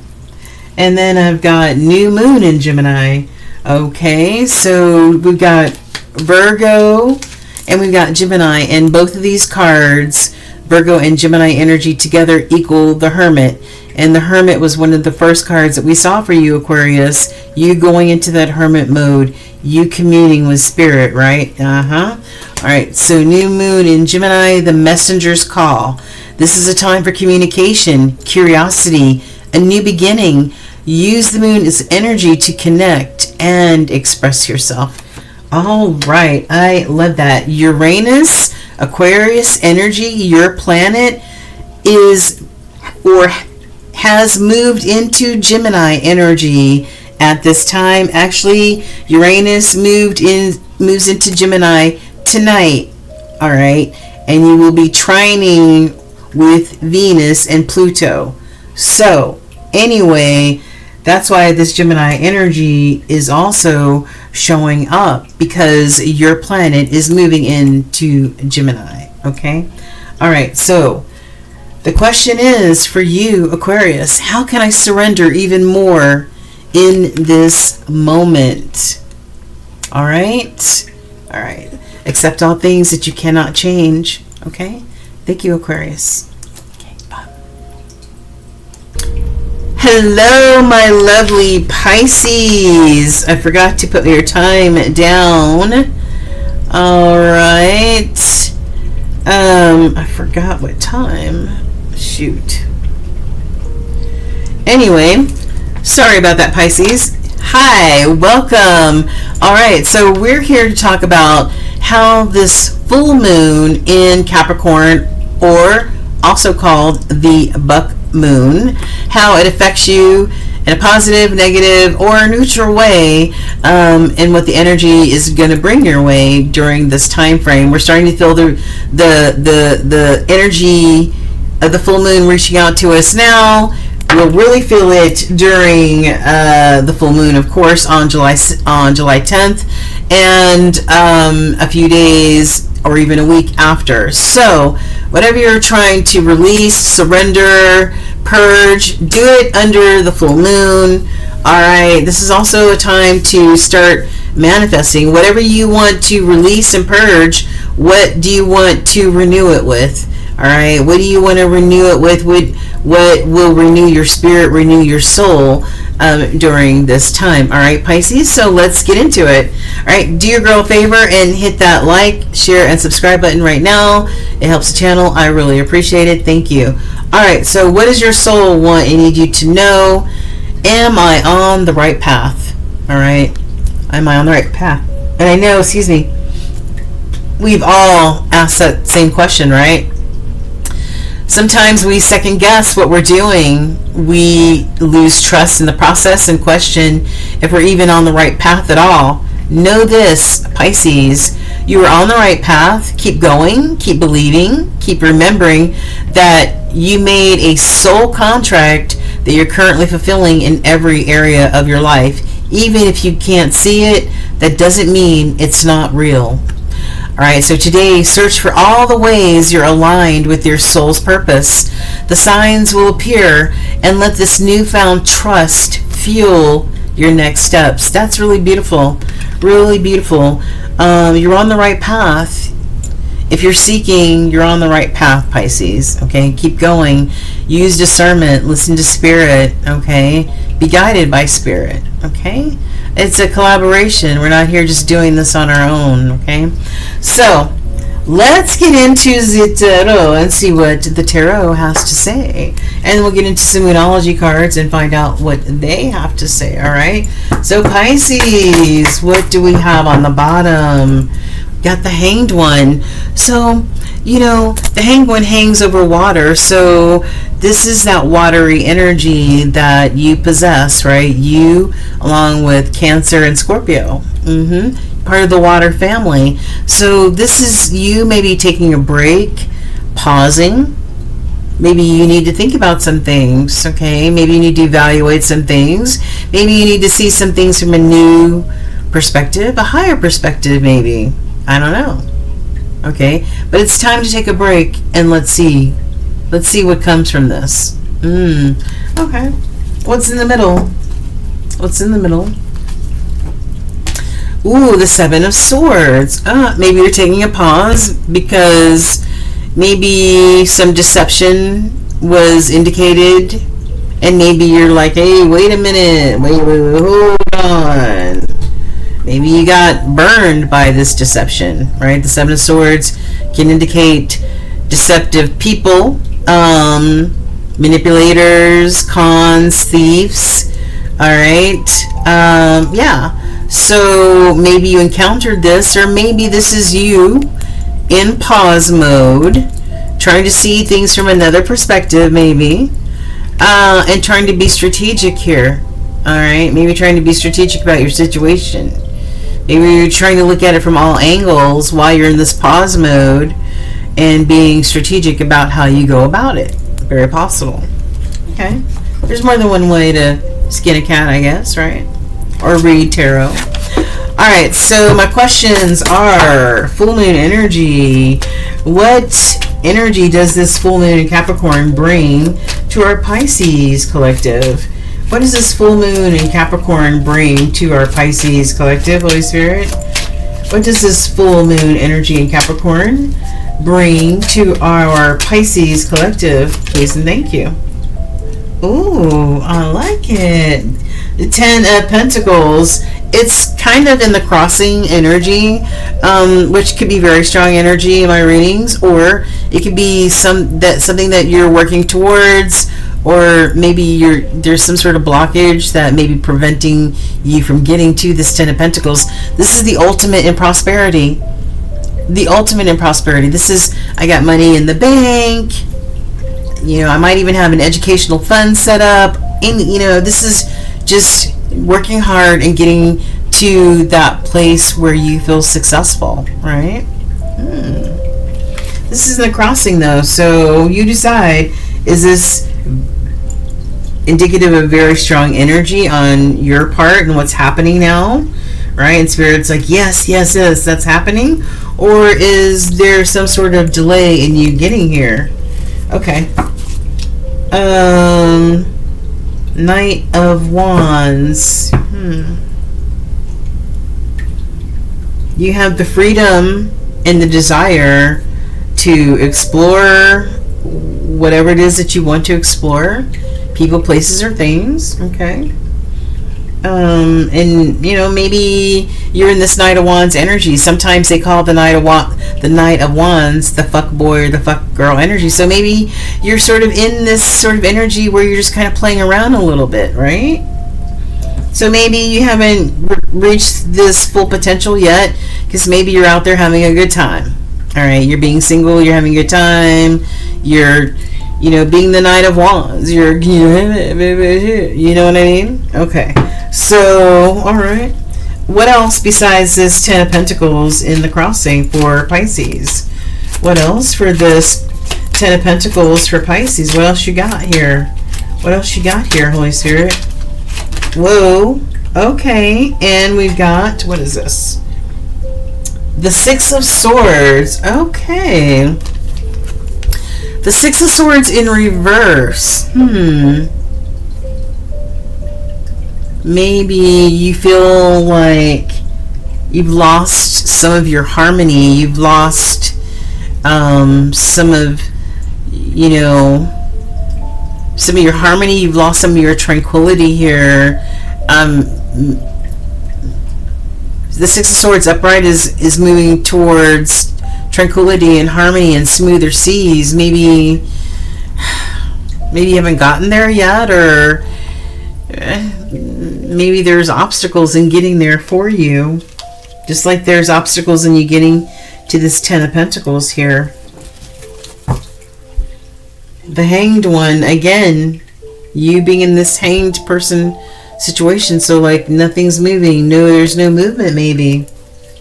[SPEAKER 1] And then I've got new moon in Gemini. Okay, so we've got Virgo and we've got Gemini, and both of these cards, Virgo and Gemini energy together, equal the Hermit. And the Hermit was one of the first cards that we saw for you, Aquarius. You going into that Hermit mode, you communing with spirit, right? All right, so new moon in Gemini, the messenger's call. This is a time for communication, curiosity, a new beginning. Use the moon's energy to connect and express yourself. All right, I love that. Uranus, Aquarius energy, your planet is or has moved into Gemini energy at this time. Actually, Uranus moves into Gemini tonight. All right, and you will be trining with Venus and Pluto. So, anyway, that's why this Gemini energy is also showing up, because your planet is moving into Gemini. Okay? All right, so the question is for you, Aquarius, how can I surrender even more in this moment? All right? All right. Accept all things that you cannot change. Okay? Thank you, Aquarius. Hello, my lovely Pisces. I forgot to put your time down. All right. I forgot what time. Shoot. Anyway, sorry about that, Pisces. Hi, welcome. All right, so we're here to talk about how this full moon in Capricorn, or also called the buck moon, how it affects you in a positive, negative, or neutral way, and what the energy is going to bring your way during this time frame. We're starting to feel the energy of the full moon reaching out to us now. We'll really feel it during the full moon, of course, on July 10th, and a few days or even a week after. So whatever you're trying to release, surrender, purge, do it under the full moon. All right, this is also a time to start manifesting whatever you want to release and purge. What do you want to renew it with? All right, what do you want to renew it with? What will renew your spirit, renew your soul during this time? All right, Pisces, so let's get into it. All right, do your girl a favor and hit that like, share, and subscribe button right now. It helps the channel. I really appreciate it. Thank you. All right, so what does your soul want? I need you to know, am I on the right path? All right, am I on the right path? And I know, excuse me, we've all asked that same question, right? Sometimes we second guess what we're doing. We lose trust in the process and question if we're even on the right path at all. Know this, Pisces, you are on the right path. Keep going, keep believing, keep remembering that you made a soul contract that you're currently fulfilling in every area of your life. Even if you can't see it, that doesn't mean it's not real. All right, so today, search for all the ways you're aligned with your soul's purpose. The signs will appear, and let this newfound trust fuel your next steps. That's really beautiful, really beautiful. You're on the right path. If you're seeking, you're on the right path, Pisces. Okay, keep going. Use discernment. Listen to spirit. Okay, be guided by spirit. Okay, it's a collaboration. We're not here just doing this on our own. Okay, so let's get into the tarot and see what the tarot has to say, and we'll get into some Moonology cards and find out what they have to say. All right, so Pisces, what do we have on the bottom? got the Hanged One. So, you know, the Hanged One hangs over water. So this is that watery energy that you possess, right? You, along with Cancer and Scorpio. Part of the water family. So this is you maybe taking a break, pausing. Maybe you need to think about some things, okay? Maybe you need to evaluate some things. Maybe you need to see some things from a new perspective, a higher perspective maybe. I don't know. Okay? But it's time to take a break and let's see. Let's see what comes from this. Okay. What's in the middle? What's in the middle? Ooh, the Seven of Swords. Maybe you're taking a pause because maybe some deception was indicated, and maybe you're like, hey, wait a minute, wait, hold on. Maybe you got burned by this deception, right? The Seven of Swords can indicate deceptive people, manipulators, cons, thieves, all right? Yeah. So maybe you encountered this, or maybe this is you in pause mode, trying to see things from another perspective, maybe, and trying to be strategic here. All right, maybe trying to be strategic about your situation. Maybe you're trying to look at it from all angles while you're in this pause mode, and being strategic about how you go about it. Very possible. Okay, there's more than one way to skin a cat, I guess, right? Or read tarot. Alright, so my questions are full moon energy. What energy does this full moon in Capricorn bring to our Pisces collective? What does this full moon in Capricorn bring to our Pisces collective, Holy Spirit? What does this full moon energy in Capricorn bring to our Pisces collective? Please and thank you. Ooh, I like it. The Ten of Pentacles. It's kind of in the crossing energy, which could be very strong energy in my readings, or it could be something that you're working towards, or maybe there's some sort of blockage that may be preventing you from getting to this Ten of Pentacles. This is the ultimate in prosperity. The ultimate in prosperity. This is, I got money in the bank. You know, I might even have an educational fund set up. And, you know, this is just working hard and getting to that place where you feel successful, right? This isn't a crossing, though, so you decide, is this indicative of very strong energy on your part and what's happening now, right? And Spirit's like, yes, yes, yes, that's happening. Or is there some sort of delay in you getting here? Okay. Knight of Wands. You have the freedom and the desire to explore whatever it is that you want to explore. People, places, or things. Okay. And you know, maybe you're in this Knight of Wands energy. Sometimes they call the Knight of Wands the fuck boy or the fuck girl energy. So maybe you're sort of in this sort of energy where you're just kind of playing around a little bit, right? So maybe you haven't reached this full potential yet, because maybe you're out there having a good time. All right, you're being single, you're having a good time, you're, you know, being the Knight of Wands, you know what I mean? Okay. So, all right. What else besides this Ten of Pentacles in the crossing for Pisces? What else for this Ten of Pentacles for Pisces? What else you got here? What else you got here, Holy Spirit? Whoa. Okay. And we've got, what is this? The Six of Swords. Okay. The Six of Swords in reverse. Maybe you feel like you've lost some of your harmony. You've lost some of, you know, some of your harmony. You've lost some of your tranquility here. The Six of Swords upright is moving towards tranquility and harmony and smoother seas. Maybe you haven't gotten there yet, or maybe there's obstacles in getting there for you. Just like there's obstacles in you getting to this Ten of Pentacles here. The Hanged One, again, you being in this hanged person situation. So like nothing's moving. No, there's no movement maybe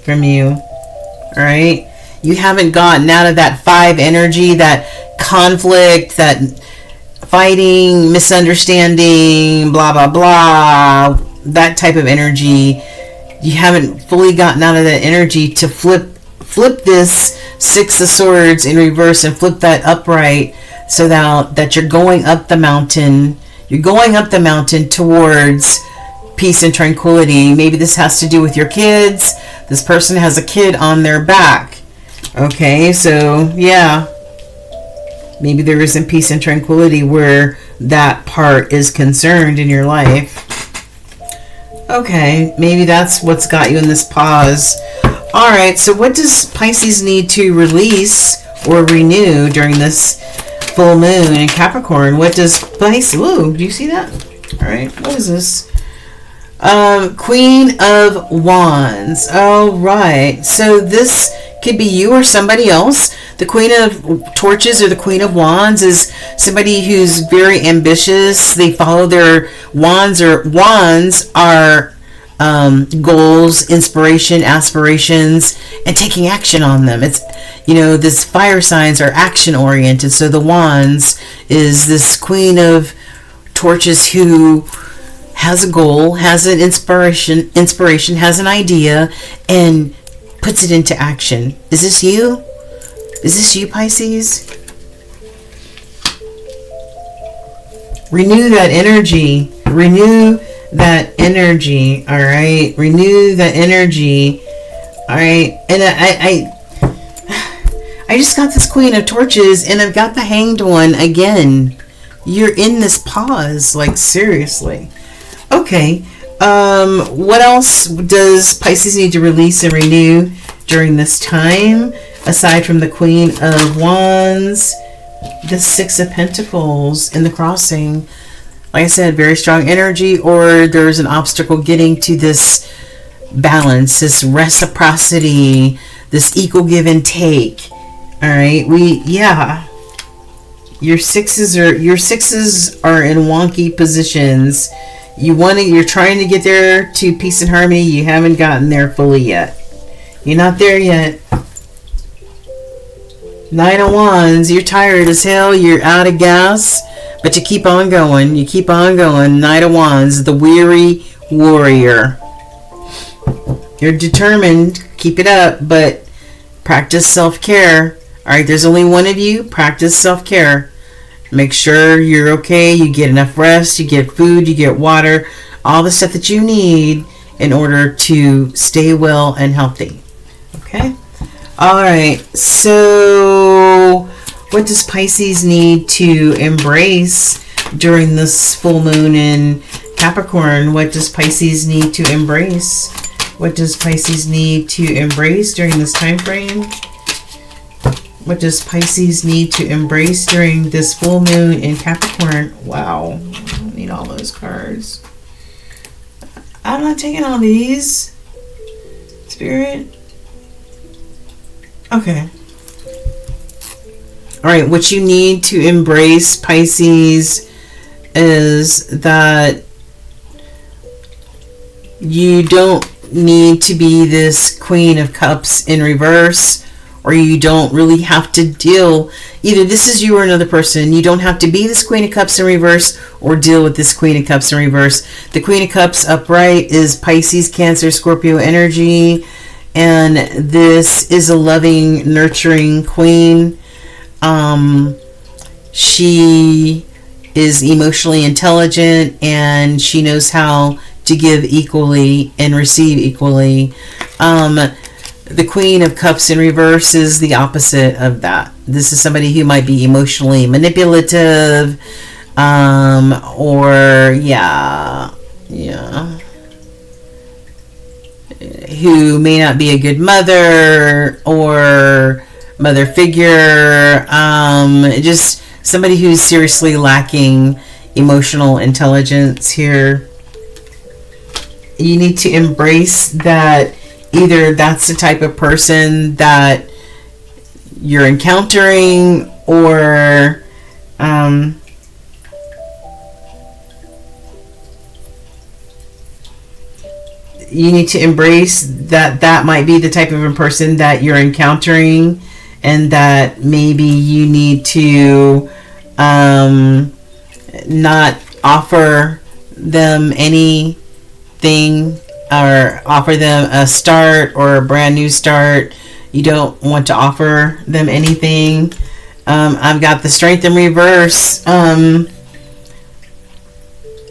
[SPEAKER 1] from you. All right. You haven't gotten out of that 5 energy, that conflict, that fighting, misunderstanding, blah, blah, blah. That type of energy. You haven't fully gotten out of that energy to flip this 6 of Swords in reverse and flip that upright, so that you're going up the mountain. You're going up the mountain towards peace and tranquility. Maybe this has to do with your kids. This person has a kid on their back. Okay, so yeah. Maybe there isn't peace and tranquility where that part is concerned in your life. Okay, maybe that's what's got you in this pause. Alright, so what does Pisces need to release or renew during this full moon in Capricorn? What does Pisces... Whoa, do you see that? Alright, what is this? Queen of Wands. Alright, so this could be you or somebody else. The Queen of Torches or the Queen of Wands is somebody who's very ambitious. They follow their wands, or wands are goals, inspiration, aspirations, and taking action on them. It's, you know, this fire signs are action oriented. So the Wands is this Queen of Torches who has a goal, has an inspiration, has an idea, and puts it into action. Is this you? Is this you, Pisces? Renew that energy. Renew that energy. All right. Renew that energy. All right. And I just got this Queen of Torches, and I've got the Hanged One again. You're in this pause, like seriously. Okay. What else does Pisces need to release and renew during this time, aside from the Queen of Wands, the 6 of Pentacles in the crossing? Like I said, very strong energy, or there's an obstacle getting to this balance, this reciprocity, this equal give and take. All right, your sixes are in wonky positions. You're trying to get there to peace and harmony. You haven't gotten there fully yet. You're not there yet. 9 of Wands, you're tired as hell. You're out of gas, but you keep on going. You keep on going. 9 of Wands, the weary warrior. You're determined. Keep it up, but practice self-care. All right, there's only one of you. Practice self-care. Make sure you're okay. You get enough rest. You get food. You get water. All the stuff that you need in order to stay well and healthy. Okay? All right. So what does Pisces need to embrace during this full moon in Capricorn? What does Pisces need to embrace? What does Pisces need to embrace during this time frame? What does Pisces need to embrace during this full moon in Capricorn? Wow. I don't need all those cards. I'm not taking all these. Spirit. Okay. Alright, what you need to embrace, Pisces, is that you don't need to be this Queen of Cups in reverse, or you don't really have to deal, either this is you or another person. You don't have to be this Queen of Cups in reverse or deal with this Queen of Cups in reverse. The Queen of Cups upright is Pisces, Cancer, Scorpio energy, and this is a loving, nurturing queen. She is emotionally intelligent, and she knows how to give equally and receive equally. The Queen of Cups in reverse is the opposite of that. This is somebody who might be emotionally manipulative, or who may not be a good mother or mother figure. Just somebody who's seriously lacking emotional intelligence here. You need to embrace that Either that's the type of person that you're encountering, or you need to embrace that might be the type of person that you're encountering, and that maybe you need to not offer them anything, or offer them a start or a brand new start. You don't want to offer them anything. I've got the Strength in reverse.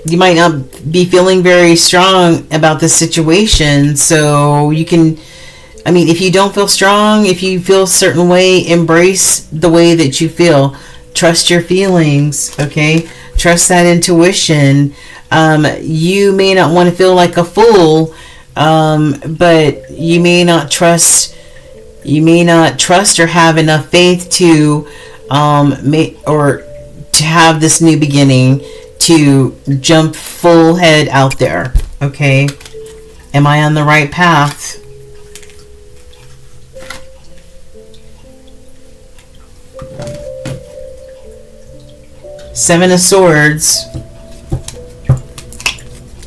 [SPEAKER 1] You might not be feeling very strong about this situation, so you can, I mean, if you don't feel strong, if you feel a certain way, embrace the way that you feel. Trust your feelings, okay? Trust that intuition. You may not want to feel like a fool, but you may not trust or have enough faith to to have this new beginning, to jump full head out there, okay? Am I on the right path? Seven of Swords.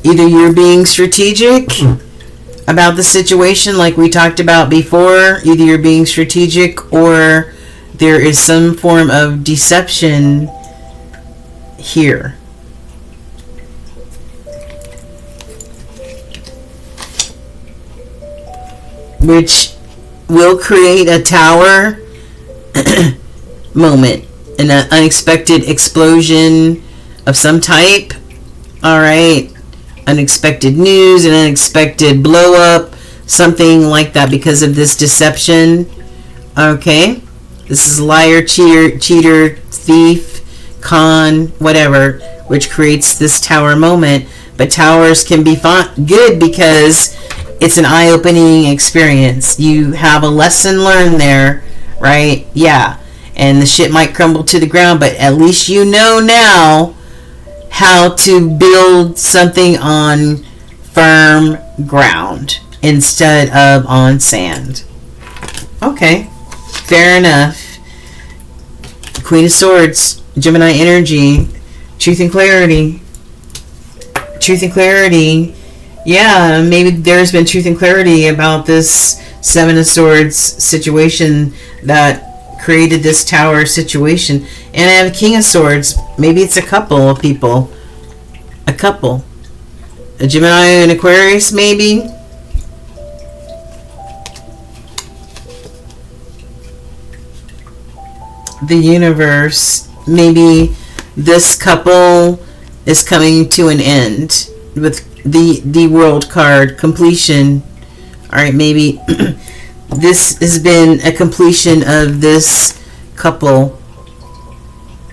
[SPEAKER 1] Either you're being strategic about the situation, like we talked about before. Either you're being strategic, or there is some form of deception here. Which will create a tower moment, an unexpected explosion of some type. All right, unexpected news, an unexpected blow up, something like that, because of this deception. Okay, this is liar, cheater, thief, con, whatever, which creates this tower moment. But towers can be good because it's an eye-opening experience. You have a lesson learned there, right? Yeah. And the shit might crumble to the ground, but at least you know now how to build something on firm ground instead of on sand. Okay, fair enough. Queen of Swords, Gemini energy, truth and clarity. Truth and clarity. Yeah, maybe there's been truth and clarity about this Seven of Swords situation that created this tower situation. And I have a King of Swords. Maybe it's a couple of people. A couple. A Gemini and Aquarius, maybe. The universe. Maybe this couple is coming to an end with the World card. Completion. Alright, maybe this has been a completion of this couple.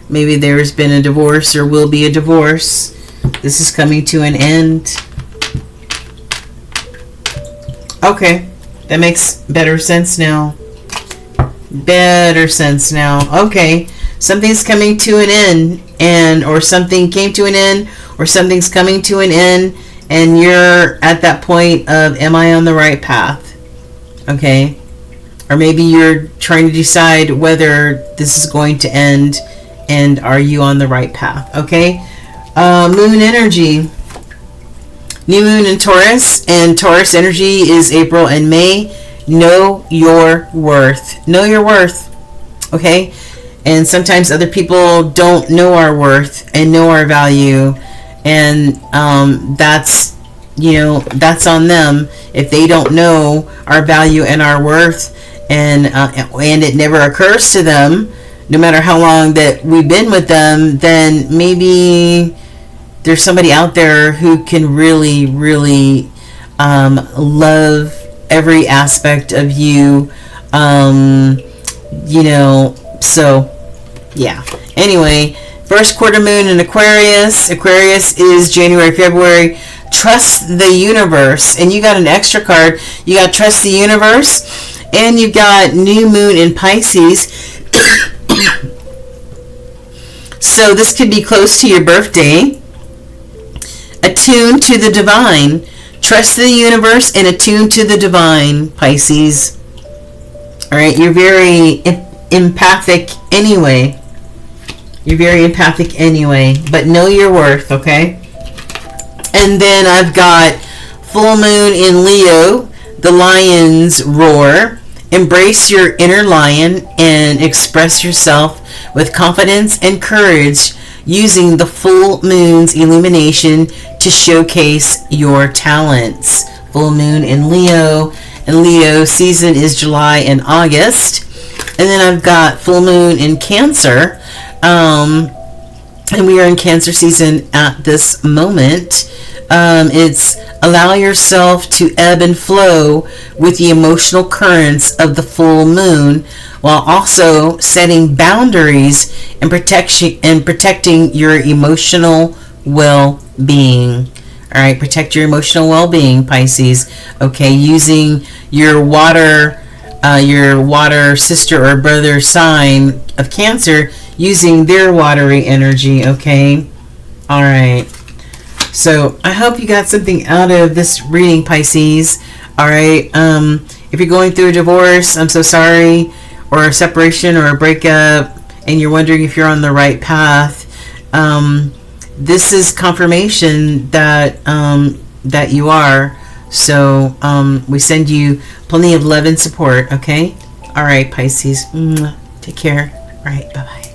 [SPEAKER 1] Maybe there has been a divorce or will be a divorce. This is coming to an end. Okay, that makes better sense now. Better sense now. Okay, something's coming to an end, or something came to an end, or something's coming to an end, and you're at that point of, am I on the right path? Okay, or maybe you're trying to decide whether this is going to end, and are you on the right path? Okay, moon energy. New moon in Taurus, and Taurus energy is April and May. Know your worth. Know your worth. Okay? And sometimes other people don't know our worth and know our value. And that's, that's on them. If they don't know our value and our worth, and it never occurs to them, no matter how long that we've been with them, then maybe there's somebody out there who can really, really love every aspect of you. So yeah. Anyway, first quarter moon in Aquarius. Aquarius is January, February. Trust the universe. And you got an extra card. You got trust the universe. And you got new moon in Pisces. So this could be close to your birthday. Attune to the divine. Trust the universe and attune to the divine, Pisces. All right, you're very empathic anyway. You're very empathic anyway, but know your worth, okay? And then I've got full moon in Leo, the lion's roar. Embrace your inner lion and express yourself with confidence and courage, using the full moon's illumination to showcase your talents. Full moon in Leo, and Leo season is July and August. And then I've got full moon in Cancer, and we are in Cancer season at this moment. It's allow yourself to ebb and flow with the emotional currents of the full moon, while also setting boundaries and protecting your emotional well-being. All right, protect your emotional well-being, Pisces. Okay, using your water sister or brother sign of Cancer, using their watery energy. Okay, all right. So I hope you got something out of this reading, Pisces. All right. If you're going through a divorce, I'm so sorry, or a separation or a breakup, and you're wondering if you're on the right path, this is confirmation that that you are. So we send you plenty of love and support. Okay. All right, Pisces. Take care. All right. Bye bye.